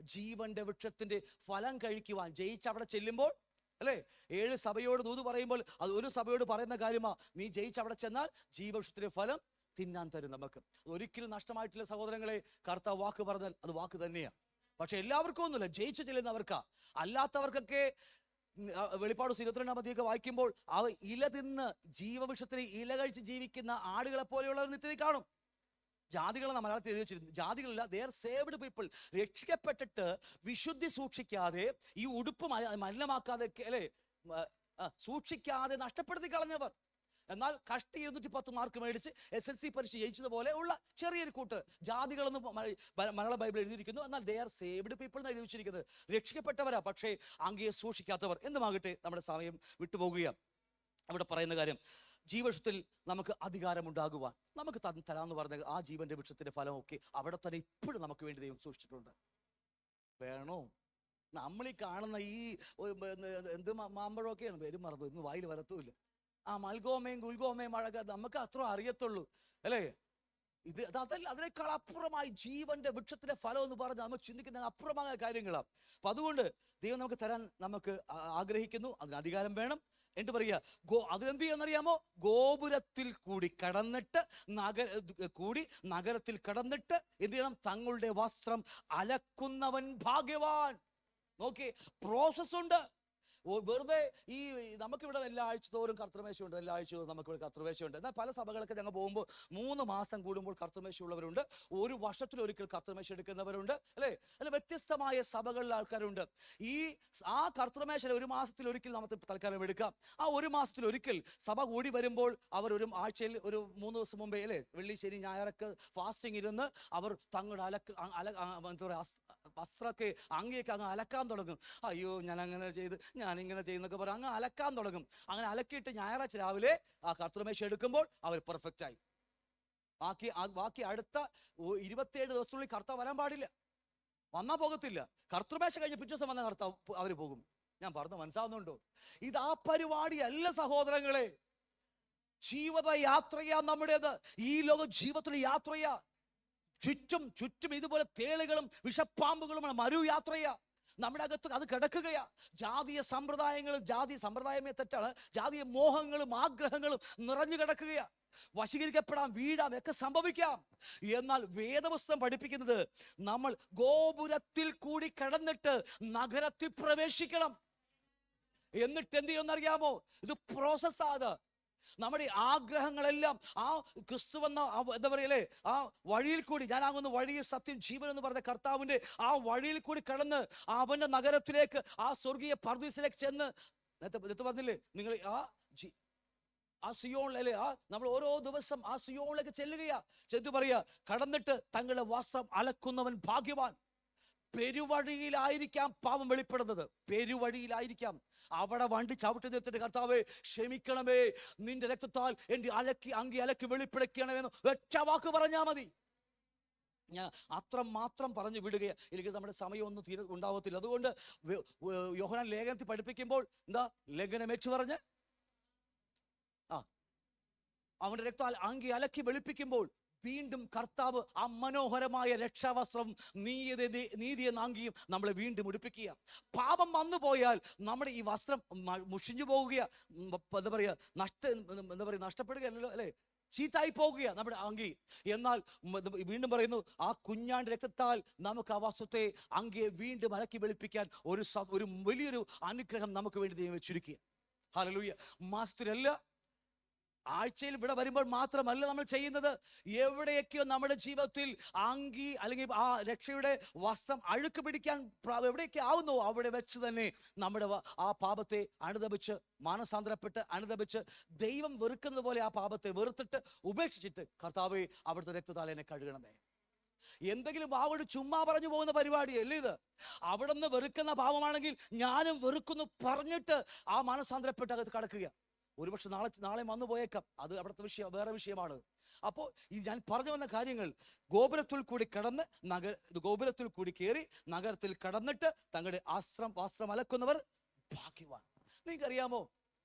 ജീവന്റെ വൃക്ഷത്തിന്റെ ഫലം കഴിക്കുവാൻ ജയിച്ചവിടെ ചെല്ലുമ്പോൾ, അല്ലേ, 7 സഭയോട് ദൂത് പറയുമ്പോൾ അത് ഒരു സഭയോട് പറയുന്ന കാര്യമാ, നീ ജയിച്ചവിടെ ചെന്നാൽ ജീവവൃക്ഷത്തിന്റെ ഫലം തിന്നാൻ തരും നമുക്ക്. ഒരിക്കലും നഷ്ടമായിട്ടില്ല സഹോദരങ്ങളെ. കർത്താവ് വാക്ക് പറഞ്ഞാൽ അത് വാക്ക് തന്നെയാണ്. പക്ഷെ എല്ലാവർക്കും ഒന്നുമില്ല, ജയിച്ചു ചെല്ലുന്നവർക്കാ. അല്ലാത്തവർക്കൊക്കെ വെളിപ്പാട് 22-ാം അധ്യായം വായിക്കുമ്പോൾ അവ ഇല തിന്ന് ജീവവൃക്ഷത്തിന് ഇല കഴിച്ച് ജീവിക്കുന്ന ആടുകളെ പോലെയുള്ളവർ നിത്യതയിൽ കാണും. ജാതികളെന്ന മലയാളത്തിൽ എഴുതി വെച്ചിരുന്നു. ജാതികളല്ല, ദേ ആർ സേവ്ഡ് പീപ്പിൾ. രക്ഷിക്കപ്പെട്ടിട്ട് വിശുദ്ധി സൂക്ഷിക്കാതെ, ഈ ഉടുപ്പ് മലിനമാക്കാതെ, അല്ലേ, സൂക്ഷിക്കാതെ നഷ്ടപ്പെടുത്തി കളഞ്ഞവർ. എന്നാൽ കഷ്ടി 210 മാർക്ക് മേടിച്ച് SSC പരീക്ഷ ജയിച്ചതുപോലെ ഉള്ള ചെറിയൊരു കൂട്ട് ജാതികളെന്ന് മലയാള ബൈബിൾ എഴുതിയിരിക്കുന്നു. എന്നാൽ ദേ ആർ സേവ്ഡ് പീപ്പിൾ എന്ന് എഴുതി വെച്ചിരിക്കുന്നത്. രക്ഷിക്കപ്പെട്ടവരാ, പക്ഷേ അങ്കയെ സൂക്ഷിക്കാത്തവർ. എന്തുമാകട്ടെ, നമ്മുടെ സമയം വിട്ടുപോകുകയാണ്. അവിടെ പറയുന്ന കാര്യം, ജീവവൃക്ഷത്തിൽ നമുക്ക് അധികാരമുണ്ടാകുവാൻ നമുക്ക് തരാമെന്ന് പറഞ്ഞ ആ ജീവന്റെ വൃക്ഷത്തിന്റെ ഫലമൊക്കെ അവിടെ തന്നെ ഇപ്പോഴും നമുക്ക് വേണ്ടി ദൈവം സൂക്ഷിച്ചിട്ടുണ്ട്. വേണോ? നമ്മൾ ഈ കാണുന്ന ഈ എന്ത് മാമ്പഴമൊക്കെയാണ്, പേരും മറന്നു, ഇന്ന് വായിൽ വരത്തുമില്ല. ആ മൽഗോമയും ഗുൽഗോമയും അഴക നമുക്ക് അത്ര അറിയത്തുള്ളൂ, അല്ലേ? അതല്ല, അതിനേക്കാൾ അപ്പുറമായി ജീവന്റെ വൃക്ഷത്തിന്റെ ഫലം എന്ന് പറഞ്ഞാൽ നമ്മൾ ചിന്തിക്കുന്ന അപ്പുറമായ കാര്യങ്ങളാണ്. അപ്പൊ അതുകൊണ്ട് ദൈവം നമുക്ക് തരാൻ നമുക്ക് ആഗ്രഹിക്കുന്നു. അതിന് അധികാരം വേണം. എന്ത് പറയുക, അതിനെന്ത് ചെയ്യാന്നറിയാമോ? ഗോപുരത്തിൽ കൂടി കടന്നിട്ട് നഗരത്തിൽ കടന്നിട്ട് എന്ത് ചെയ്യണം? തങ്ങളുടെ വസ്ത്രം അലക്കുന്നവൻ ഭാഗ്യവാൻ. നോക്കി, പ്രോസസ് ഉണ്ട്. വെറുതെ ഈ നമുക്കിവിടെ എല്ലാ ആഴ്ച തോറും കർത്തൃമേശയുണ്ട്, എല്ലാ ആഴ്ചയും നമുക്കിവിടെ കർത്തൃമേശയുണ്ട്. എന്നാൽ പല സഭകളൊക്കെ ഞങ്ങൾ പോകുമ്പോൾ 3 മാസം കൂടുമ്പോൾ കർത്തൃമേശ ഉള്ളവരുണ്ട്, 1 വർഷത്തിലൊരിക്കൽ കർത്തൃമേശ എടുക്കുന്നവരുണ്ട്, അല്ലേ? അല്ല, വ്യത്യസ്തമായ സഭകളിലെ ആൾക്കാരുണ്ട്. ആ കർത്തൃമേശ 1 മാസത്തിലൊരിക്കൽ നമുക്ക് തൽക്കാലം എടുക്കാം. ആ 1 മാസത്തിലൊരിക്കൽ സഭ കൂടി വരുമ്പോൾ അവർ ഒരു ആഴ്ചയിൽ ഒരു 3 ദിവസം മുമ്പേ, അല്ലേ, വെള്ളി ശനി ഞായറൊക്കെ ഫാസ്റ്റിംഗ് ഇരുന്ന് അവർ തങ്ങളുടെ എന്താ പറയുക, വസ്ത്രമൊക്കെ അങ്ങിയൊക്കെ അങ്ങ് അലക്കാൻ തുടങ്ങും. അയ്യോ, ഞാൻ അങ്ങനെ ചെയ്ത്, ഞാനിങ്ങനെ ചെയ്യുന്നൊക്കെ പറഞ്ഞ് അങ്ങ് അലക്കാൻ തുടങ്ങും. അങ്ങനെ അലക്കിയിട്ട് ഞായറാഴ്ച രാവിലെ ആ കർത്തൃമേശ എടുക്കുമ്പോൾ അവർ പെർഫെക്റ്റ് ആയി. ബാക്കി അടുത്ത 27 ദിവസത്തിനുള്ളിൽ കർത്താവ് വരാൻ പാടില്ല, വന്നാൽ പോകത്തില്ല. കർത്തൃമേശ കഴിഞ്ഞ് പിറ്റേ ദിവസം വന്ന കർത്താവ് അവർ പോകും. ഞാൻ പറഞ്ഞ മനസ്സിലാവുന്നുണ്ടോ? ഇത് ആ പരിപാടിയല്ല സഹോദരങ്ങളെ. ജീവിത യാത്രയാ നമ്മുടേത്. ഈ ലോക ജീവിതത്തിലെ യാത്രയാ. ചുറ്റും ഇതുപോലെ തേളുകളും വിഷപ്പാമ്പുകളുമാണ്. മരു യാത്രയാ. നമ്മുടെ അകത്ത് അത് കിടക്കുകയാ. ജാതീയ സമ്പ്രദായമേ തെറ്റാണ്. ജാതീയ മോഹങ്ങളും ആഗ്രഹങ്ങളും നിറഞ്ഞു കിടക്കുകയാ. വശീകരിക്കപ്പെടാം, വീഴാം, ഒക്കെ സംഭവിക്കാം. എന്നാൽ വേദപുസ്തകം പഠിപ്പിക്കുന്നത് നമ്മൾ ഗോപുരത്തിൽ കൂടി കടന്നിട്ട് നഗരത്തിൽ പ്രവേശിക്കണം. എന്നിട്ട് എന്ത് ചെയ്യുമെന്നറിയാമോ? ഇത് പ്രോസസ്സാണ്. നമ്മുടെ ആഗ്രഹങ്ങളെല്ലാം ആ ക്രിസ്തുവെന്ന എന്താ പറയല്ലേ, ആ വഴിയിൽ കൂടി, ഞാനാകുന്ന വഴി സത്യം ജീവൻ എന്ന് പറഞ്ഞ കർത്താവിന്റെ ആ വഴിയിൽ കൂടി കടന്ന് അവന്റെ നഗരത്തിലേക്ക്, ആ സ്വർഗീയ പർദീസിലേക്ക് ചെന്ന്, നേരത്തെ പറഞ്ഞില്ലേ നിങ്ങൾ, ആ സിയോണിലെ നമ്മൾ ഓരോ ദിവസം ആ സിയോണിലേക്ക് ചെല്ലുകയാ. ചെന്നിട്ട് പറയാ, കടന്നിട്ട് തങ്ങളുടെ വസ്ത്രം അലക്കുന്നവൻ ഭാഗ്യവാൻ. പെരുവഴിയിലായിരിക്കാം പാപം വെളിപ്പെടുന്നത്, പെരുവഴിയിലായിരിക്കാം. അവിടെ വണ്ടി ചവിട്ടി നിർത്തിട്ട്, കർത്താവേ ക്ഷമിക്കണമേ, നിന്റെ രക്തത്താൽ എന്റെ അങ്കി അലക്കി വെളിപ്പെടുക്കണമെന്ന് ഒറ്റ വാക്ക് പറഞ്ഞാൽ മതി. ഞാൻ അത്രമാത്രം പറഞ്ഞു വിടുകയാണ്. എനിക്ക് നമ്മുടെ സമയമൊന്നും തീരെ ഉണ്ടാവത്തില്ല. അതുകൊണ്ട് യോഹന്നാൻ ലേഖനത്തിൽ പഠിപ്പിക്കുമ്പോൾ എന്താ, ലേഖനമേറ്റു പറഞ്ഞ് അവന്റെ രക്തത്താൽ അങ്കി അലക്കി വെളുപ്പിക്കുമ്പോൾ വീണ്ടും കർത്താവ് ആ മനോഹരമായ രക്ഷാവസ്ത്രം നീതി എന്ന അങ്കിയും നമ്മളെ വീണ്ടും ഉടുപ്പിക്കുക. പാപം വന്നു പോയാൽ നമ്മുടെ ഈ വസ്ത്രം മുഷിഞ്ഞു പോവുകയാ, എന്താ പറയുക, നഷ്ടപ്പെടുകയല്ലോ, അല്ലേ, ചീത്തായി പോകുക നമ്മുടെ അങ്കി. എന്നാൽ വീണ്ടും പറയുന്നു, ആ കുഞ്ഞാണ്ട് രക്തത്താൽ നമുക്ക് ആ വസ്ത്രത്തെ, അങ്കിയെ വീണ്ടും അലക്കി വെളുപ്പിക്കാൻ ഒരു വലിയൊരു അനുഗ്രഹം നമുക്ക് വേണ്ടി ദൈവം വെച്ചിരിക്കുക. ഹല്ലേലൂയ. മാസത്തിലല്ല, ആഴ്ചയിൽ ഇവിടെ വരുമ്പോൾ മാത്രമല്ല നമ്മൾ ചെയ്യുന്നത്. എവിടെയൊക്കെയോ നമ്മുടെ ജീവിതത്തിൽ അങ്കി അല്ലെങ്കിൽ ആ രക്ഷയുടെ വസ്ത്രം അഴുക്ക് പിടിക്കാൻ എവിടെയൊക്കെ ആവുന്നു, അവിടെ വെച്ച് തന്നെ നമ്മുടെ ആ പാപത്തെ അനുദപിച്ച്, മാനസാന്തരപ്പെട്ട് അനുദപിച്ച്, ദൈവം വെറുക്കുന്നത് പോലെ ആ പാപത്തെ വെറുത്തിട്ട് ഉപേക്ഷിച്ചിട്ട്, കർത്താവേ അവിടുത്തെ രക്തത്താൽ എന്നെ കഴുകണമേ. എന്തെങ്കിലും പാവോട് ചുമ്മാ പറഞ്ഞു പോകുന്ന പരിപാടിയല്ലേ ഇത്. അവിടെ നിന്ന് വെറുക്കുന്ന പാപമാണെങ്കിൽ ഞാനും വെറുക്കുന്നു പറഞ്ഞിട്ട് ആ മാനസാന്തരപ്പെട്ട് അകത്ത് കടക്കുക. ഒരുപക്ഷെ നാളെ വന്നു പോയേക്കാം, അത് അവിടുത്തെ വേറെ വിഷയമാണ്. അപ്പോൾ ഈ ഞാൻ പറഞ്ഞു വന്ന കാര്യങ്ങൾ, ഗോപുരത്തിൽ കൂടി കടന്ന് ഗോപുരത്തിൽ കൂടി കയറി നഗരത്തിൽ കടന്നിട്ട് തങ്ങളുടെ വസ്ത്രം അലക്കുന്നവർ ഭാഗ്യവാൻ. നിങ്ങൾക്കറിയാമോ,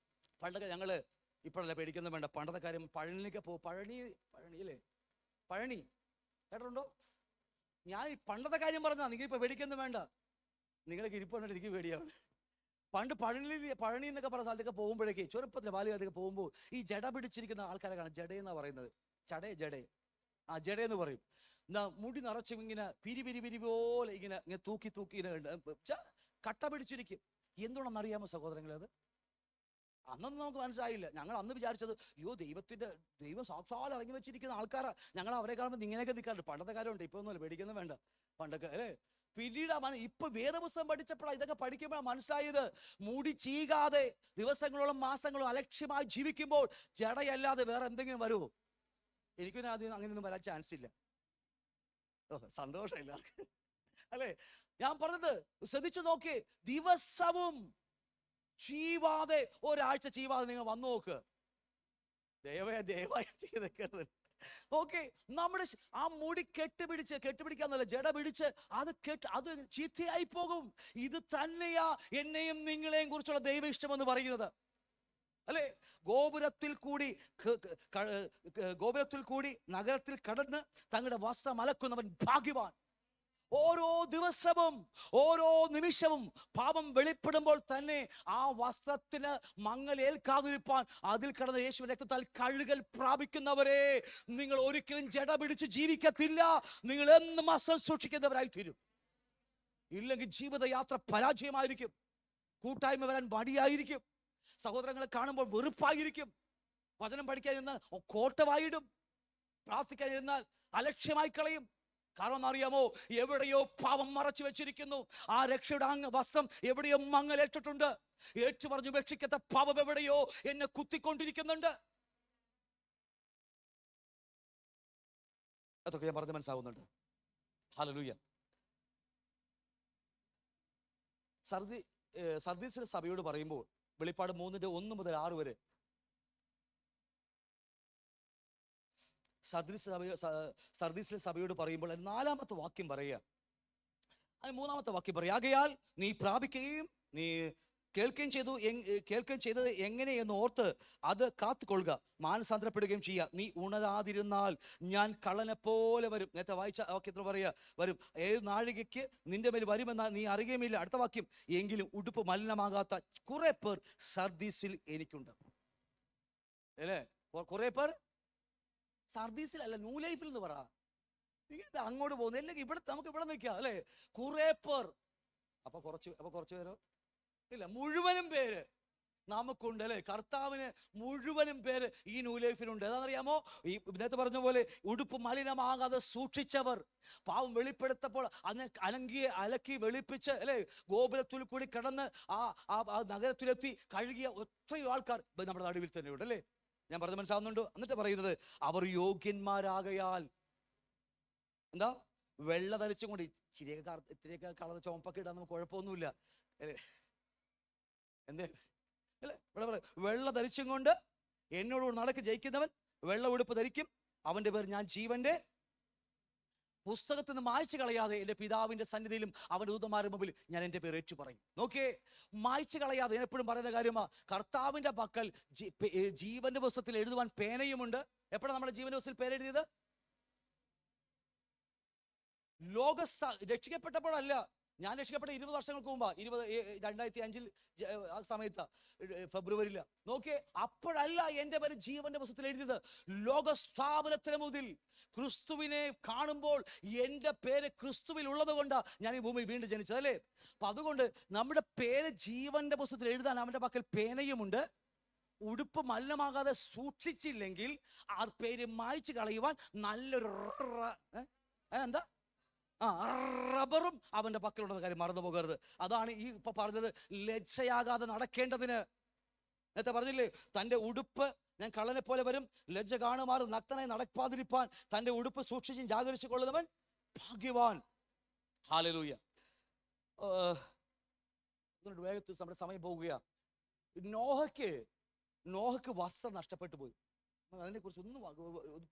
പണ്ടൊക്കെ ഞങ്ങള്, ഇപ്പോഴല്ലേ പേടിക്കുന്ന വേണ്ട, പണ്ടത്തെ കാര്യം, പഴനിക്ക് പഴനിയില്ലേ, പഴനി കേട്ടിട്ടുണ്ടോ? ഞാൻ ഈ പണ്ടത്തെ കാര്യം പറഞ്ഞാ, നിങ്ങളിപ്പോ പേടിക്കുന്ന വേണ്ട, നിങ്ങളൊക്കെ ഇരിപ്പുണ്ട്, എനിക്ക് പേടിയാണ്. പണ്ട് പഴനി എന്നൊക്കെ പറഞ്ഞ സ്ഥലത്തൊക്കെ പോകുമ്പോഴേക്ക്, ചെറുപ്പത്തിലെ ബാല്യകാലത്തൊക്കെ പോകുമ്പോൾ ഈ ജട പിടിച്ചിരിക്കുന്ന ആൾക്കാരെ കാണാം. ജഡയെന്നാ പറയുന്നത്, ജഡയെന്ന് പറയും. എന്താ, മുടി നിറച്ചും ഇങ്ങനെ പിരി പോലെ ഇങ്ങനെ തൂക്കി ഇങ്ങനെ കട്ട പിടിച്ചിരിക്കും. എന്തുകൊണ്ടെന്നറിയാമോ സഹോദരങ്ങളെ? അത് അന്നൊന്നും നമുക്ക് മനസ്സിലായില്ല. ഞങ്ങൾ അന്ന് വിചാരിച്ചത് അയ്യോ ദൈവം സാക്ഷാൽ ഇറങ്ങി വെച്ചിരിക്കുന്ന ആൾക്കാരാ, ഞങ്ങൾ അവരെ കാണുമ്പോൾ ഇങ്ങനെയൊക്കെ നിൽക്കാറുണ്ട്. പണ്ടത്തെ കാര്യമുണ്ട്, ഇപ്പൊ ഒന്നുമല്ല, പേടിക്കുന്നത് വേണ്ട. പണ്ടൊക്കെ അല്ലേ. പിന്നീട് ഇപ്പൊ വേദപുസ്തകം പഠിച്ചപ്പോഴാണ് ഇതൊക്കെ പഠിക്കുമ്പോഴാണ് മനസ്സിലായത്, മുടി ചീകാതെ ദിവസങ്ങളോളം മാസങ്ങളോളം അലക്ഷ്യമായി ജീവിക്കുമ്പോൾ ജടയല്ലാതെ വേറെ എന്തെങ്കിലും വരുമോ? എനിക്ക് പിന്നെ ആദ്യം അങ്ങനെയൊന്നും വരാൻ ചാൻസ് ഇല്ല. സന്തോഷമില്ല അല്ലേ? ഞാൻ പറഞ്ഞത് ശ്രദ്ധിച്ചു നോക്കി, ദിവസവും ചീവാതെ, ഒരാഴ്ച ചീവാതെ നിങ്ങൾ വന്നു നോക്ക്. ദയവായി ചെയ്തേക്കരുത്. ഓക്കെ, നമ്മുടെ ആ മുടി കെട്ടുപിടിക്കാന്നല്ല, ജട പിടിച്ച് അത് ചീത്തയായി പോകും. ഇത് തന്നെയാ എന്നെയും നിങ്ങളെയും കുറിച്ചുള്ള ദൈവ ഇഷ്ടമെന്ന് പറയുന്നത് അല്ലേ? ഗോപുരത്തിൽ കൂടി നഗരത്തിൽ കടന്ന് തങ്ങളുടെ വസ്ത്രം അലക്കുന്നവൻ ഭാഗ്യവാൻ. ഓരോ ദിവസവും ഓരോ നിമിഷവും പാപം വെളിപ്പെടുമ്പോൾ തന്നെ ആ വസ്ത്രത്തിന് മങ്ങലേൽക്കാതിരിപ്പാൻ അതിൽ കിടന്ന യേശുവിന്റെ രക്തത്താൽ കഴുകൽ പ്രാപിക്കുന്നവരെ, നിങ്ങൾ ഒരിക്കലും ജട പിടിച്ച് ജീവിക്കത്തില്ല. നിങ്ങൾ എന്നും വസ്ത്രം സൂക്ഷിക്കുന്നവരായി തീരും. ഇല്ലെങ്കിൽ ജീവിതയാത്ര പരാജയമായിരിക്കും. കൂട്ടായ്മ വരാൻ മടിയായിരിക്കും. സഹോദരങ്ങളെ കാണുമ്പോൾ വെറുപ്പായിരിക്കും. വചനം പഠിക്കാൻ ഇരുന്നാൽ കോട്ടവായിടും. പ്രാർത്ഥിക്കാൻ ഇരുന്നാൽ അലക്ഷ്യമായി കളയും. കാരണം എന്നറിയാമോ, എവിടെയോ പാപം മറച്ചു വെച്ചിരിക്കുന്നു. ആ രക്ഷയുടെ വസ്ത്രം എവിടെയോ മങ്ങലേറ്റിട്ടുണ്ട്. ഏറ്റു പറഞ്ഞു ഉപേക്ഷിക്കാത്ത പാപം എവിടെയോ എന്നെ കുത്തിക്കൊണ്ടിരിക്കുന്നുണ്ട്. അതൊക്കെ ഞാൻ പറഞ്ഞ് മനസ്സാവുന്നുണ്ട്. ഹല്ലേലൂയ. സർദീസിലെ സഭയോട് പറയുമ്പോൾ വെളിപ്പാട് 3:1 മുതൽ 6 വരെ സർദീസിലെ സഭയോട് പറയുമ്പോൾ 4-ാമത്തെ വാക്യം പറയുക. അത് 3-ാമത്തെ വാക്യം പറയുക, ആകയാൽ നീ പ്രാപിക്കുകയും നീ കേൾക്കുകയും ചെയ്തത് എങ്ങനെയെന്ന് ഓർത്ത് അത് കാത്തുകൊള്ളുക, മാനസാന്തരപ്പെടുകയും ചെയ്യുക. നീ ഉണരാതിരുന്നാൽ ഞാൻ കള്ളനെ പോലെ വരും. നേരത്തെ വായിച്ച വാക്യത്തിൽ പറയുക, വരും, 7 നാഴികയ്ക്ക് നിന്റെ മേൽ വരുമെന്നാൽ നീ അറിയുകയുമില്ല. അടുത്ത വാക്യം, എങ്കിലും ഉടുപ്പ് മലിനമാകാത്ത കുറെ പേർ സർദീസിൽ എനിക്കുണ്ട്. അല്ലേ? കുറെ പേർ സർദീസിലല്ല, ന്യൂ ലൈഫിൽ എന്ന് പറ. അങ്ങോട്ട് പോകുന്നു, അല്ലെങ്കിൽ നമുക്ക് ഇവിടെ നിൽക്കാം അല്ലേ? കുറെ പേർ. അപ്പൊ കുറച്ച് പേരോ ഇല്ല, മുഴുവനും പേര് നമുക്കുണ്ട് അല്ലേ? കർത്താവിന് മുഴുവനും പേര് ഈ ന്യൂ ലൈഫിലുണ്ട്. എന്താണെന്നറിയാമോ? ഈ നേരത്തെ പറഞ്ഞ പോലെ ഉടുപ്പ് മലിനമാകാതെ സൂക്ഷിച്ചവർ, പാവം വെളിപ്പെടുത്തപ്പോൾ അലക്കി വെളുപ്പിച്ച് അല്ലേ, ഗോപുരത്തിൽ കൂടി കടന്ന് ആ നഗരത്തിലെത്തി കഴുകിയ ഒത്തിരി ആൾക്കാർ നമ്മുടെ നടുവിൽ തന്നെയുണ്ട് അല്ലേ? ഞാൻ പറഞ്ഞ മനസ്സിലാവുന്നുണ്ടോ? എന്നിട്ട് പറയുന്നത്, അവർ യോഗ്യന്മാരാകയാൽ എന്താ വെള്ള ധരിച്ചും കൊണ്ട്, ഇത്തിരിയൊക്കെ കളർ ചുമപ്പൊക്കെ ഇടാൻ നമുക്ക് കുഴപ്പമൊന്നുമില്ല അല്ലേ? എന്തേ അല്ലേ? വെള്ള ധരിച്ചും കൊണ്ട് എന്നോട് നടക്ക് ജയിക്കുന്നവൻ വെള്ള ഉടുപ്പ് ധരിക്കും, അവന്റെ പേർ ഞാൻ ജീവന്റെ പുസ്തകത്തിൽ നിന്ന് മായ്ച്ചു കളയാതെ എൻ്റെ പിതാവിന്റെ സന്നിധിയിലും അവന്റെ ദൂതന്മാരുടെ മുമ്പിൽ ഞാൻ എൻ്റെ പേര് ഏറ്റു പറയും. നോക്കിയേ, മായ്ച്ചു കളയാതെ. ഞാൻ എപ്പോഴും പറയുന്ന കാര്യമാ, കർത്താവിന്റെ പക്കൽ ജീവന്റെ പുസ്തകത്തിൽ എഴുതുവാൻ പേനയുമുണ്ട്. എപ്പോഴാണ് നമ്മുടെ ജീവന്റെ പുസ്തകത്തിൽ പേരെഴുതിയത്? രക്ഷിക്കപ്പെട്ടപ്പോഴല്ല. ഞാൻ രക്ഷിക്കപ്പെട്ട 20 വർഷങ്ങൾക്ക് മുമ്പാ, 2005 ആ സമയത്ത് ഫെബ്രുവരിയിൽ. നോക്കിയേ, അപ്പോഴല്ല എൻ്റെ പേര് ജീവന്റെ പുസ്തകത്തിൽ എഴുതിയത്. ലോകസ്ഥാപനത്തിന് മുതൽ ക്രിസ്തുവിനെ കാണുമ്പോൾ എൻ്റെ പേര് ക്രിസ്തുവിൽ ഉള്ളത് കൊണ്ടാണ് ഞാൻ ഈ ഭൂമിയിൽ വീണ്ടും ജനിച്ചത് അല്ലേ? അപ്പൊ അതുകൊണ്ട് നമ്മുടെ പേര് ജീവന്റെ പുസ്തകത്തിൽ എഴുതാൻ അവന്റെ പക്കൽ പേനയുമുണ്ട്. ഉടുപ്പ് മലിനമാകാതെ സൂക്ഷിച്ചില്ലെങ്കിൽ ആ പേര് മായ്ച്ചു കളയുവാൻ നല്ലൊരു എന്താ റബ്ബറും അവന്റെ പക്കലുണ്ടെന്ന കാര്യം മറന്നു പോകരുത്. അതാണ് ഈ ഇപ്പൊ പറഞ്ഞത്, ലജ്ജയാകാതെ നടക്കേണ്ടതിന്. നേരത്തെ പറഞ്ഞില്ലേ, തൻ്റെ ഉടുപ്പ് ഞാൻ കള്ളനെ പോലെ വരും, ലജ്ജ കാണുമാറ് നഗ്നനായി നടക്കാതിരിപ്പാൻ തൻ്റെ ഉടുപ്പ് സൂക്ഷിച്ചും ജാഗരിച്ചു കൊള്ളുന്നവൻ ഭാഗ്യവാൻ. ഹല്ലേലൂയ. വേഗത്തിൽ നമ്മുടെ സമയം പോകുക. നോഹയ്ക്ക് വസ്ത്രം നഷ്ടപ്പെട്ടു പോയി. അതിനെക്കുറിച്ച് ഒന്നും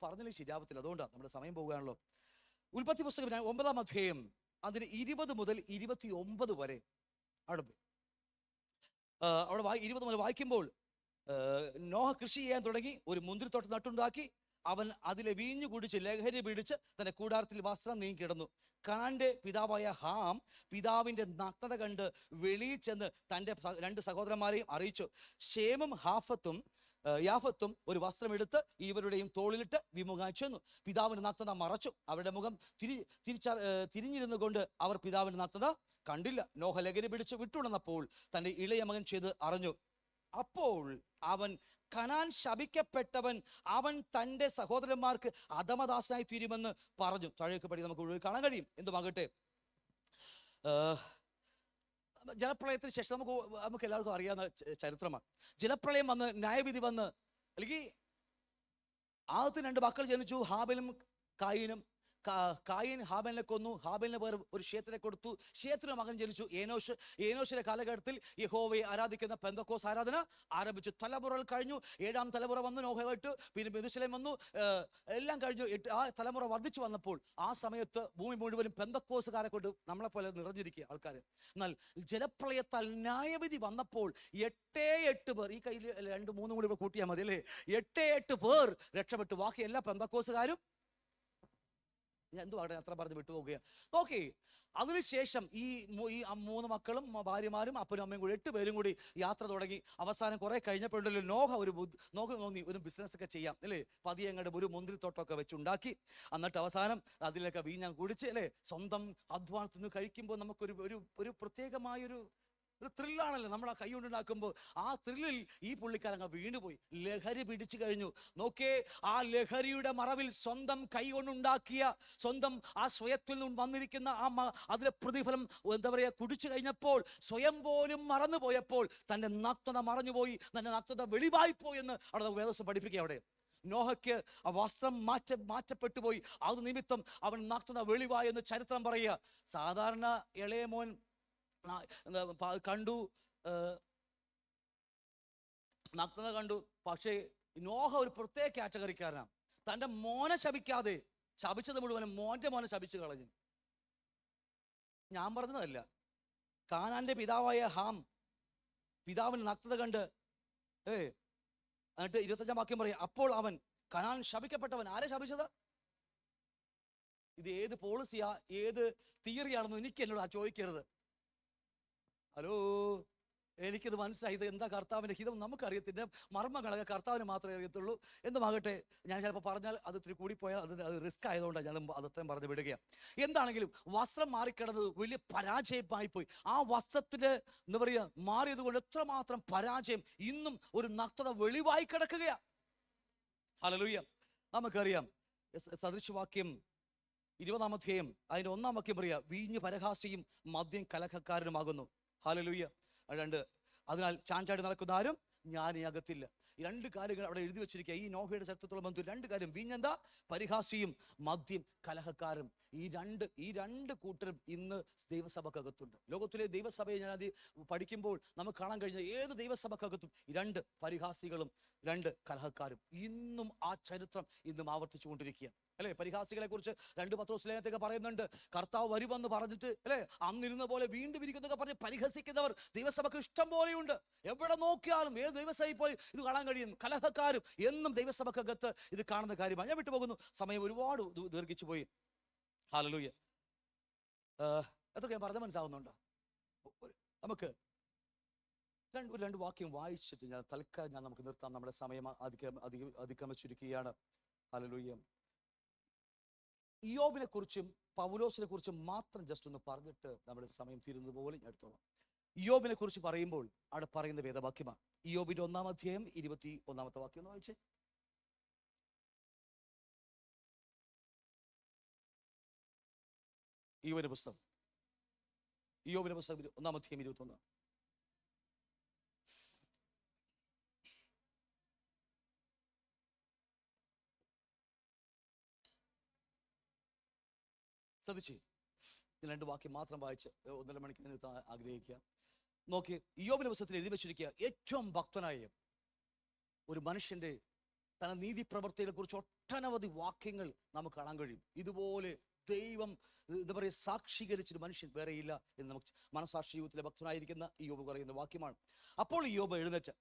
പറഞ്ഞില്ലേ ശരിയാവത്തില്ല, അതുകൊണ്ടാണ് നമ്മുടെ സമയം പോകുകയാണല്ലോ. ഉൽപ്പത്തി പുസ്തകം 9-ാം അധ്യായം അതിന് 20 മുതൽ 29 വരെ അവിടെ 20 മുതൽ വായിക്കുമ്പോൾ, നോഹ കൃഷി ചെയ്യാൻ തുടങ്ങി, ഒരു മുന്തിരിത്തോട്ടം നട്ടുണ്ടാക്കി. അവൻ അതിലെ വീഞ്ഞു കുടിച്ച് ലഹരി പിടിച്ച് തന്റെ കൂടാരത്തിൽ വസ്ത്രം നീങ്ങിക്കിടന്നു. കനാന്റെ പിതാവായ ഹാം പിതാവിന്റെ നഗ്നത കണ്ട് വെളിയിൽ ചെന്ന് തൻ്റെ 2 സഹോദരന്മാരെയും അറിയിച്ചു. ഷേമും യാഫത്തും ഒരു വസ്ത്രമെടുത്ത് ഇവരുടെയും തോളിലിട്ട് വിമുഖമായി ചെന്നു. പിതാവിന്റെ നഗ്നത മറച്ചു. അവരുടെ മുഖം തിരിഞ്ഞിരുന്നു കൊണ്ട് അവർ പിതാവിന്റെ നഗ്നത കണ്ടില്ല. നോഹ ലഹരി പിടിച്ച് വിട്ടുണർന്നപ്പോൾ തന്റെ ഇളയ മകൻ ചെയ്ത് അറിഞ്ഞു. അപ്പോൾ അവൻ കനാൻ ശപിക്കപ്പെട്ടവൻ, അവൻ തൻ്റെ സഹോദരന്മാർക്ക് അധമദാസനായി തീരുമെന്ന് പറഞ്ഞു. താഴേക്ക് പടി നമുക്ക് ഒഴിവ് കാണാൻ കഴിയും. എന്തുമാകട്ടെ, ജലപ്രളയത്തിന് ശേഷം നമുക്ക് എല്ലാവർക്കും അറിയാവുന്ന ചരിത്രമാണ്. ജലപ്രളയം വന്ന്, ന്യായവിധി വന്ന്, അല്ലെങ്കിൽ ആദ്യത്തെ 2 മക്കൾ ജനിച്ചു, ഹാബലും കായീനും. കായീൻ ഹാബലിനെ കൊന്നു, ഹാബലിന് പേർ ഒരു ഷേത്തിനെ കൊടുത്തു. ഷേത്തിൻ്റെ മകൻ ജനിച്ചു ഏനോഷ്. ഏനോഷിന്റെ കാലഘട്ടത്തിൽ യഹോവയെ ആരാധിക്കുന്ന പെന്തക്കോസ് ആരാധന ആരംഭിച്ചു. തലമുറകൾ കഴിഞ്ഞു. 7ാം തലമുറ വന്നു, നോഹ കേട്ടു, പിന്നെ മെതുശലേം വന്നു, എല്ലാം കഴിഞ്ഞു. ആ തലമുറ വർദ്ധിച്ചു വന്നപ്പോൾ ആ സമയത്ത് ഭൂമി മുഴുവനും പെന്തക്കോസുകാരെ കൊണ്ട് നമ്മളെപ്പോലെ നിറഞ്ഞിരിക്കുക ആൾക്കാർ. എന്നാൽ ജലപ്രളയത്താൽ ന്യായവിധി വന്നപ്പോൾ 8 പേർ, ഈ കയ്യിൽ 2, 3 കൂടി കൂട്ടിയാൽ മതി അല്ലേ, 8 പേർ രക്ഷപ്പെട്ടു. ബാക്കി എല്ലാ പെന്തക്കോസുകാരും ഞാൻ എന്തുവാട്ടെ അത്ര പറഞ്ഞ് വിട്ടുപോകുകയാണ്. നോക്കി, അതിനുശേഷം ഈ 3 മക്കളും ഭാര്യമാരും അപ്പനും അമ്മയും കൂടി 8 പേരും കൂടി യാത്ര തുടങ്ങി. അവസാനം കുറെ കഴിഞ്ഞപ്പോഴല്ലോ നോഹ തോന്നി ഒരു ബിസിനസ് ഒക്കെ ചെയ്യാം അല്ലേ. പതിയങ്ങളുടെ ഒരു മുന്തിരിത്തോട്ടമൊക്കെ വെച്ചുണ്ടാക്കി. എന്നിട്ട് അവസാനം അതിലൊക്കെ വീഞ്ഞാൻ കുടിച്ച് അല്ലേ, സ്വന്തം അധ്വാനത്തിൽ നിന്ന് കഴിക്കുമ്പോൾ നമുക്കൊരു ഒരു പ്രത്യേകമായൊരു ത്രില്ലാണല്ലോ നമ്മൾ ആ കൈ കൊണ്ടുണ്ടാക്കുമ്പോൾ. ആ ത്രില്ലിൽ ഈ പുള്ളിക്കാരങ്ങ് വീണുപോയി, ലഹരി പിടിച്ചു കഴിഞ്ഞു. നോക്കേ, ആ ലഹരിയുടെ മറവിൽ സ്വന്തം കൈ കൊണ്ടുണ്ടാക്കിയ, സ്വന്തം ആ സ്വയത്തിൽ നിന്ന് വന്നിരിക്കുന്ന അതിലെ പ്രതിഫലം എന്താ പറയുക, കുടിച്ചു കഴിഞ്ഞപ്പോൾ സ്വയം പോലും മറന്നുപോയപ്പോൾ തൻ്റെ നഗ്നത മറഞ്ഞുപോയി, തൻ്റെ നഗ്നത വെളിവായിപ്പോയി എന്ന് അവിടെ നമുക്ക് വേദോസം പഠിപ്പിക്കുക. അവിടെ നോഹയ്ക്ക് ആ വസ്ത്രം മാറ്റപ്പെട്ടു പോയി. അത് നിമിത്തം അവൻ നഗ്നത വെളിവായി എന്ന് ചരിത്രം പറയുക. സാധാരണ ഇളയമോൻ കണ്ടു, നഗ്നത കണ്ടു. പക്ഷേ നോഹ ഒരു പ്രത്യേക കാറ്റഗറിക്കാരനാണ്. തൻ്റെ മോനെ ശപിക്കാതെ, ശപിച്ചത് മുഴുവനും മോൻ്റെ മോനെ ശപിച്ചു കളഞ്ഞു. ഞാൻ പറഞ്ഞതല്ല, കാനാന്റെ പിതാവായ ഹാം പിതാവിന് നഗ്നത കണ്ട് എന്നിട്ട് 25-ാം വാക്യം പറയാം, അപ്പോൾ അവൻ കനാൻ ശപിക്കപ്പെട്ടവൻ. ആരെ ശപിച്ചത്? ഇത് ഏത് പോളിസിയാ, ഏത് തിയറിയാണെന്ന് എനിക്ക് എന്നോട് ചോദിക്കരുത്. ഹലോ, എനിക്കിത് മനസ്സിലായി. ഇത് എന്താ കർത്താവിൻ്റെ ഹിതം നമുക്കറിയത്തില്ല. മർമ്മങ്ങളൊക്കെ കർത്താവിന് മാത്രമേ അറിയത്തുള്ളൂ. എന്തുമാകട്ടെ, ഞാൻ ചിലപ്പോൾ പറഞ്ഞാൽ അത് ഇത്തിരി കൂടിപ്പോയാൽ അത് റിസ്ക് ആയതുകൊണ്ടാണ് ഞാൻ അതത്രയും പറഞ്ഞു വിടുകയാണ്. എന്താണെങ്കിലും വസ്ത്രം മാറിക്കിടന്നത് വലിയ പരാജയമായിപ്പോയി. ആ വസ്ത്രത്തിന് എന്താ പറയുക, മാറിയത് കൊണ്ട് എത്രമാത്രം പരാജയം. ഇന്നും ഒരു നഗ്നത വെളിവായി കിടക്കുകയാണ്. ഹല്ലേലൂയ. നമുക്കറിയാം സദൃശവാക്യം 20-ാം അധ്യായം അതിൻ്റെ 1-ാം വാക്യം പറയാ, വീഞ്ഞ് പരഹാസിയും മദ്യം കലഹക്കാരനുമാകുന്നു. ഹല്ലേലൂയ. 2, അതിനാൽ ചാഞ്ചാടി നടക്കുന്ന ആരും ജ്ഞാനിയാകത്തില്ല. 2 കാര്യങ്ങൾ അവിടെ എഴുതി വെച്ചിരിക്കുക. ഈ നോഹയുടെ ചരിത്രത്തോളം ബന്ധു 2 കാര്യം. വീഞ്ഞെന്താ? പരിഹാസിയും മദ്യം കലഹക്കാരും. ഈ രണ്ട് കൂട്ടരും ഇന്ന് ദൈവസഭക്കകത്തുണ്ട്. ലോകത്തിലെ ദൈവസഭയെ ഞാൻ അത് പഠിക്കുമ്പോൾ നമുക്ക് കാണാൻ കഴിഞ്ഞ ഏത് ദൈവസഭക്കകത്തും 2 പരിഹാസികളും 2 കലഹക്കാരും. ഇന്നും ആ ചരിത്രം ഇന്നും ആവർത്തിച്ചു കൊണ്ടിരിക്കുക അല്ലെ. പരിഹാസികളെ കുറിച്ച് 2 പത്രോസ് ലേഖനത്തൊക്കെ പറയുന്നുണ്ട്. കർത്താവ് വരുമെന്ന് പറഞ്ഞിട്ട് അല്ലെ, അന്നിരുന്ന പോലെ വീണ്ടും ഇരിക്കുന്നതൊക്കെ പറഞ്ഞ് പരിഹസിക്കുന്നവർ ദൈവസഭക്ക് ഇഷ്ടം പോലെയുണ്ട്. എവിടെ നോക്കിയാലും ഏത് ദൈവസഭയിൽ പോയി ഇത് കാണാൻ കഴിയും. കലഹക്കാരും എന്നും ദൈവസഭക്കകത്ത് ഇത് കാണുന്ന കാര്യമാണ്. ഞാൻ വിട്ടുപോകുന്നു, സമയം ഒരുപാട് ദീർഘിച്ചു പോയി. ഹല്ലേലൂയ. എത്രയൊക്കെ ഞാൻ പറഞ്ഞ മനസ്സിലാവുന്നുണ്ടോ? നമുക്ക് 2 വാക്യം വായിച്ചിട്ട് ഞാൻ തൽക്കാലം നമുക്ക് നിർത്താം. നമ്മുടെ സമയം അതിക്രമിച്ചിരിക്കുകയാണ്. ഹല്ലേലൂയ. ഇയ്യോബിനെ കുറിച്ചും പൗലോസിനെ കുറിച്ചും മാത്രം ജസ്റ്റ് ഒന്ന് പറഞ്ഞിട്ട് നമ്മുടെ സമയം തീരുന്നത് പോലെ ഞാൻ എടുത്തോളാം. ഇയ്യോബിനെ കുറിച്ച് പറയുമ്പോൾ അവിടെ പറയുന്ന വേദവാക്യമാണ്. ഇയ്യോബിന്റെ 1-ാം അധ്യായം 21-ാമത്തെ വാക്യം ഒന്ന് വായിച്ചേ. ഇയ്യോബിന്റെ പുസ്തകം 1-ാം അധ്യായം 21. ശ്രദ്ധിച്ച് 2 വാക്യം മാത്രം വായിച്ച് 1.5 മണിക്കൂർ നിർത്താൻ ആഗ്രഹിക്കുക. നോക്കി, ഇയ്യോബിന്റെ പുസ്തകത്തിൽ എഴുതി വെച്ചിരിക്കുക, ഏറ്റവും ഭക്തനായ ഒരു മനുഷ്യന്റെ തന്റെ നീതി പ്രവർത്തികളെ കുറിച്ച് ഒട്ടനവധി വാക്യങ്ങൾ നമുക്ക് കാണാൻ കഴിയും. ഇതുപോലെ ദൈവം എന്താ പറയുക സാക്ഷീകരിച്ചൊരു മനുഷ്യൻ വേറെയില്ല എന്ന് നമുക്ക് മനസാക്ഷി ജീവിതത്തിലെ ഭക്തനായിരിക്കുന്ന ഇയ്യോബ് പറയുന്ന വാക്യമാണ്. അപ്പോൾ ഇയ്യോബ് എഴുന്നേറ്റ്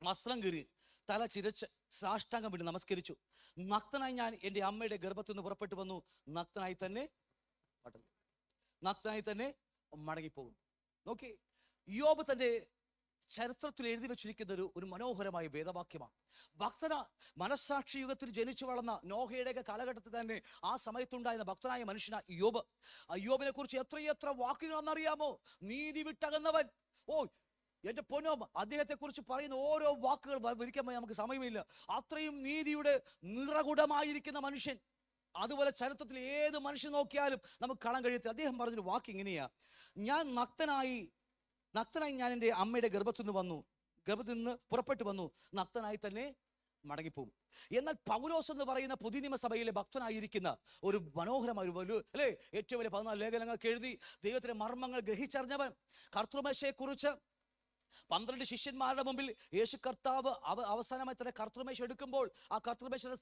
വസ്ത്രം കീറി തല ചിരച്ച് സാഷ്ടാംഗം വേണ്ടി നമസ്കരിച്ചു. നഗ്നനായി ഞാൻ എൻ്റെ അമ്മയുടെ ഗർഭത്തിൽ നിന്ന് പുറപ്പെട്ടു വന്നു, നഗ്നനായി തന്നെ മടങ്ങിപ്പോകും. നോക്കി, ഇയ്യോബ് തൻ്റെ ചരിത്രത്തിൽ എഴുതി വെച്ചിരിക്കുന്ന ഒരു മനോഹരമായ വേദവാക്യമാണ്. മനസാക്ഷി യുഗത്തിൽ ജനിച്ചു വളർന്ന നോഹയുടെയൊക്കെ കാലഘട്ടത്തിൽ തന്നെ ആ സമയത്തുണ്ടായിരുന്ന ഭക്തനായ മനുഷ്യനാ ഇയ്യോബ്. ഇയ്യോബിനെ കുറിച്ച് എത്രയെത്ര വാക്കുകളെന്നറിയാമോ? നീതി വിട്ടകന്നവൻ. എന്റെ പൊന്നോ, അദ്ദേഹത്തെ കുറിച്ച് പറയുന്ന ഓരോ വാക്കുകൾ വിവരിക്കാൻ നമുക്ക് സമയമില്ല. അത്രയും നീതിയുടെ നിറകുടമായിരിക്കുന്ന മനുഷ്യൻ. അതുപോലെ ചരിത്രത്തിൽ ഏത് മനുഷ്യൻ നോക്കിയാലും നമുക്ക് കാണാൻ കഴിയത്തില്ല. അദ്ദേഹം പറഞ്ഞൊരു വാക്ക് ഇങ്ങനെയാ: ഞാൻ നഗ്നനായി ഞാൻ എൻ്റെ അമ്മയുടെ ഗർഭത്തിൽ നിന്ന് പുറപ്പെട്ടു വന്നു, നഗ്നനായി തന്നെ മടങ്ങിപ്പോവും. എന്നാൽ പൗലോസ് എന്ന് പറയുന്ന പുതിയ നിയമസഭയിലെ ഭക്തനായിരിക്കുന്ന ഒരു മനോഹരമായ ഒരു അല്ലേ, ഏറ്റവും വലിയ 14 ലേഖനങ്ങൾക്ക് എഴുതി ദൈവത്തിന്റെ മർമ്മങ്ങൾ ഗ്രഹിച്ചറിഞ്ഞവൻ, കർത്തൃമേശയെക്കുറിച്ച് 12 ശിഷ്യന്മാരുടെ മുമ്പിൽ യേശു കർത്താവ് അവസാനമായി തന്നെ കർത്തൃമേശ എടുക്കുമ്പോൾ, ആ കർത്തൃമേശയുടെ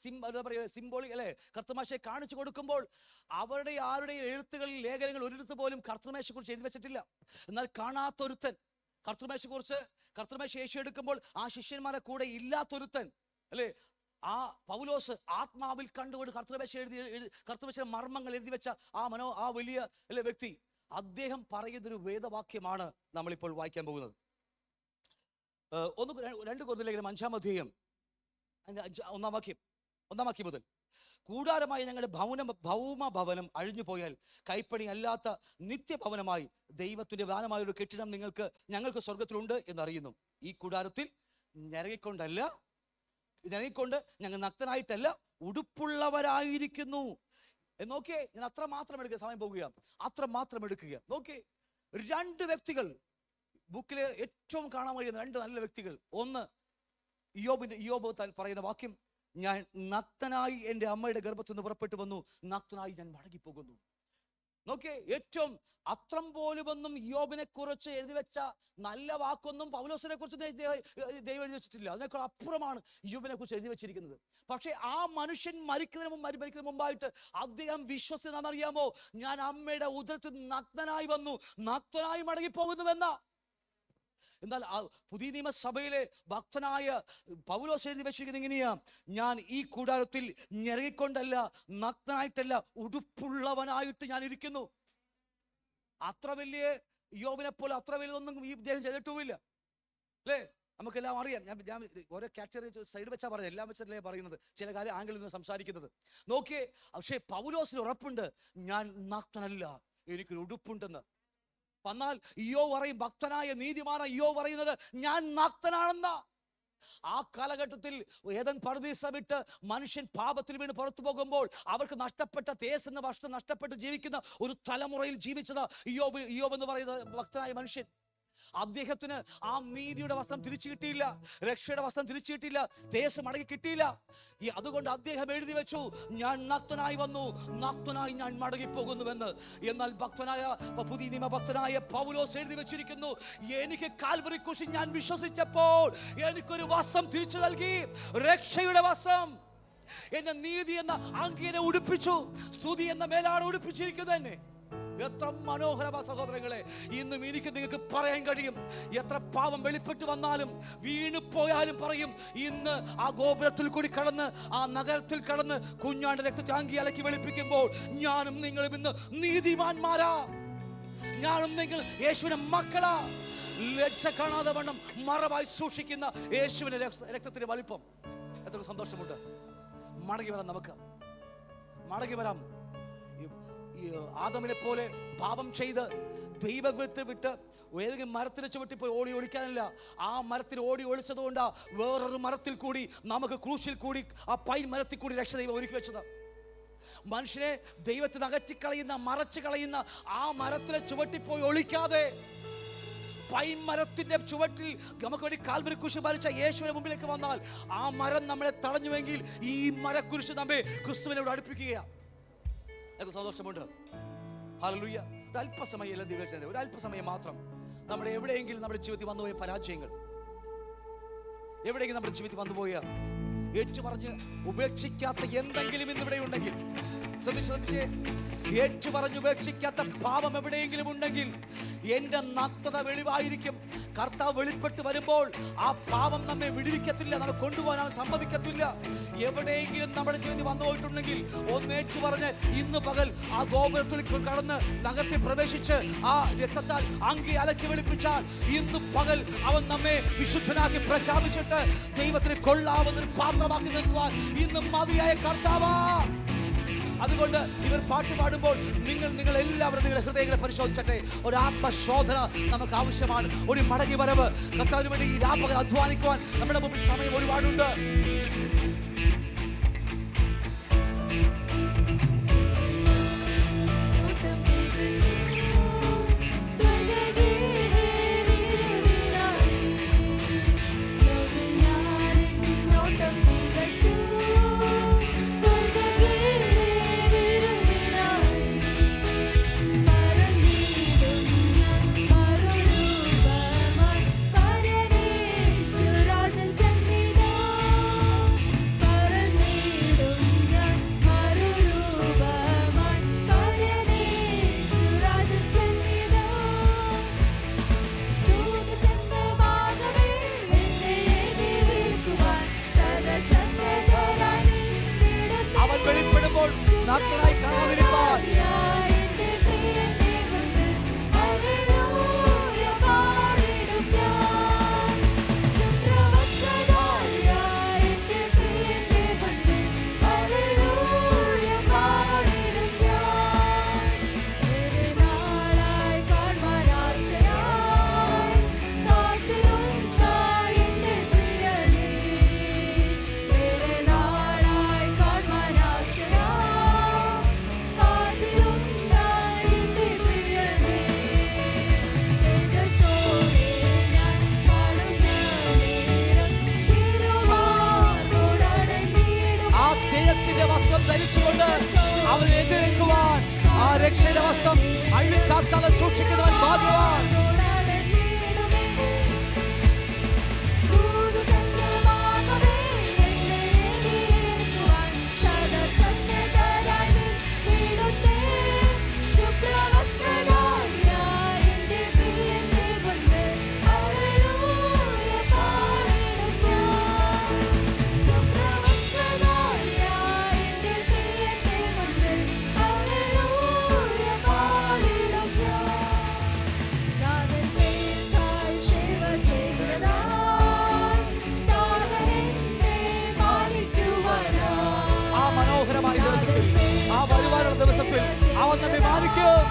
സിംബോളിക് അല്ലെ, കർത്തൃമേശയെ കാണിച്ചു കൊടുക്കുമ്പോൾ ആരുടെയും എഴുത്തുകളിൽ ലേഖനങ്ങൾ ഒരിടത്ത് പോലും കർത്തൃമേശയെക്കുറിച്ച് എഴുതി വെച്ചിട്ടില്ല. എന്നാൽ കാണാത്തൊരുത്തൻ കർത്തൃമേശ യേശു എടുക്കുമ്പോൾ ആ ശിഷ്യന്മാരെ കൂടെ ഇല്ലാത്തൊരുത്തൻ അല്ലേ, ആ പൗലോസ് ആത്മാവിൽ കണ്ടുകൊണ്ട് കർത്തൃമേശയുടെ മർമ്മങ്ങൾ എഴുതി വെച്ച ആ വലിയ അല്ലെ വ്യക്തി, അദ്ദേഹം പറയുന്നൊരു വേദവാക്യമാണ് നമ്മളിപ്പോൾ വായിക്കാൻ പോകുന്നത്. 2 കൊരിന്ത്യർ 5-ാം അധ്യായം 1-ാം വാക്യം മുതൽ: കൂടാരമായി ഞങ്ങളുടെ ഭൗമഭവനം അഴിഞ്ഞു പോയാൽ കൈപ്പണി അല്ലാത്ത നിത്യഭവനമായി ദൈവത്തിന്റെ ദാനമായ ഒരു കെട്ടിടം ഞങ്ങൾക്ക് സ്വർഗത്തിലുണ്ട് എന്നറിയുന്നു. ഈ കൂടാരത്തിൽ ഞെരങ്ങിക്കൊണ്ട് ഞങ്ങൾ നഗ്നനായിട്ടല്ല, ഉടുപ്പുള്ളവരായിരിക്കുന്നു. നോക്കിയേ, ഞാൻ അത്രമാത്രം എടുക്കുക, സമയം പോകുക, അത്രമാത്രം എടുക്കുക. നോക്കിയേ, 2 വ്യക്തികൾ ബുക്കിലെ ഏറ്റവും കാണാൻ കഴിയുന്ന 2 നല്ല വ്യക്തികൾ. ഒന്ന്, ഇയ്യോബ് പറയുന്ന വാക്യം: ഞാൻ നഗ്നനായി എൻ്റെ അമ്മയുടെ ഗർഭത്തിൽ നിന്ന് പുറപ്പെട്ടു വന്നു, നഗ്നനായി ഞാൻ മടങ്ങിപ്പോകുന്നു. നോക്കിയേ, ഏറ്റവും അത്രം പോലുമൊന്നും ഇയ്യോബിനെ കുറിച്ച് എഴുതി വെച്ച നല്ല വാക്കൊന്നും പൗലോസിനെ കുറിച്ച് ദൈവം എഴുതി വെച്ചിട്ടില്ല. അതിനേക്കാൾ അപ്പുറമാണ് ഇയ്യോബിനെ കുറിച്ച് എഴുതി വെച്ചിരിക്കുന്നത്. പക്ഷേ ആ മനുഷ്യൻ മരിക്കുന്നതിന് മുമ്പായിട്ട് അദ്ദേഹം വിശ്വസിച്ചെന്നറിയാമോ? ഞാൻ അമ്മയുടെ ഉദരത്തിൽ നഗ്നനായി വന്നു, നഗ്നനായി മടങ്ങിപ്പോകുന്നുവെന്ന. എന്നാൽ പുതിയ നിയമസഭയിലെ ഭക്തനായ പൗലോസ് എഴുതി വെച്ചിരിക്കുന്നത് ഇങ്ങനെയാ: ഞാൻ ഈ കൂടാരത്തിൽ ഞെരങ്ങിക്കൊണ്ടല്ല, നഗ്നനായിട്ടല്ല, ഉടുപ്പുള്ളവനായിട്ട് ഞാൻ ഇരിക്കുന്നു. അത്ര വലിയ യോബിനെ പോലെ അത്ര വലിയതൊന്നും ഈ ഇദ്ദേഹം ചെയ്തിട്ടുമില്ല അല്ലേ? നമുക്കെല്ലാം അറിയാം. ഞാൻ ഓരോ കാറ്റഗറി സൈഡ് വെച്ചാ പറയുന്നത്, എല്ലാം വെച്ചല്ലേ പറയുന്നത്, ചില കാര്യം ആംഗിളിൽ നിന്ന് സംസാരിക്കുന്നത്. നോക്കിയേ, പക്ഷേ പൗലോസിന് ഉറപ്പുണ്ട്, ഞാൻ നഗ്നനല്ല, എനിക്കൊരു ഉടുപ്പുണ്ടെന്ന്. വന്നാൽ ഇയ്യോബ് പറയും, ഭക്തനായ നീതിമാനായ ഇയ്യോബ് പറയുന്നത് ഞാൻ നഗ്നനാണെന്ന. ആ കാലഘട്ടത്തിൽ ഏദൻ പർദീസ വിട്ട് മനുഷ്യൻ പാപത്തിൽ വീണ് പുറത്തു പോകുമ്പോൾ അവർക്ക് നഷ്ടപ്പെട്ട തേജസ്സ് എന്ന വസ്ത്രം നഷ്ടപ്പെട്ട് ജീവിക്കുന്ന ഒരു തലമുറയിൽ ജീവിച്ചത് ഇയ്യോബ് എന്ന് പറയുന്ന ഭക്തനായ മനുഷ്യൻ. അദ്ദേഹത്തിന് ആ നീതിയുടെ വസ്ത്രം തിരിച്ചു കിട്ടിയില്ല, രക്ഷയുടെ വസ്ത്രം തിരിച്ചു കിട്ടിയില്ല, തേജസ്സ് മടങ്ങി കിട്ടിയില്ല. അതുകൊണ്ട് അദ്ദേഹം എഴുതി വെച്ചു, ഞാൻ നഗ്നനായി വന്നു, നഗ്നനായി ഞാൻ മടങ്ങിപ്പോകുന്നുവെന്ന്. എന്നാൽ പുതിയ നിയമ ഭക്തനായ പൗലോസ് എഴുതി വെച്ചിരിക്കുന്നു, എനിക്ക് കാൽവരി ക്രൂശിൽ ഞാൻ വിശ്വസിച്ചപ്പോൾ എനിക്കൊരു വസ്ത്രം തിരിച്ചു നൽകി, രക്ഷയുടെ വസ്ത്രം. എന്നെ നീതി എന്ന അങ്കിയെ ഉടുപ്പിച്ചു, സ്തുതി എന്ന മേലാണ് ഉടുപ്പിച്ചിരിക്കുന്നത് തന്നെ. എത്ര മനോഹരമായ സഹോദരങ്ങളെ, ഇന്നും എനിക്ക് നിങ്ങൾക്ക് പറയാൻ കഴിയും, എത്ര പാപം വെളിപ്പെട്ട് വന്നാലും വീണു പോയാലും പറയും, ഇന്ന് ആ ഗോപുരത്തിൽ കൂടി കടന്ന് ആ നഗരത്തിൽ കടന്ന് കുഞ്ഞാണ്ട് രക്തത്തെ അങ്കി അലക്കി വെളുപ്പിക്കുമ്പോൾ ഞാനും നിങ്ങളും ഇന്ന് നീതിമാന്മാരാ, ഞാനും നിങ്ങൾ യേശുവിന്റെ മക്കളാ. ലജ്ജ കാണാതെ വണ്ണം മറവായി സൂക്ഷിക്കുന്ന യേശുവിന്റെ രക്തത്തിന്റെ വലിപ്പം എത്ര സന്തോഷമുണ്ട്. മടങ്ങി വരാം, നമുക്ക് മടങ്ങി വരാം. ആദമിനെ പോലെ പാപം ചെയ്ത് ദൈവത്തെ വിട്ട് ഏതെങ്കിലും മരത്തിന് ചുവട്ടി പോയി ഓടി ഒളിക്കാനല്ല, ആ മരത്തിൽ ഓടി ഒളിച്ചതുകൊണ്ടാ വേറൊരു മരത്തിൽ കൂടി നമുക്ക് ക്രൂശിൽ കൂടി ആ പൈൻ മരത്തിൽ കൂടി രക്ഷ ദൈവം ഒരുക്കി വെച്ചത്. മനുഷ്യനെ ദൈവത്തിന് അകറ്റിക്കളയുന്ന മറച്ചു കളയുന്ന ആ മരത്തിലെ ചുവട്ടിപ്പോയി ഒളിക്കാതെ പൈൻ മരത്തിന്റെ ചുവട്ടിൽ നമുക്ക് വേണ്ടി കാൽവരി കുരിശ് ഭരിച്ച യേശുവിന്റെ മുമ്പിലേക്ക് വന്നാൽ ആ മരം നമ്മളെ തടഞ്ഞുവെങ്കിൽ ഈ മരക്കുരിശ് നമ്മെ ക്രിസ്തുവിനോട് അടുപ്പിക്കുകയാണ്. സന്തോഷമുണ്ട്. ഹല്ലേലൂയ. ഒരു അല്പസമയം, ഒരു അല്പസമയം മാത്രം നമ്മുടെ എവിടെയെങ്കിലും നമ്മുടെ ജീവിതത്തിൽ വന്നുപോയ പരാജയങ്ങൾ, എവിടെയെങ്കിലും നമ്മുടെ ജീവിതത്തിൽ വന്നുപോയ ഏറ്റുപറഞ്ഞ് ഉപേക്ഷിക്കാത്ത എന്തെങ്കിലും ഇന്നിവിടെ ഉണ്ടെങ്കിൽ ശ്രദ്ധിച്ചേ, ഏറ്റുപറഞ്ഞ് ഉപേക്ഷിക്കാത്ത പാപം എവിടെയെങ്കിലും ഉണ്ടെങ്കിൽ എന്റെ നഗ്നത വെളിവായിരിക്കും. കർത്താവ് വെളിപ്പെട്ട് വരുമ്പോൾ ആ പാപം നമ്മെ വിടുവിക്കത്തില്ല, നമ്മെ കൊണ്ടുപോകാൻ സമ്മതിക്കത്തില്ല. എവിടെയെങ്കിലും നമ്മുടെ ജീവിതത്തിൽ വന്നു പോയിട്ടുണ്ടെങ്കിൽ ഒന്നേറ്റു പറഞ്ഞ് ഇന്ന് പകൽ ആ ഗോപുരത്തിൽ കടന്ന് നഗരത്തിൽ പ്രവേശിച്ച് ആ രക്തത്താൽ അങ്കി അലക്കി വെളുപ്പിച്ചാൽ ഇന്ന് പകൽ അവൻ നമ്മെ വിശുദ്ധനാക്കി പ്രഖ്യാപിച്ചിട്ട് ദൈവത്തിന് കൊള്ളാവുന്ന പാത്രമാക്കി നിർത്തുവാൻ ഇന്ന് മതിയായ കർത്താവാ. അതുകൊണ്ട് ഇവർ പാട്ട് പാടുമ്പോൾ നിങ്ങൾ എല്ലാവരും നിങ്ങളുടെ ഹൃദയങ്ങളെ പരിശോധിച്ചട്ടെ. ഒരു ആത്മശോധന നമുക്ക് ആവശ്യമാണ്, ഒരു മടങ്ങി വരവ്. കർത്താവിന് വേണ്ടി ഈ രാപ്പകൽ അധ്വാനിക്കുവാൻ നമ്മുടെ മുമ്പിൽ സമയം ഒരുപാടുണ്ട്. വെളിപ്പെടുമ്പോൾ നഗ്നനായി കാണാതിരിപ്പാൻ ധരിച്ചുകൊണ്ട് അവനെ എതിരേൽക്കുവാൻ ആ രക്ഷയുടെ വസ്ത്രം അഴുക്കാക്കാതെ സൂക്ഷിക്കുന്നവൻ ഭാഗ്യവാൻ. ദിവസത്തിൽ അവൻ നമ്മെ മാനിക്കും.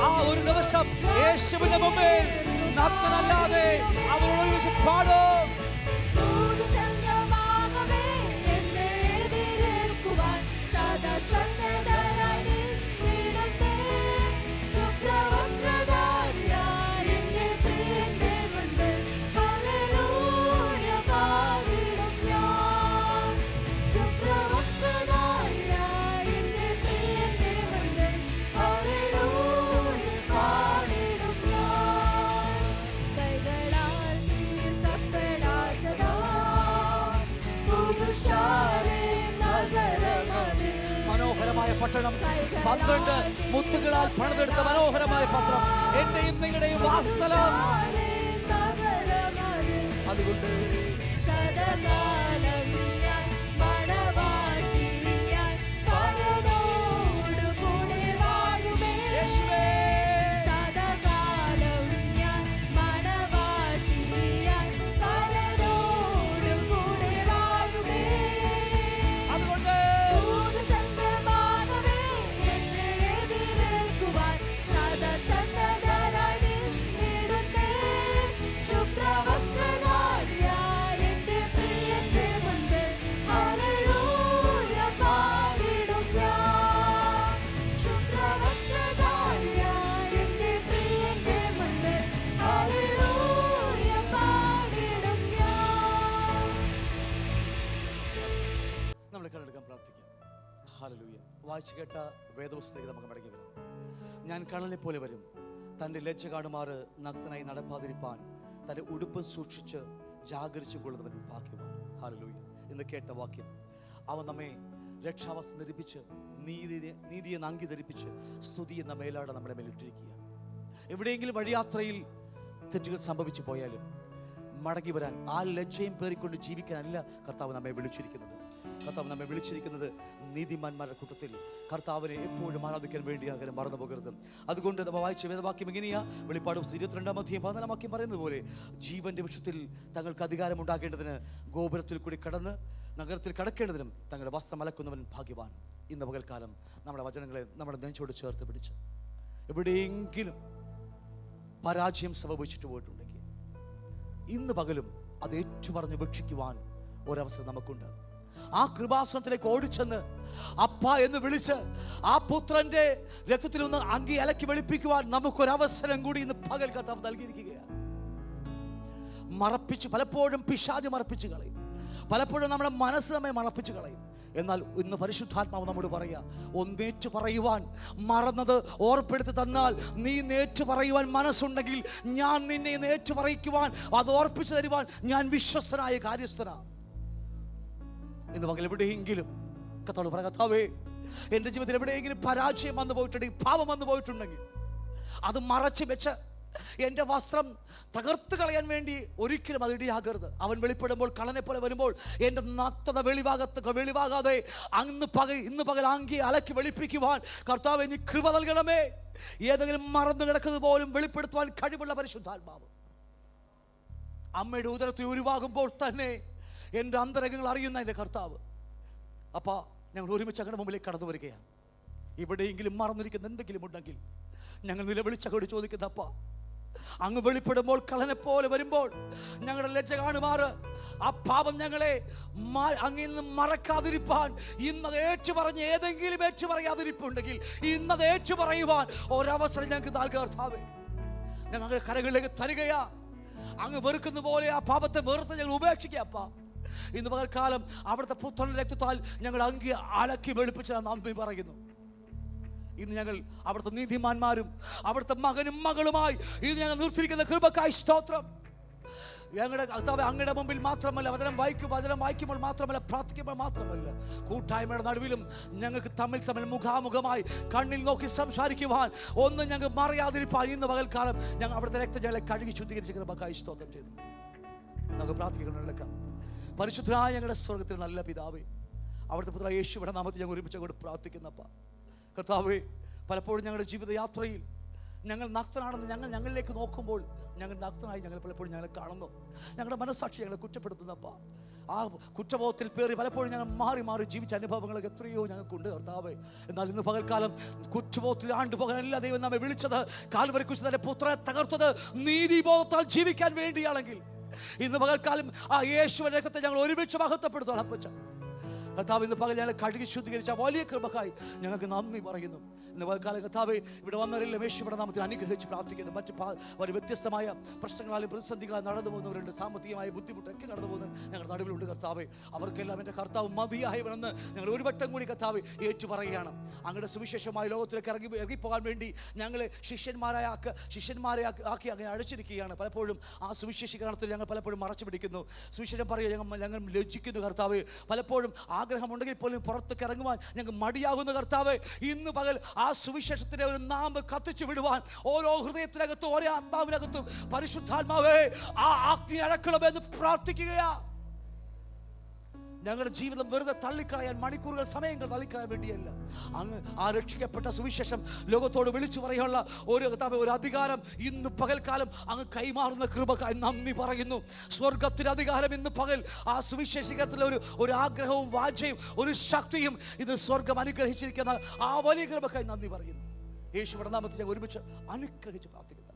ആ ഒരു ദിവസം യേശുവിന്റെ മുമ്പിൽ നഗ്നനല്ലാതെ അവരോട് ഒരുമിച്ച് പാടും. മനോഹരമായ പട്ടണം, 12 മുത്തുകളാൽ പണിതെടുത്ത മനോഹരമായ പത്രം, എന്റെയും നിങ്ങളുടെയും വാസസ്ഥലം. അതുകൊണ്ട് ഹല്ലേലൂയ. വായിച്ചു കേട്ട വേദപുസ്തകത്തിലേക്ക് നമുക്ക് മടങ്ങി വരാം. ഞാൻ കള്ളനെ പോലെ വരും, തൻ്റെ ലജ്ജ കാണുമാറ് നഗ്നനായി നടപ്പാതിരിപ്പാൻ തൻ്റെ ഉടുപ്പ് സൂക്ഷിച്ച് ജാഗരിച്ചു കൊള്ളുന്നവൻ ഭാഗ്യവാൻ. ഹല്ലേലൂയ. ഇന്ന് കേട്ട വാക്യം, അവൻ നമ്മെ രക്ഷാവസ്ത്രം ധരിപ്പിച്ച് നീതിയെ നാങ്കി ധരിപ്പിച്ച് സ്തുതി എന്ന മേലാട നമ്മളെ മേലിട്ടിരിക്കുക. എവിടെയെങ്കിലും വഴിയാത്രയിൽ തെറ്റുകൾ സംഭവിച്ചു പോയാലും മടങ്ങി വരാൻ, ആ ലജ്ജയും പേറിക്കൊണ്ട് ജീവിക്കാനല്ല കർത്താവ് നമ്മെ വിളിച്ചിരിക്കുന്നത്. കർത്താവ് നമ്മെ വിളിച്ചിരിക്കുന്നത് നീതിമാന്മാരുടെ കൂട്ടത്തിൽ കർത്താവിനെ എപ്പോഴും ആരാധിക്കാൻ വേണ്ടിയാണ്. മറന്നു പോകരുത്. അതുകൊണ്ട് നമ്മൾ വായിച്ച വേദവാക്യം ഇങ്ങനെയാ, വെളിപ്പാട് 22-ാം അധ്യായം 14-ാം വാക്യം പറയുന്നത് പോലെ ജീവന്റെ വൃക്ഷത്തിൽ തങ്ങൾക്ക് അധികാരമുണ്ടാകേണ്ടതിന് ഗോപുരത്തിൽ കൂടി കടന്ന് നഗരത്തിൽ കടക്കേണ്ടതിനും തങ്ങളുടെ വസ്ത്രം അലക്കുന്നവൻ ഭാഗ്യവാൻ. ഇന്ന് പകൽക്കാലം നമ്മുടെ വചനങ്ങളെ നമ്മുടെ നെഞ്ചോട് ചേർത്ത് പിടിച്ച് എവിടെയെങ്കിലും പരാജയം സംഭവിച്ചിട്ട് പോയിട്ടുണ്ടെങ്കിൽ ഇന്ന് പകലും അത് ഏറ്റുപറഞ്ഞ് ഭക്ഷിക്കുവാൻ ഒരവസരം നമുക്കുണ്ട്. ആ കൃപാസനത്തിലേക്ക് ഓടിച്ചെന്ന് അപ്പ എന്ന് വിളിച്ച് ആ പുത്രന്റെ രക്തത്തിൽ ഒന്ന് അങ്കി അലക്കി വെളുപ്പിക്കുവാൻ നമുക്കൊരവസരം കൂടി ഇന്ന് പകൽ കർത്താവ് നൽകിയിരിക്കുകയാണ്. മറപ്പിച്ച് പലപ്പോഴും പിശാച് മറപ്പിച്ച് കളയും, പലപ്പോഴും നമ്മുടെ മനസ്സ് നമ്മെ മറപ്പിച്ച് കളയും. എന്നാൽ ഇന്ന് പരിശുദ്ധാത്മാവ് നമ്മോട് പറയാ, ഒന്നേറ്റു പറയുവാൻ, മറന്നത് ഓർപ്പെടുത്തി തന്നാൽ നീ നേറ്റു പറയുവാൻ മനസ്സുണ്ടെങ്കിൽ ഞാൻ നിന്നെ നേറ്റു പറയിക്കുവാൻ, അത് ഓർപ്പിച്ചു തരുവാൻ ഞാൻ വിശ്വസ്തനായ കാര്യസ്ഥനാ. ഇന്ന് പകൽ എവിടെയെങ്കിലും കർത്താവോട് പറ, കർത്താവേ എൻ്റെ ജീവിതത്തിൽ എവിടെയെങ്കിലും പരാജയം വന്നു പോയിട്ടുണ്ടെങ്കിൽ, പാപം വന്നു പോയിട്ടുണ്ടെങ്കിൽ അത് മറച്ചു വെച്ച് എൻ്റെ വസ്ത്രം തകർത്ത് കളയാൻ വേണ്ടി ഒരിക്കലും അത് ഇടിയാകരുത്. അവൻ വെളിപ്പെടുമ്പോൾ കള്ളനെ പോലെ വരുമ്പോൾ എൻ്റെ നഗ്നത വെളിവാകാതെ ഇന്ന് പകൽ ആങ്കി അലക്കി വെളിപ്പിക്കുവാൻ കർത്താവേ നീ കൃപ നൽകണമേ. ഏതെങ്കിലും മറന്നു കിടക്കുന്നത് പോലും വെളിപ്പെടുത്തുവാൻ കഴിവുള്ള പരിശുദ്ധാത്മാവ് അമ്മയുടെ ഉദരത്തിൽ ഉരുവാകുമ്പോൾ തന്നെ എൻ്റെ അന്തരംഗങ്ങൾ അറിയുന്ന എൻ്റെ കർത്താവ് അപ്പാ, ഞങ്ങൾ ഒരുമിച്ച് അങ്ങയുടെ മുമ്പിലേക്ക് കടന്നു വരികയാണ്. എവിടെയെങ്കിലും മറന്നിരിക്കുന്ന എന്തെങ്കിലും ഉണ്ടെങ്കിൽ ഞങ്ങൾ നിലവിളിച്ചങ്ങോട് ചോദിക്കുന്ന അപ്പ, അങ്ങ് വെളിപ്പെടുമ്പോൾ കള്ളനെ പോലെ വരുമ്പോൾ ഞങ്ങളുടെ ലജ്ജ കാണുമാറ് ആ പാപം ഞങ്ങളെ അങ്ങിൽ നിന്ന് മറക്കാതിരിപ്പാൻ ഇന്നത് ഏറ്റു പറഞ്ഞ് ഏതെങ്കിലും ഏറ്റു പറയാതിരിപ്പുണ്ടെങ്കിൽ ഇന്നത് ഏറ്റു പറയുവാൻ ഒരവസരം ഞങ്ങൾക്ക് നൽകുക കർത്താവേ. ഞങ്ങളുടെ കരകളിലേക്ക് തരികയാ. അങ്ങ് വെറുക്കുന്ന പോലെ ആ പാപത്തെ വെറുത്ത് ഞങ്ങൾ ഉപേക്ഷിക്കുക. ഇന്ന് പകൽക്കാലം അവിടുത്തെ പുത്രന്റെ രക്തത്താൽ ഞങ്ങൾ അങ്കി അലക്കി വെളുപ്പിച്ച നന്ദി പറയുന്നു. ഇന്ന് ഞങ്ങൾ അവിടുത്തെ നീതിമാന്മാരും അവിടുത്തെ മകനും മകളുമായി ഇന്ന് ഞങ്ങൾ നിർത്തിയിരിക്കുന്ന കൃപക്കായി സ്തോത്രം. ഞങ്ങളുടെ കർത്താവേ, അങ്ങയുടെ മുമ്പിൽ മാത്രമല്ല, വചനം വായിക്കുമ്പോൾ മാത്രമല്ല, പ്രാർത്ഥിക്കുമ്പോൾ മാത്രമല്ല, കൂട്ടായ്മയുടെ നടുവിലും ഞങ്ങൾക്ക് തമ്മിൽ മുഖാമുഖമായി കണ്ണിൽ നോക്കി സംസാരിക്കുവാൻ ഒന്നും ഞങ്ങൾ മറയാതിരിപ്പാൻ ഇന്ന് പകൽക്കാലം ഞങ്ങൾ അവിടുത്തെ രക്തം ഞങ്ങളെ കഴുകി ശുദ്ധീകരിച്ച കൃപക്കായി സ്തോത്രം ചെയ്തു. നമുക്ക് പ്രാർത്ഥിക്കണം. പരിശുദ്ധനായ ഞങ്ങളുടെ സ്വർഗത്തിൽ നല്ല പിതാവേ, അവിടുത്തെ പുത്ര യേശുവിന്റെ നാമത്തിൽ ഞങ്ങൾ ഒരുമിച്ച് അങ്ങോട്ട് പ്രാർത്ഥിക്കുന്നപ്പ കർത്താവേ, പലപ്പോഴും ഞങ്ങളുടെ ജീവിതയാത്രയിൽ ഞങ്ങൾ നഗ്നനാണെന്ന് ഞങ്ങളിലേക്ക് നോക്കുമ്പോൾ ഞങ്ങൾ നഗ്നനായി ഞങ്ങൾ പലപ്പോഴും ഞങ്ങളെ കാണുന്നു. ഞങ്ങളുടെ മനസ്സാക്ഷി ഞങ്ങളെ കുറ്റപ്പെടുത്തുന്നപ്പ ആ കുറ്റബോധത്തിൽ പേറി പലപ്പോഴും ഞങ്ങൾ മാറി ജീവിച്ച അനുഭവങ്ങളൊക്കെ എത്രയോ ഞങ്ങൾക്കുണ്ട് കർത്താവേ. എന്നാൽ ഇന്ന് പകൽക്കാലം കുറ്റബോധത്തിൽ ആണ്ടുപോകാനല്ല ദൈവം നമ്മെ വിളിച്ചത്. കാൽവരി കുരിശിൽ തന്റെ പുത്രനെ തകർത്തത് നീതിബോധത്താൽ ജീവിക്കാൻ വേണ്ടിയാണെങ്കിൽ ഇന്ന് പകൽക്കാലം ആ യേശുവിന്റെ രക്തത്തെ ഞങ്ങൾ ഒരുമിച്ച് മഹത്വപ്പെടുത്തുവാൻ അപ്പച്ച കർത്താവ് ഇന്ന് പകൽ ഞങ്ങളെ കഴുകി ശുദ്ധീകരിച്ച വലിയ കൃപക്കായി ഞങ്ങൾക്ക് നന്ദി പറയുന്നു. ഇന്ന് പകൽക്കാലം കർത്താവേ, ഇവിടെ വന്നവരെല്ലാം യേശുവിന്റെ നാമത്തിൽ അനുഗ്രഹിച്ച് പ്രാർത്ഥിക്കുന്നു. മറ്റ് വ്യത്യസ്തമായ പ്രശ്നങ്ങളാലും പ്രതിസന്ധികളാൽ നടന്നു പോകുന്നവരുണ്ട്, സാമ്പത്തികമായ ബുദ്ധിമുട്ടൊക്കെ കടന്നു പോകുന്ന ഞങ്ങളുടെ നടുവിലുണ്ട് കർത്താവേ. അവർക്കെല്ലാം എൻ്റെ കർത്താവ് മതിയായവനെന്ന് ഞങ്ങൾ ഒരു വട്ടം കൂടി കർത്താവ് ഏറ്റു പറയുകയാണ്. അങ്ങയുടെ സുവിശേഷമായ ലോകത്തിലേക്ക് ഇറങ്ങിപ്പോകാൻ വേണ്ടി ഞങ്ങളെ ശിഷ്യന്മാരെ ആക്കി അങ്ങനെ അഴിച്ചിരിക്കുകയാണ്. പലപ്പോഴും ആ സുവിശേഷീകരണത്തിൽ ഞങ്ങൾ പലപ്പോഴും മറച്ചു പിടിക്കുന്നു. സുവിശേഷം പറയുക ഞങ്ങൾ ലജ്ജിക്കുന്നു കർത്താവേ. പലപ്പോഴും ആഗ്രഹമുണ്ടെങ്കിൽ പോലും പുറത്തേക്ക് ഇറങ്ങുവാൻ ഞങ്ങൾ മടിയാകുന്ന കർത്താവേ, ഇന്ന് പകൽ ആ സുവിശേഷത്തിന്റെ ഒരു നാമ്പ് കത്തിച്ചു വിടുവാൻ ഓരോ ഹൃദയത്തിനകത്തും ഓരോ ആത്മാവിനകത്തും പരിശുദ്ധാത്മാവേ ആ അഗ്നി അടക്കണമെന്ന് പ്രാർത്ഥിക്കുകയാ. ഞങ്ങളുടെ ജീവിതം വെറുതെ തള്ളിക്കളയാൻ, മണിക്കൂറുകൾ സമയങ്ങൾ തള്ളിക്കളയാൻ വേണ്ടിയല്ല, അങ്ങ് ആ രക്ഷിക്കപ്പെട്ട സുവിശേഷം ലോകത്തോട് വിളിച്ചു പറയാനുള്ള ഒരു അധികാരം ഇന്ന് പകൽക്കാലം അങ്ങ് കൈമാറുന്ന കൃപക്കായി നന്ദി പറയുന്നു. സ്വർഗത്തിന്റെ അധികാരം ഇന്ന് പകൽ ആ സുവിശേഷീകരണത്തിലെ ഒരു ആഗ്രഹവും വാഞ്ചയും ഒരു ശക്തിയും ഇത് സ്വർഗം അനുഗ്രഹിച്ചിരിക്കുന്ന ആ വലിയ കൃപക്കായി നന്ദി പറയുന്നു. യേശുവിന്റെ നാമത്തിൽ ഞങ്ങൾ ഒരുമിച്ച് അനുഗ്രഹിച്ച് പ്രാർത്ഥിക്കുന്നു.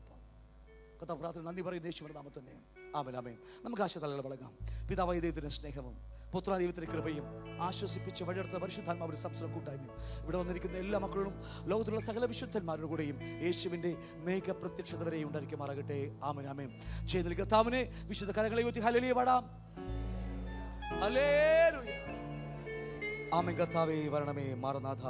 പ്രാർത്ഥന നന്ദി പറയുന്ന യേശുവിന്റെ നാമത്തിൽ തന്നെ ആമേൻ ആമേൻ. നമുക്ക് ആശീർവാദങ്ങൾ വഴങ്ങാം. പിതാവായ ദൈവത്തിന്റെ സ്നേഹവും പുത്രായ ദൈവത്തിന്റെ കൃപയും ആശ്വസിപ്പിച്ച് വഴിയെടുത്ത പരിശുദ്ധാത്മാവിന്റെ സംസർഗ കൂട്ടായ്മയും ഇവിടെ വന്നിരിക്കുന്ന എല്ലാ മക്കളും ലോകത്തിലുള്ള സകല വിശുദ്ധന്മാരുടെ കൂടെയും യേശുവിന്റെ മേഘ പ്രത്യക്ഷത വരെ ഉണ്ടായിരിക്കുമാറാകട്ടെ. ആമേൻ ആമേൻ. ചെയ്ത കർത്താവിനെ വിശുദ്ധ കരങ്ങളെ ഉയർത്തി ഹല്ലേലൂയ പാടാം. ഹല്ലേലൂയ ആമേൻ. കർത്താവേ വരണമേ മാറനാഥ.